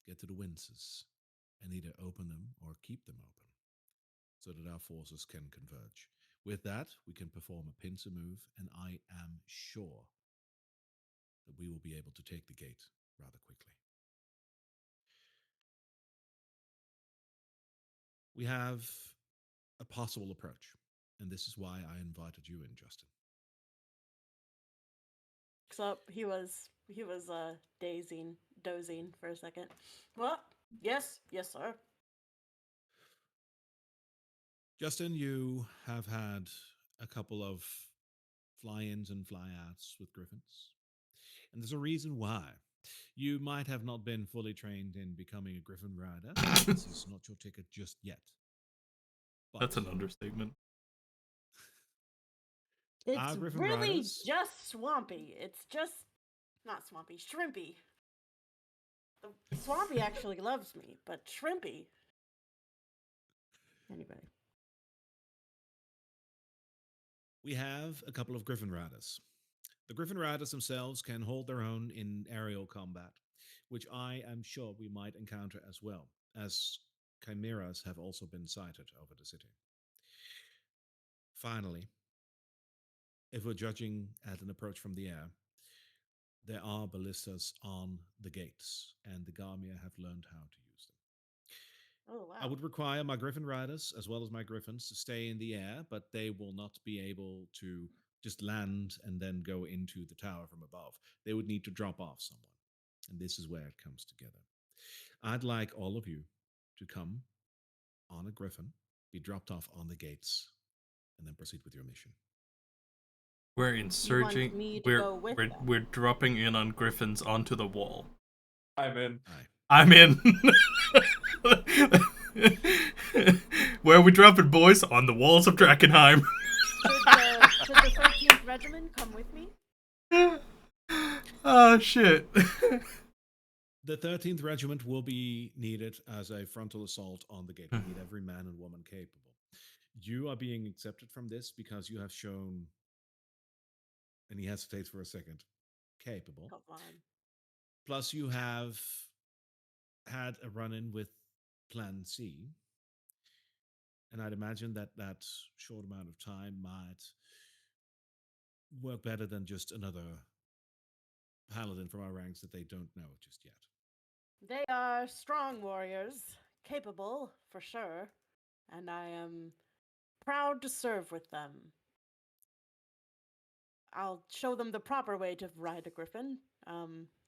get to the winces, and either open them or keep them open, so that our forces can converge. With that, we can perform a pincer move, and I am sure that we will be able to take the gate rather quickly. We have a possible approach, and this is why I invited you in, Justin. Up, he was dozing for a second. What? Yes, sir. Justin, you have had a couple of fly-ins and fly-outs with griffins, and there's a reason why. You might have not been fully trained in becoming a griffin rider. This is not your ticket just yet. But That's an understatement. It's Griffin really riders, just swampy. It's just Not Swampy, Shrimpy. The Swampy actually loves me, but Shrimpy. Anyway. We have a couple of Griffin Riders. The Griffin Riders themselves can hold their own in aerial combat, which I am sure we might encounter as well, as chimeras have also been sighted over the city. Finally, if we're judging at an approach from the air, there are ballistas on the gates, and the Garmia have learned how to use them. Oh, I wow. would require my Griffin Riders, as well as my Griffins, to stay in the air, but they will not be able to just land and then go into the tower from above. They would need to drop off someone. And this is where it comes together. I'd like all of you to come on a Griffin, be dropped off on the gates, and then proceed with your mission. We're You want insurging. me to We're go with we're them? we're dropping in on griffins onto the wall. I'm in. Aye. I'm in. Where are we dropping, boys? On the walls of Drakkenheim. Should the 13th Regiment come with me? Oh shit. The 13th Regiment will be needed as a frontal assault on the gate. We need every man and woman capable. You are being accepted from this because you have shown, and he hesitates for a second, capable. Come on. Plus, you have had a run in with Plan C. And I'd imagine that that short amount of time might work better than just another paladin from our ranks that they don't know just yet. They are strong warriors, capable for sure, and I am proud to serve with them. I'll show them the proper way to ride a griffin,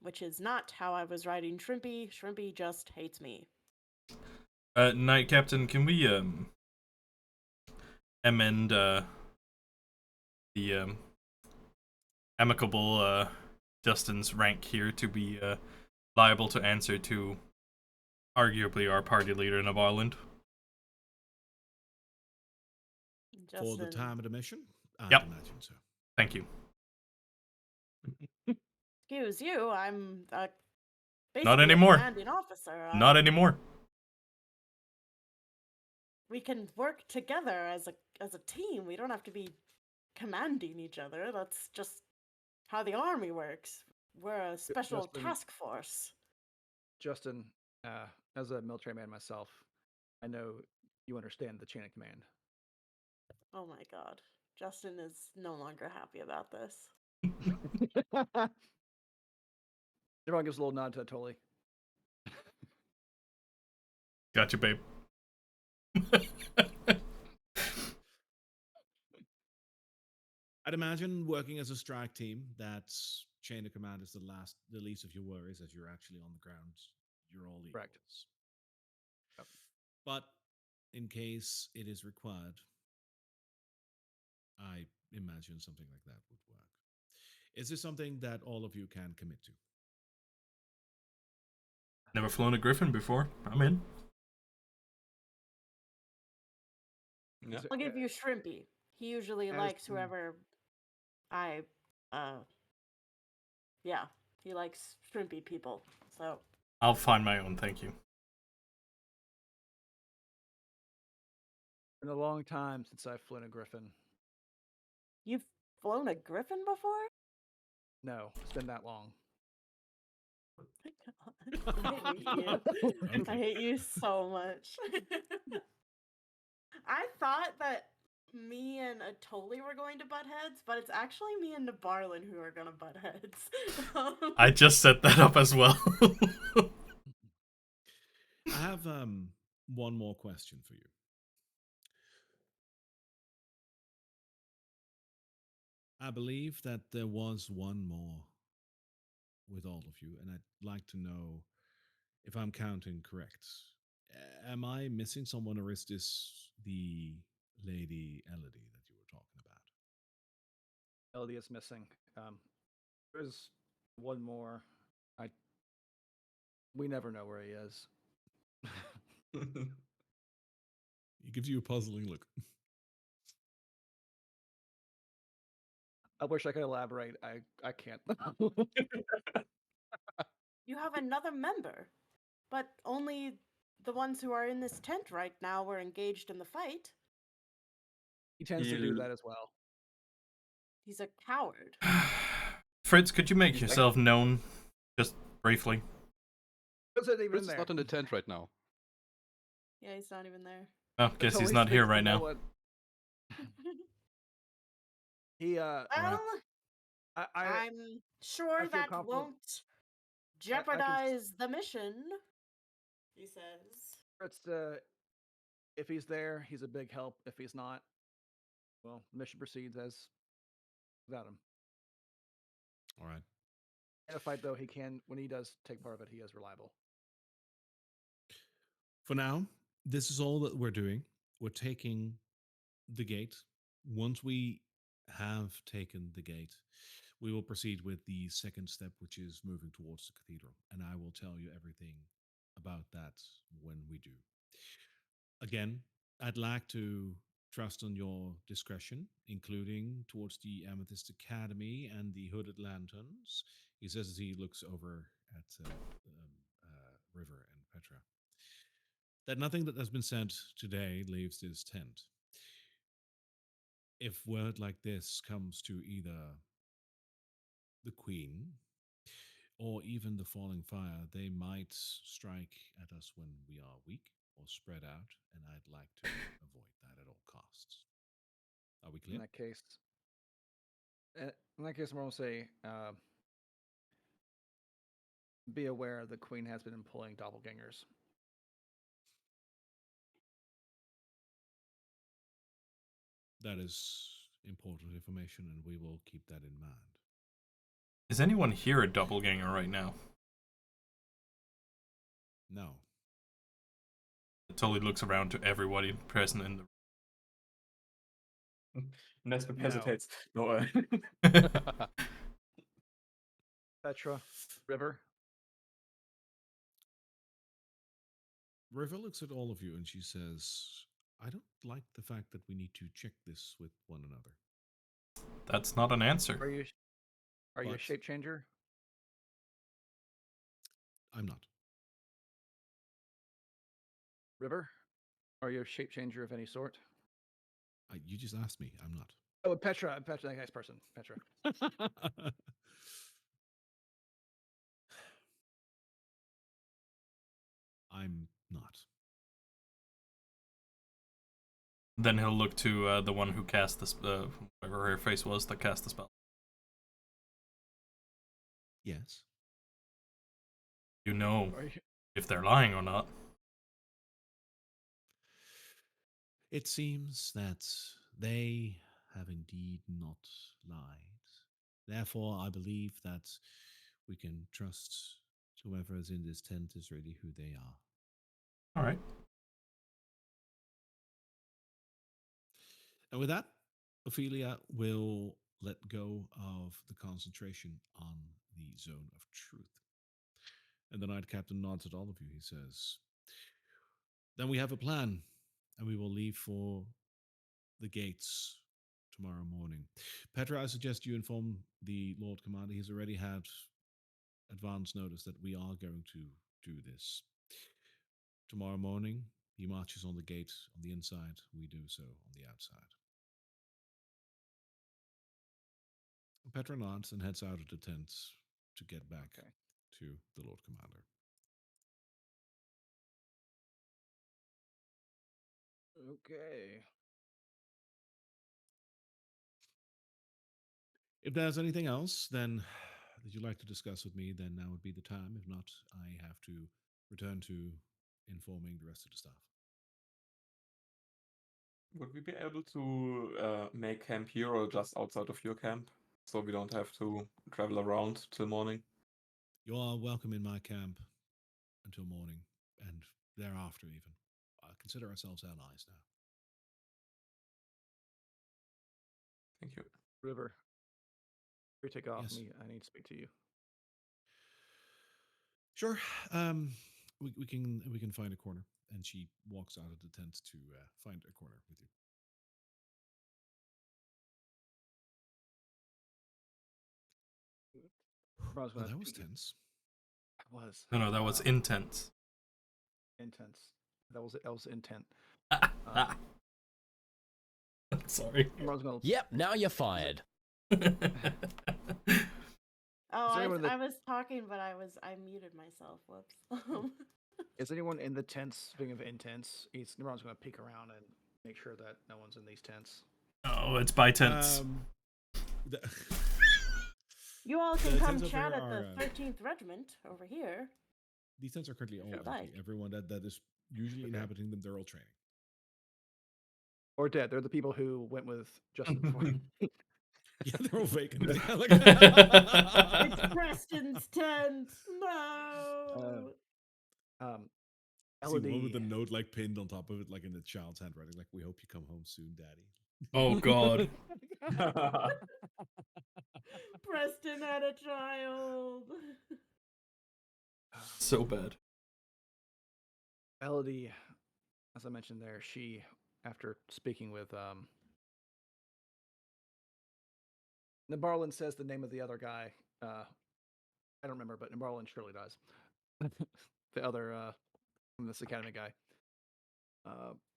which is not how I was riding Shrimpy. Shrimpy just hates me. Knight Captain, can we amend the amicable Justin's rank here to be liable to answer to arguably our party leader in Ireland? For the Justin, time of the mission, I'd Yep. imagine so. Thank you. excuse you, I'm basically Not a anymore. commanding officer. Not anymore. We can work together as a team. We don't have to be commanding each other. That's just how the army works. We're a special Justin- task force. Justin, as a military man myself, I know you understand the chain of command. Oh my god. Justin is no longer happy about this. Everyone gives a little nod to Tolly. Gotcha, babe. I'd imagine working as a strike team, that chain of command is the least of your worries as you're actually on the ground. You're all equals. Correct. Yep. But in case it is required, I imagine something like that would work. Is this something that all of you can commit to? Never flown a griffin before. I'm in. Yeah. I'll give you Shrimpy. He usually as likes the- whoever yeah, he likes Shrimpy people. So I'll find my own, thank you. Been a long time since I've flown a griffin. you've flown a griffin before? No, it's been that long. I hate you. Okay. I hate you so much. I thought that me and Atoli were going to butt heads, but it's actually me and Nabarlin who are gonna butt heads. I just set that up as well. I have one more question for you. I believe that there was one more with all of you, and I'd like to know if I'm counting correct. Am I missing someone, or is this the Lady Elodie that you were talking about? Elodie is missing. There's one more. We never know where he is. He gives you a puzzling look. I wish I could elaborate. I can't. You have another member, but only the ones who are in this tent right now were engaged in the fight. He tends to do He'll that as well. He's a coward. Fritz, could you make He's yourself known, just briefly? Isn't even Fritz in is there. not in the tent right now. Yeah, he's not even there. Oh, guess he's Totally not here thinks right you know now. what- He Well, I I'm sure feel that confident- won't jeopardize the mission, he says. Fritz, if he's there, he's a big help. If he's not, well, the mission proceeds as without him. All right. In a fight, though, he can when he does take part of it, he is reliable. For now, this is all that we're doing. We're taking the gate. Once we have taken the gate, we will proceed with the second step, which is moving towards the cathedral. And I will tell you everything about that when we do. Again, I'd like to trust on your discretion, including towards the Amethyst Academy and the Hooded Lanterns. He says as he looks over at River and Petra. That nothing that has been said today leaves this tent. If word like this comes to either the Queen or even the Falling Fire, they might strike at us when we are weak or spread out, and I'd like to avoid that at all costs. Are we clear? In that case, I'm going to say, be aware the Queen has been employing doppelgangers. That is important information, and we will keep that in mind. Is anyone here a doppelganger right now? No. It totally looks around to everybody present in Nesbit No. hesitates. No, the. Petra, River. River looks at all of you and she says, I don't like the fact that we need to check this with one another. That's not an answer. Are you a What? shape changer? I'm not. River? Are you a shape changer of any sort? You just asked me. I'm not. Oh, Petra, that nice person. Petra. I'm not. Then he'll look to the one who cast the whatever her face was that cast the spell. Yes. You know Are you, if they're lying or not. It seems that they have indeed not lied. Therefore, I believe that we can trust whoever is in this tent is really who they are. All right. And with that, Ophelia will let go of the concentration on the zone of truth. And the Knight Captain nods at all of you. He says, then we have a plan, and we will leave for the gates tomorrow morning. Petra, I suggest you inform the Lord Commander. He's already had advance notice that we are going to do this. Tomorrow morning, he marches on the gate on the inside. We do so on the outside. Petra nods and heads out of the tent to get back to the Lord Commander. okay. If there's anything else, then that you'd like to discuss with me, then now would be the time. If not, I have to return to informing the rest of the staff. would we be able to make camp here or just outside of your camp, so we don't have to travel around till morning? You are welcome in my camp until morning, and thereafter even. I consider ourselves allies now. Thank you. River. You take off. Yes. I need to speak to you. Sure. We can find a corner, and she walks out of the tent to find a corner with you. Ron's Oh, gonna that was peek. tense. It was. No, that was intense. Intense. That was intent. Sorry. Ron's gonna. Yep, now you're fired. Oh, Is there anyone that- I was talking, but I muted myself. Whoops. Is anyone in the tents? Speaking of intense, Ron's gonna peek around and make sure that no one's in these tents. Oh, it's by tense. The- You all can The come tents over chat here at the are, 13th Regiment over here. these tents are currently all you'd empty. like. Everyone that is usually Okay. inhabiting them, they're all training. Or dead. They're the people who went with Justin before. Yeah, they're all vacant. Yeah, like- It's Preston's tent. No. See one with Elodie. a note like pinned on top of it, like in a child's handwriting, like "We hope you come home soon, Daddy." Oh God. Preston had a child. So bad. Elodie, as I mentioned there, she, after speaking with Nabarlin, says the name of the other guy. I don't remember, but Nabarlin surely does. The other from this academy guy.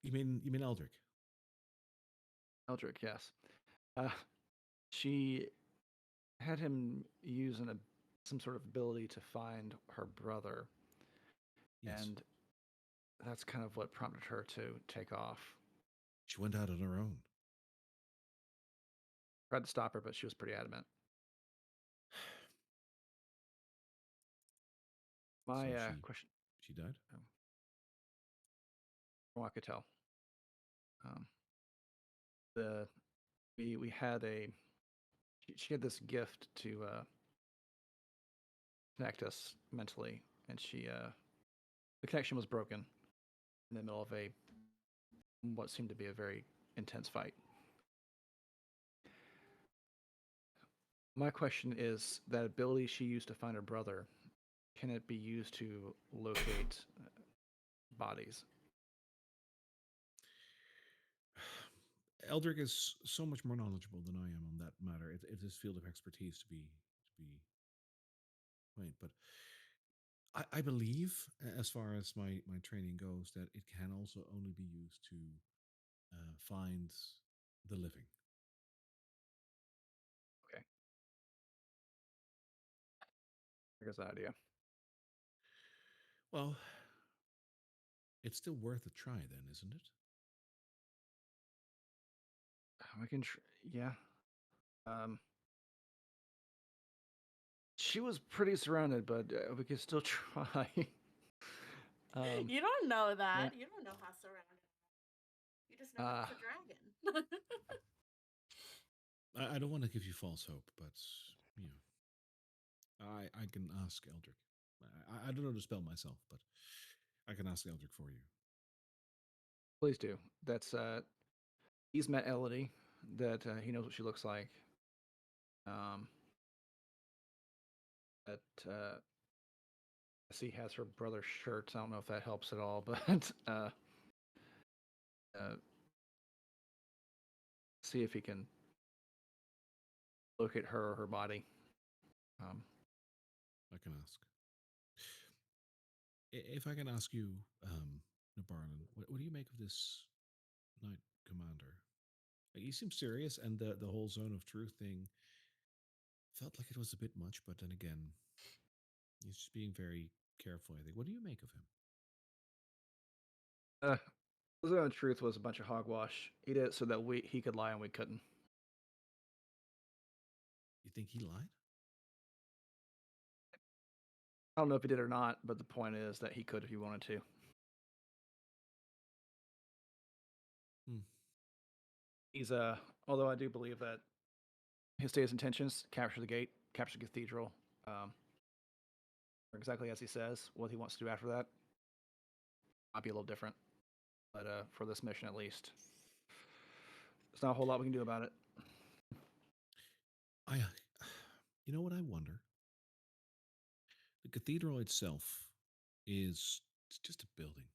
You mean Eldrick? Eldrick, yes. She had him use some sort of ability to find her brother, Yes. and that's kind of what prompted her to take off. She went out on her own. Tried to stop her, but she was pretty adamant. My So question, She died. from what I could tell, the we had she had this gift to connect us mentally, and the connection was broken in the middle of what seemed to be a very intense fight. My question is that ability she used to find her brother, can it be used to locate bodies? Eldrick is so much more knowledgeable than I am on that matter. It's his field of expertise to be quaint, but I believe, as far as my training goes, that it can also only be used to find the living. Okay, here's the idea. Well, it's still worth a try, then, isn't it? We can, yeah. She was pretty surrounded, but we could still try. You don't know that. yeah. You don't know how surrounded. You just know it's a dragon. I don't want to give you false hope, but you know, I can ask Eldrick. I don't know the spell myself, but I can ask Eldrick for you. Please do. That's he's met Elodie. That he knows what she looks like. That he has her brother's shirts. I don't know if that helps at all, but see if he can locate her or her body. I can ask. If I can ask you, Nabarlin, what do you make of this Knight Commander? Like, he seems serious, and the whole Zone of Truth thing felt like it was a bit much, but then again, he's just being very careful, I think. What do you make of him? The truth was a bunch of hogwash. He did it so that he could lie and we couldn't. You think he lied? I don't know if he did or not, but the point is that he could if he wanted to. Hmm. He's although I do believe that his stated intentions: capture the gate, capture the cathedral, or exactly as he says. What he wants to do after that might be a little different, but for this mission at least, there's not a whole lot we can do about it. You know what I wonder? The cathedral itself is it's just a building.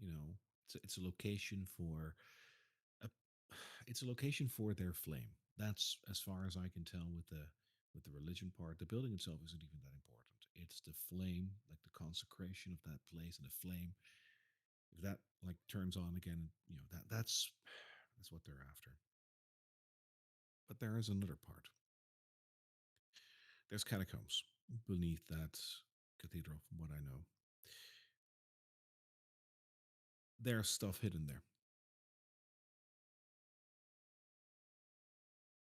You know, it's a location for a, it's a location for their flame. That's as far as I can tell with with the religion part. The building itself isn't even that important. It's the flame, like the consecration of that place, and the flame. If that like turns on again, that's what they're after. But there is another part. There's catacombs beneath that cathedral, from what I know. There's stuff hidden there.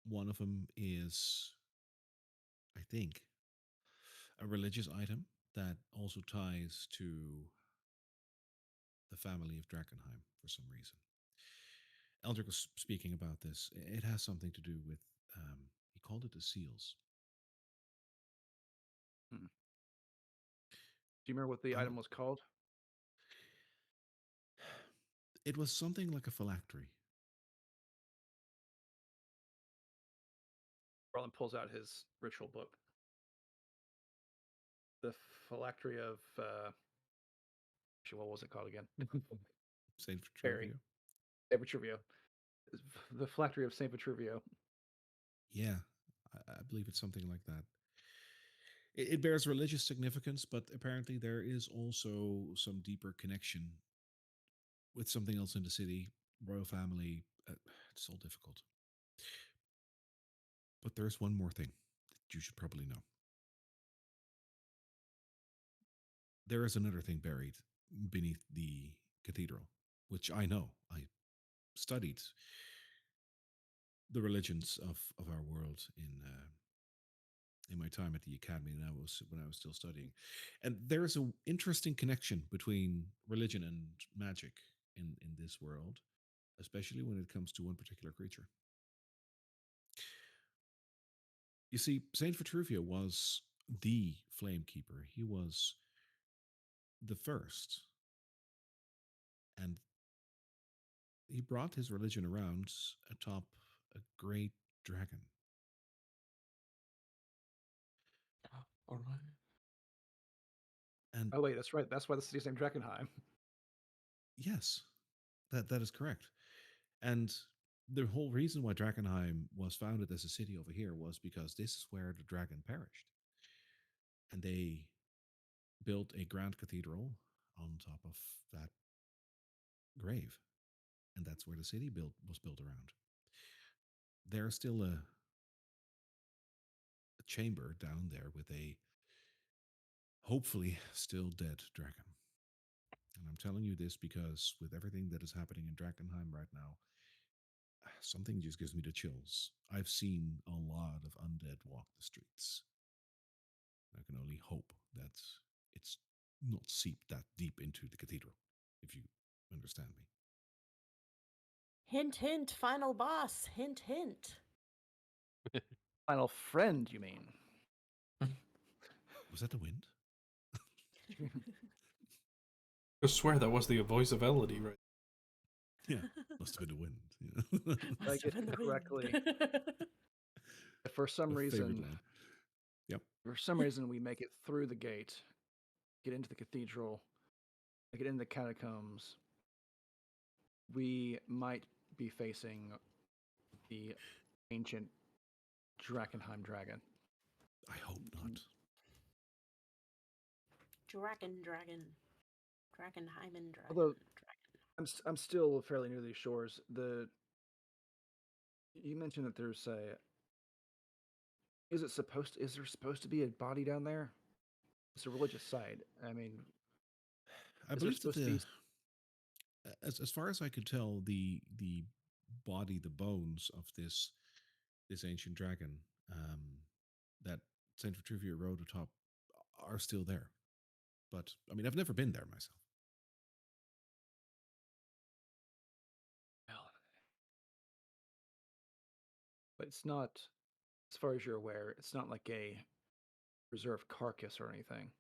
One of them is, I think, a religious item that also ties to the family of Drakkenheim for some reason. Eldrick was speaking about this. It has something to do with, he called it the seals. Do you remember what the item was called? It was something like a phylactery. Roland pulls out his ritual book. The phylactery of actually, what was it called again? Saint Barry. Vitruvio. Saint Vitruvio. The phylactery of Saint Vitruvio. Yeah, I believe it's something like that. It bears religious significance, but apparently there is also some deeper connection with something else in the city, royal family. It's all difficult. But there's one more thing that you should probably know. There is another thing buried beneath the cathedral, which I know. I studied the religions of our world in my time at the academy, and when I was still studying. And there is an interesting connection between religion and magic in this world, especially when it comes to one particular creature. You see, Saint Vitruvio was the flame keeper. He was the first, and he brought his religion around atop a great dragon. All right. And Oh wait, that's right. That's why the city's named Drakkenheim. yes, that is correct. And the whole reason why Drakkenheim was founded as a city over here was because this is where the dragon perished. And they built a grand cathedral on top of that grave. And that's where the city was built around. There's still a chamber down there with a hopefully still dead dragon. And I'm telling you this because with everything that is happening in Drakkenheim right now, something just gives me the chills. I've seen a lot of undead walk the streets. I can only hope that it's not seeped that deep into the cathedral, if you understand me. Hint, hint, final boss. Hint, hint. Final friend, you mean? Was that the wind? I swear that was the voice of Elodie, right? Yeah, must have been the wind. If I get it correctly, for some A favorite reason, line. Yep. for some reason, we make it through the gate, get into the cathedral, get into the catacombs. We might be facing the ancient Drakkenheim dragon. I hope not. Dragon. Drakkenheimen dragon. Although I'm still fairly new to these shores. You mentioned that there's a. Is there supposed to be a body down there? It's a religious site. I mean, I is there believe that supposed to be? as far as I could tell, the body, the bones of this ancient dragon that Saint Vitruvio wrote atop are still there. But I mean, I've never been there myself. Well, but it's not, as far as you're aware, it's not like a reserved carcass or anything.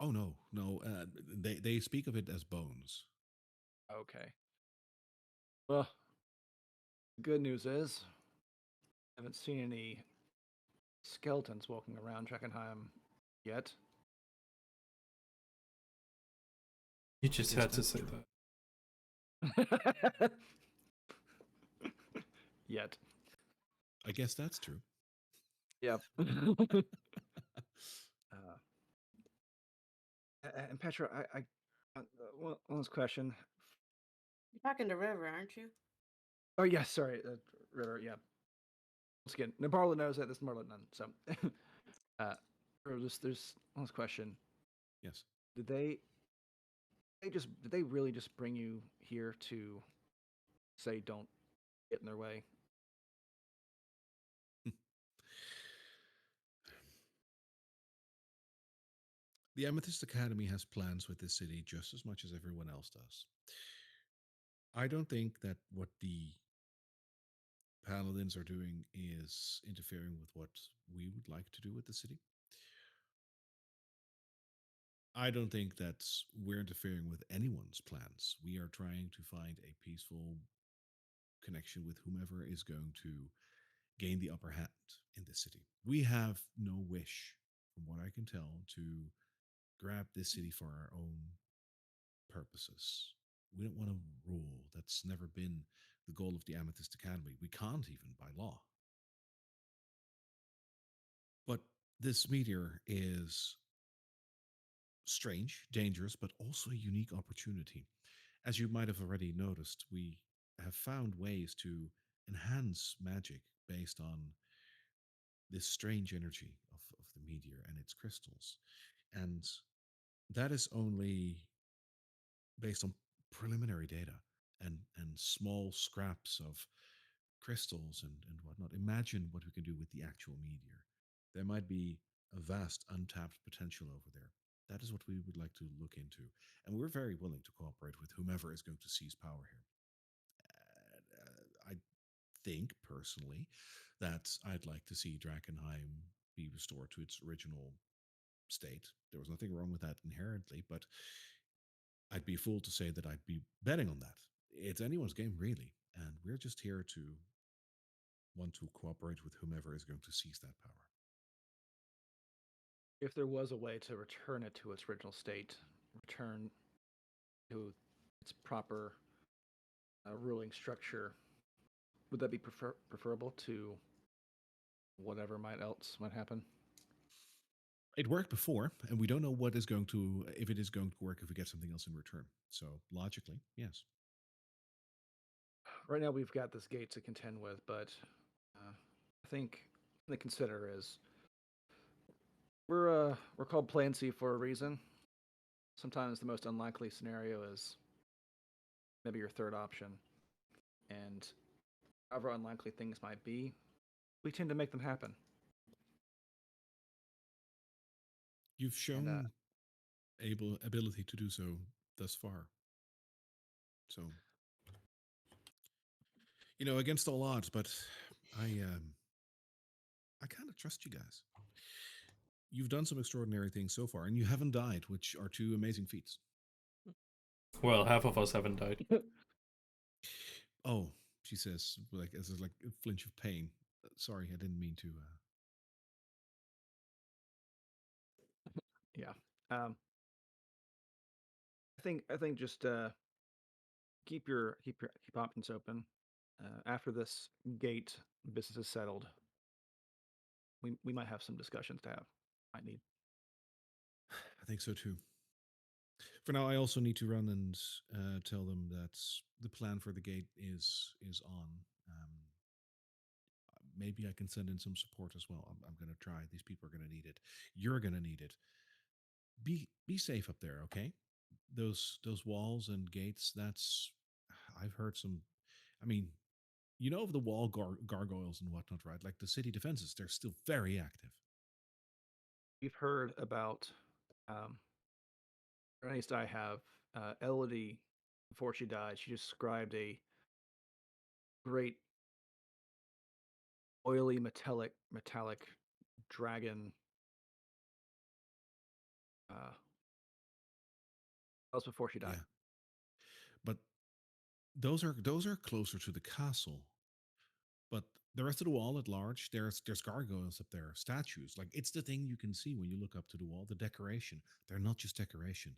Oh no. They speak of it as bones. Okay. Well, the good news is, I haven't seen any skeletons walking around Drakkenheim yet. You just Yes, had to that's say true. that. Yet. I guess that's true. Yep. uh, and Petra, one last question. You're talking to River, aren't you? Oh yes, sorry, River. Yeah. Once again, Nabarla knows that this is Marla none. So, River, there's one last question. Yes. Did they really just bring you here to say don't get in their way? The Amethyst Academy has plans with this city just as much as everyone else does. I don't think that what the Paladins are doing is interfering with what we would like to do with the city. I don't think that we're interfering with anyone's plans. We are trying to find a peaceful connection with whomever is going to gain the upper hand in the city. We have no wish, from what I can tell, to grab this city for our own purposes. We don't want to rule. That's never been the goal of the Amethyst Academy. We can't even by law. But this meteor is strange, dangerous, but also a unique opportunity. As you might have already noticed, we have found ways to enhance magic based on this strange energy of the meteor and its crystals. And that is only based on preliminary data and small scraps of crystals and whatnot. Imagine what we can do with the actual meteor. There might be a vast untapped potential over there. That is what we would like to look into. And we're very willing to cooperate with whomever is going to seize power here. I think personally that I'd like to see Drakkenheim be restored to its original state. There was nothing wrong with that inherently, but I'd be a fool to say that I'd be betting on that. It's anyone's game, really. And we're just here to want to cooperate with whomever is going to seize that power. If there was a way to return it to its original state, return to its proper ruling structure, would that be preferable to whatever might happen? It worked before, and we don't know what is going to, if it is going to work, if we get something else in return. So logically, yes. Right now, we've got this gate to contend with, but I think something to consider is we're called Plan C for a reason. Sometimes the most unlikely scenario is maybe your third option, and however unlikely things might be, we tend to make them happen. You've shown ability to do so thus far. So, against all odds, but I kind of trust you guys. You've done some extraordinary things so far, and you haven't died, which are two amazing feats. Well, half of us haven't died. Oh, she says, like as a flinch of pain. Sorry, I didn't mean to. Yeah. I think just keep options open. After this gate business is settled, we might have some discussions to have. Might need. I think so too. For now, I also need to run and tell them that the plan for the gate is on. Maybe I can send in some support as well. I'm going to try. These people are going to need it. You're going to need it. Be safe up there, okay? Those walls and gates. That's I've heard some. I mean, of the wall gargoyles and whatnot, right? Like the city defenses, they're still very active. We've heard about, or at least I have, Elodie. Before she died, she described a great oily metallic dragon. That was before she died. Yeah, but those are closer to the castle. But the rest of the wall at large, there's gargoyles up there, statues. Like it's the thing you can see when you look up to the wall. The decoration. They're not just decoration.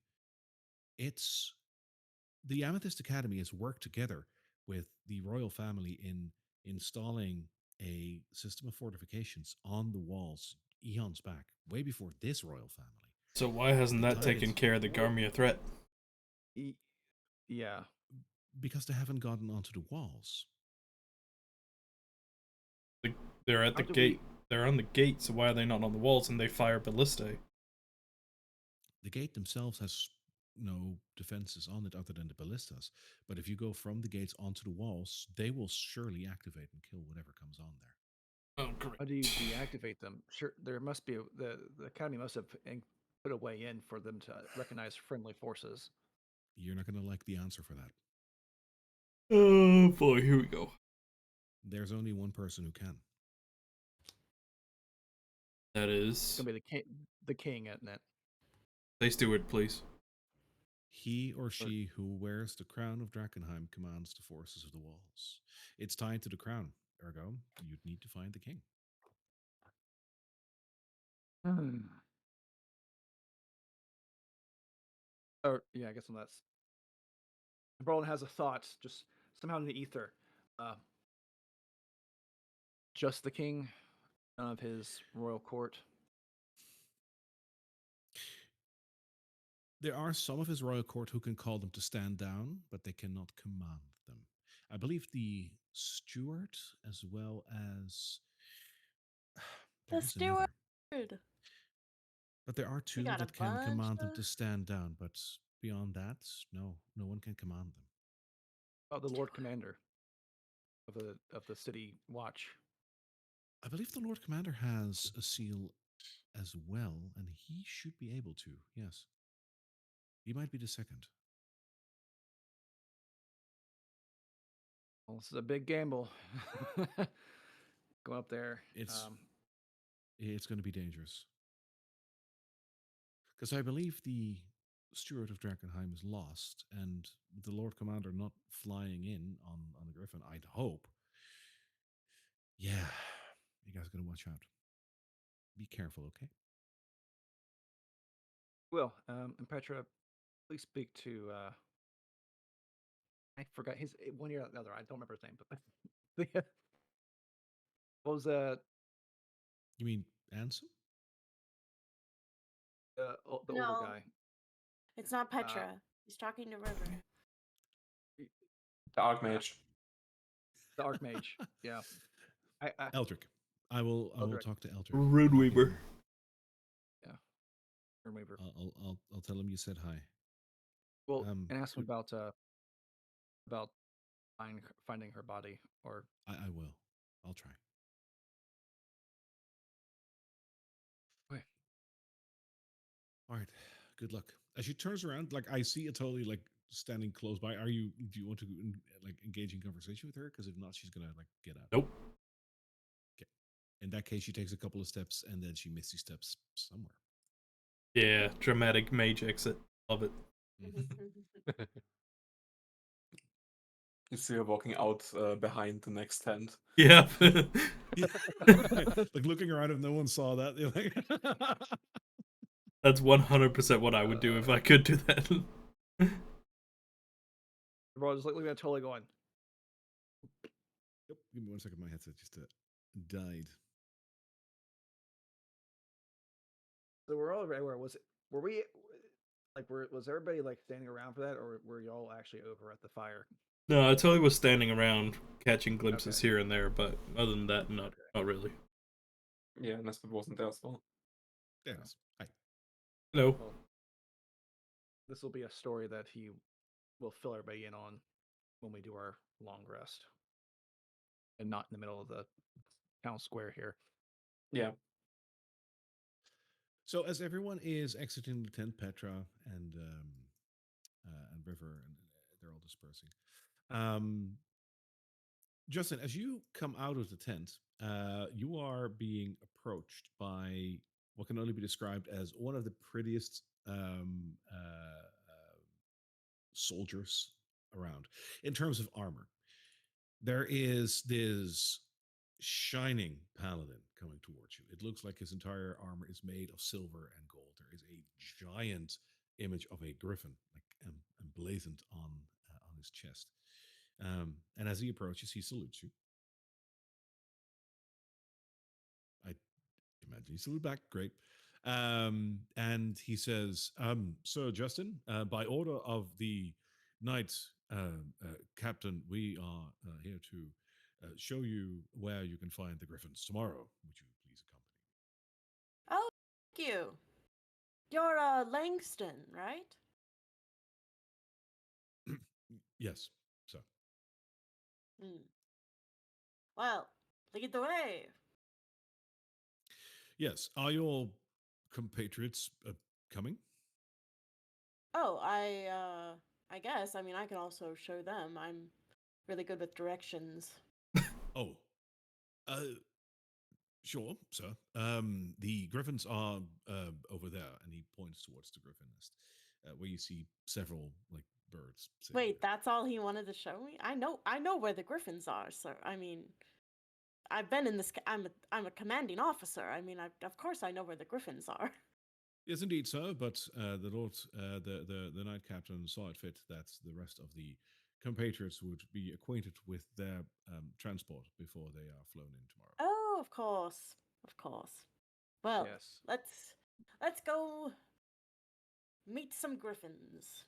It's the Amethyst Academy has worked together with the royal family in installing a system of fortifications on the walls eons back, way before this royal family. So why hasn't They that tied taken it care of the Garmir threat? Yeah. because they haven't gotten onto the walls. They're at How the do gate. They're on the gate, so why are they not on the walls and they fire ballistae? The gate themselves has no defenses on it other than the ballistas. But if you go from the gates onto the walls, they will surely activate and kill whatever comes on there. Oh, great. How do you deactivate them? Sure, there must be the academy must have put a way in for them to recognize friendly forces. You're not going to like the answer for that. Oh boy, here we go. There's only one person who can. That It's is. gonna be the king, isn't it? Say Stewart, please. He or she who wears the crown of Drakkenheim commands the forces of the walls. It's tied to the crown. Ergo, you'd need to find the king. Or yeah, I guess unless Brolin has a thought, just somehow in the ether. Uh, just the king, none of his royal court. There are some of his royal court who can call them to stand down, but they cannot command them. I believe the steward, as well as there The is another, steward. but there are We two got a that can bunch command them of. to stand down. But beyond that, no, no one can command them. Oh, the Lord Commander of the city watch. I believe the Lord Commander has a seal as well, and he should be able to. Yes, he might be the second. Well, this is a big gamble. Go up there. It's it's going to be dangerous because I believe the steward of Drakkenheim is lost, and the Lord Commander not flying in on the Griffin. I'd hope. Yeah, you guys got to watch out. Be careful, okay? Will and Petra, please speak to. I forgot his one year the other. I don't remember his name, but what was You mean Ansem? the older No, guy? it's not Uh, Petra. He's talking to River. The Archmage. the Archmage. Yeah, I Eldrick. I will Eldrick. talk to Eldrick. Runeweaver. Yeah, Remover. I'll tell him you said hi. Well, and ask him Good. about finding her body, or I will. I'll try. wait, All right. Good luck. As she turns around, like I see Atoli like standing close by. Do you want to like engage in conversation with her? Because if not, she's gonna like get out. Nope. Okay. In that case, she takes a couple of steps and then she misty steps somewhere. Yeah, dramatic mage exit. Love it. You see her walking out behind the next tent. Yeah. Like looking around if no one saw that. You're like That's 100% what I would do if I could do that. bro, just looking at totally going. Yep. Give me 1 second. My headset just died. So we're all everywhere. Were we like was everybody like standing around for that, or were y'all actually over at the fire? No, I totally was standing around catching glimpses Okay. here and there, but other than that, not really. Yeah, Nesbit wasn't there as well. There it is. Hi. No. Well, this will be a story that he will fill everybody in on when we do our long rest, and not in the middle of the town square here. Yeah. So as everyone is exiting the tent, Petra and River, and they're all dispersing. Justin, as you come out of the tent, you are being approached by what can only be described as one of the prettiest soldiers around in terms of armor. There is this shining paladin coming towards you. It looks like his entire armor is made of silver and gold. There is a giant image of a griffin, like emblazoned on his chest. And as he approaches, he salutes you. imagine. You salute back. Great. And he says, Sir Justin, by order of the knight captain, we are here to show you where you can find the griffins tomorrow. Would you please accompany Oh, thank you. You're Langston, right? me? Yes, sir. Hmm. Well, lead the way. Yes. Are your compatriots coming? Oh, I guess. I mean, I can also show them. I'm really good with directions. Oh, uh, sure, sir. The griffins are over there, and he points towards the griffin nest, where you see several like birds sitting Wait, there. that's all he wanted to show me? I know where the griffins are, sir. I mean, I've been in this. I'm a commanding officer. I mean, of course I know where the griffins are. Yes, indeed, sir. But the lord, the knight captain saw it fit that the rest of the compatriots would be acquainted with their transport before they are flown in tomorrow. Oh, of course, of course. Well, Yes. let's go meet some griffins.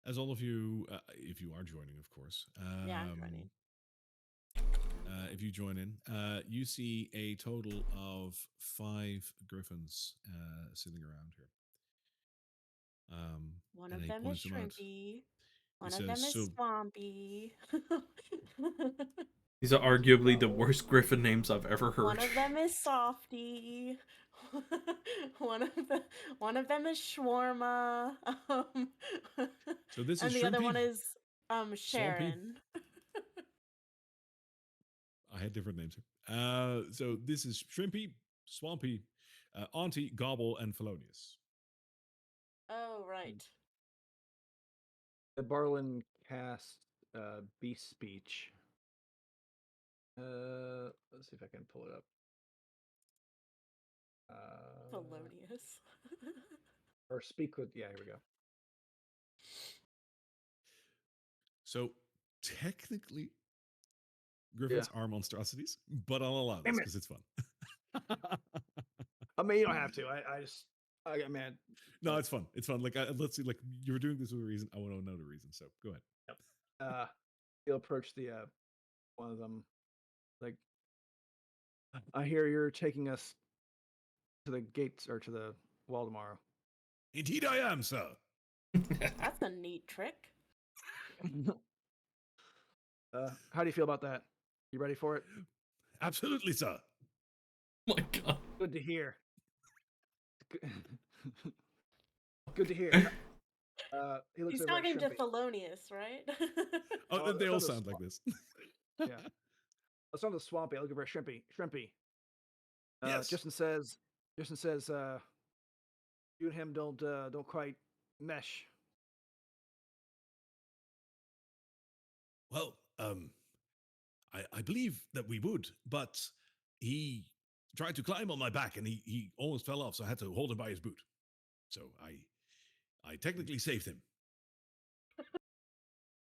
As all of you, if you are joining, of course, Yeah, I'm joining. if you join in, you see a total of 5 griffins sitting around here. One And of he them is points them out. Shrimpy. He One of says, them is "So Swampy. These are arguably the worst griffin names I've ever One heard. of them is Softy. one of the one of them is Shawarma. So this is And the other Shrimpy, one is Swampy. Sharon. I had different names here. So this is Shrimpy, Swampy, Auntie, Gobble, and Felonious. Oh right. The Barlin cast beast speech. Let's see if I can pull it up. Felonious. Or speak with. Yeah, here we go. So technically, griffins are monstrosities, but I'll allow this Damn it. because it's fun. I mean, you don't have to. I got mad. No, it's fun. It's fun. Like, let's see. Like, you were doing this for a reason. I want to know the reason. So go ahead. Yep. He'll approach the one of them. Like, I hear you're taking us to the gates or to the wall tomorrow. Indeed, I am, sir. That's a neat trick. How do you feel about that? You ready for it? Absolutely, sir. Oh my god. Good to hear. Good to hear. He looks He's over at talking to Shrimpy. Felonious, right? Oh, they it's all on the sound like this. Yeah. Let's on the Swampy. I look over at Shrimpy. Shrimpy. Yes. Justin says, you and him don't quite mesh. Well, I believe that we would, but he tried to climb on my back and he almost fell off, so I had to hold him by his boot. So I technically saved him.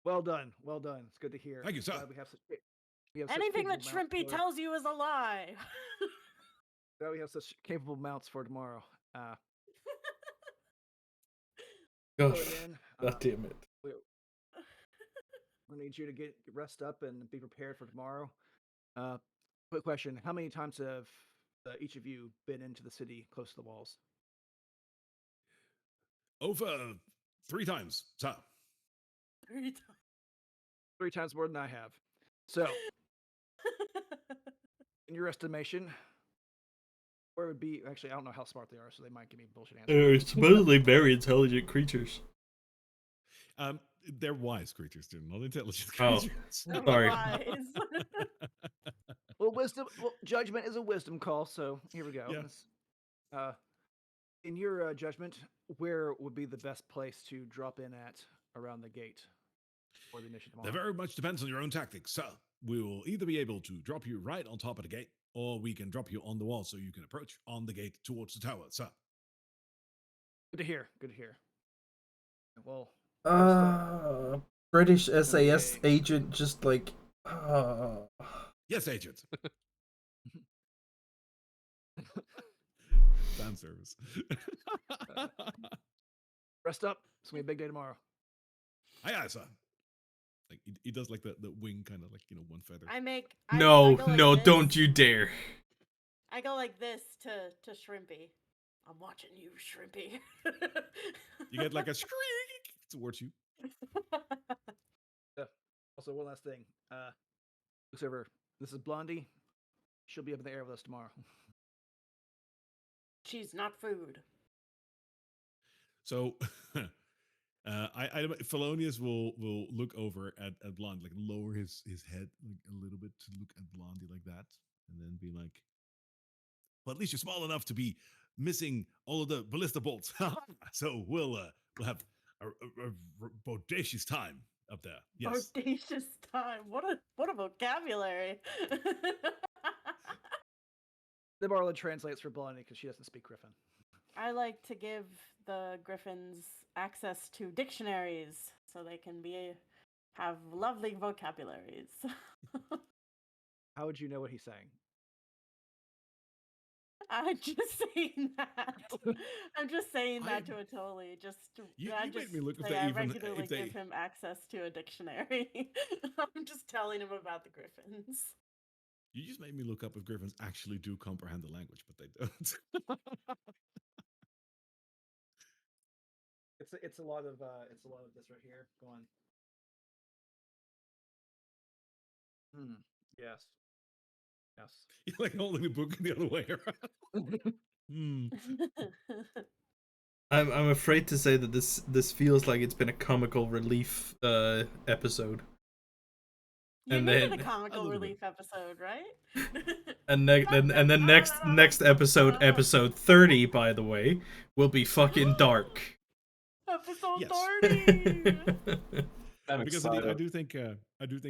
Well done. Well done. It's good to hear. Thank you, sir. Glad we have such Anything that capable mounts Shrimpy for- tells you is a lie. Glad we have such capable mounts for tomorrow. Gosh, Going in, god damn it. we need you to get rest up and be prepared for tomorrow. Quick question: how many times have each of you been into the city, close to the walls? Over 3 times, sir. 3 times. 3 times more than I have. So, in your estimation, where would be? Actually, I don't know how smart they are, so they might give me a bullshit answer. They're supposedly very intelligent creatures. They're wise creatures, too, not intelligent Oh. creatures. Sorry. Wise. Well, judgment is a wisdom call, so here we go. Yeah. In your judgment, where would be the best place to drop in at around the gate for the mission tomorrow? That very much depends on your own tactics, sir. We will either be able to drop you right on top of the gate, or we can drop you on the wall so you can approach on the gate towards the tower, sir. Good to hear. Good to hear. Well, British SAS Okay. agent just like Yes, agent. Fan service. Rest up. It's gonna be a big day tomorrow. Aye, aye, son. Like he does like the wing kind of like one feather. I No, go like no, this. don't you dare. I go like this to Shrimpy. I'm watching you, Shrimpy. You get like a shriek towards you. Also, one last thing. Looks over. This is Blondie. She'll be up in the air with us tomorrow. She's not food. So, Felonius will look over at Blondie, like lower his head like a little bit to look at Blondie like that, and then be like, "Well, at least you're small enough to be missing all of the ballista bolts. So we'll have a bodacious time up there. Yes." Bodacious time. What a vocabulary. The Barlin translates for Blondie because she doesn't speak Griffin. I like to give the griffins access to dictionaries so they can have lovely vocabularies. How would you know what he's saying? I'm just saying that. I'm just saying that to Atoli. You I made just me look if say they I even regularly if they give him access to a dictionary. I'm just telling him about the griffins. you just made me look up if griffins actually do comprehend the language, but they don't. It's a lot of this right here. Go on. Yes. Yes. You're like holding the book the other way around. Hmm. I'm afraid to say that this feels like it's been a comical relief episode. You And needed then- a comical little relief episode, right? And then next episode 30, by the way, will be fucking dark. Episode Yes. 30. I'm Because excited. I do think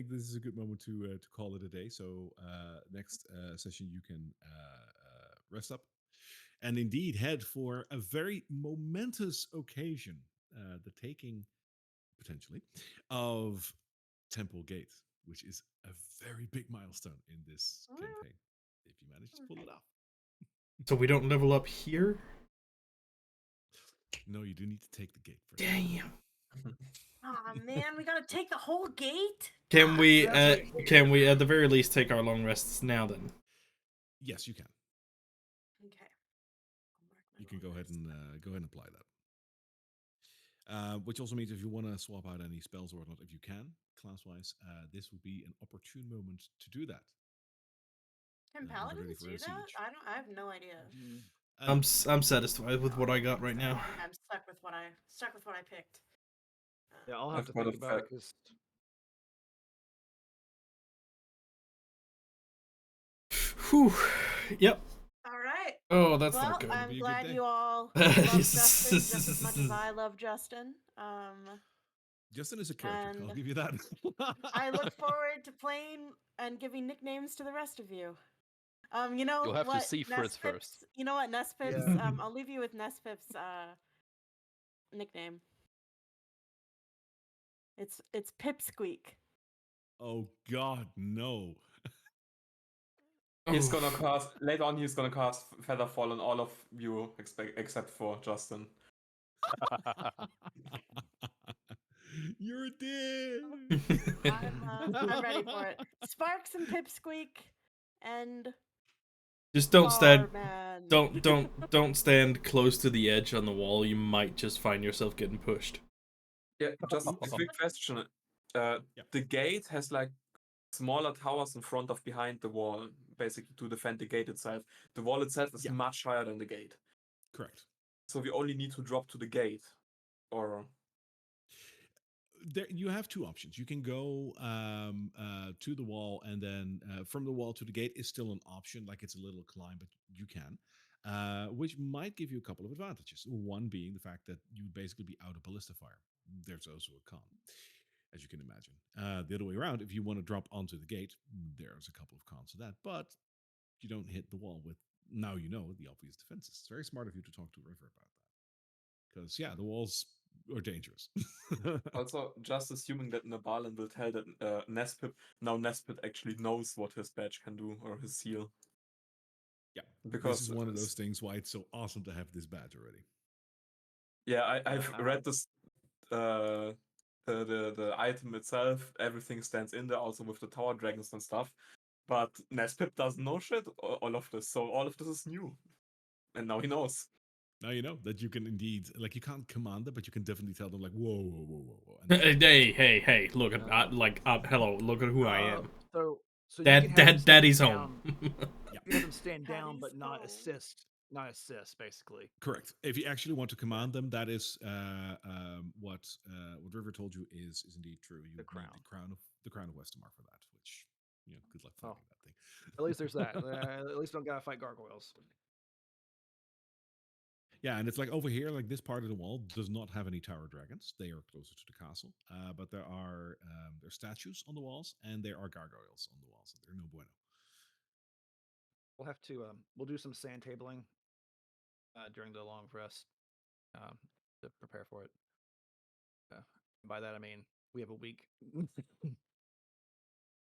this is a good moment to call it a day. So next session you can rest up, and indeed head for a very momentous occasion, the taking potentially of Temple Gate, which is a very big milestone in this campaign. If you manage to pull it off. So we don't level up here? No, you do need to take the gate first. Damn. Aw, man, we gotta take the whole gate? Can we That's can we at the very least take our long rests now then? Yes, you can. Okay. You can go ahead and apply that. Which also means if you want to swap out any spells or whatnot, if you can, class-wise, this would be an opportune moment to do that. Can get ready paladins for do a that? siege. I have no idea. I'm satisfied with what I got right now. I think I'm stuck with what I picked. Yeah, I'll have I've to got think a about it fact. because Whew. Yep. All right. Oh, that's Well, not good. I'm be a good glad day. you all love Justin just as much as I love Justin. Justin is a character. I'll And give you that. I look forward to playing and giving nicknames to the rest of you. You know You'll have to what, see Fritz first. You know what, Nespip's? Yeah. I'll leave you with Nespip's nickname. It's Pipsqueak. Oh God, no! He's gonna cast later on. He's gonna cast Featherfall on all of you except for Justin. You're dead. I'm ready for it. Sparks and Pipsqueak and Just don't stand. Barman. Don't stand close to the edge on the wall. You might just find yourself getting pushed. Yeah, just a quick question. The gate has like smaller towers in front of behind the wall, basically to defend the gate itself. The wall itself is Yeah. much higher than the gate, Correct. so we only need to drop to the gate, or There, you have two options. You can go to the wall, and then from the wall to the gate is still an option. Like it's a little climb, but you can, which might give you a couple of advantages. One being the fact that you'd basically be out of ballista fire. There's also a con, as you can imagine. The other way around, if you want to drop onto the gate, there's a couple of cons to that, but you don't hit the wall with, now you know, the obvious defenses. It's very smart of you to talk to River about that. Because, yeah, the wall's or dangerous. Also, just assuming that Nabalin will tell that Nespip, now Nespip actually knows what his badge can do, or his seal. Yeah, this Because is one of those things why it's so awesome to have this badge already. yeah, I've read this the item itself, everything stands in there, also with the tower dragons and stuff. But Nespip doesn't know shit, all of this, so all of this is new. And now he knows. Now you know that you can indeed, like, you can't command them, but you can definitely tell them, like, whoa, whoa, whoa, whoa, whoa. And Hey, look, hello, look at who I am. So you can have them stand Daddy's down. home. You can have them stand down, but not Daddy's assist. Not assist, basically. correct. If you actually want to command them, that is what River told you is indeed true. You The need crown. the crown of Westamar for that, which, you know, good luck Oh. finding that thing. At least there's that. At least don't gotta fight gargoyles. Yeah, and it's like over here, like this part of the wall does not have any tower dragons. They are closer to the castle, but there are statues on the walls, and there are gargoyles on the walls. They're no bueno. We'll have to we'll do some sand tabling during the long rest to prepare for it. By that I mean we have a week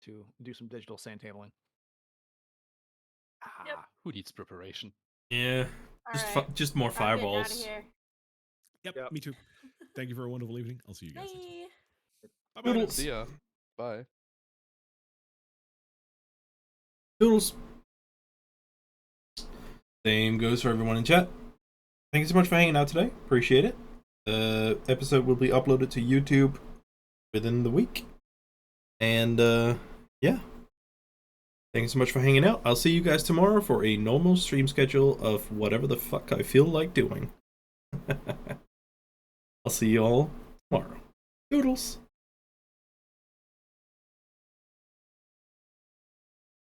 to do some digital sand tabling. Yep. Who needs preparation? Yeah, Alright, just more I'm getting outta fireballs. here. Yep, me too. Thank you for a wonderful evening. I'll see you guys next week. Bye. Bye-bye. Toodles. See ya. Bye. Toodles. Same goes for everyone in chat. Thank you so much for hanging out today. Appreciate it. The episode will be uploaded to YouTube within the week. And yeah. Thank you so much for hanging out. I'll see you guys tomorrow for a normal stream schedule of whatever the fuck I feel like doing. I'll see you all tomorrow. Toodles.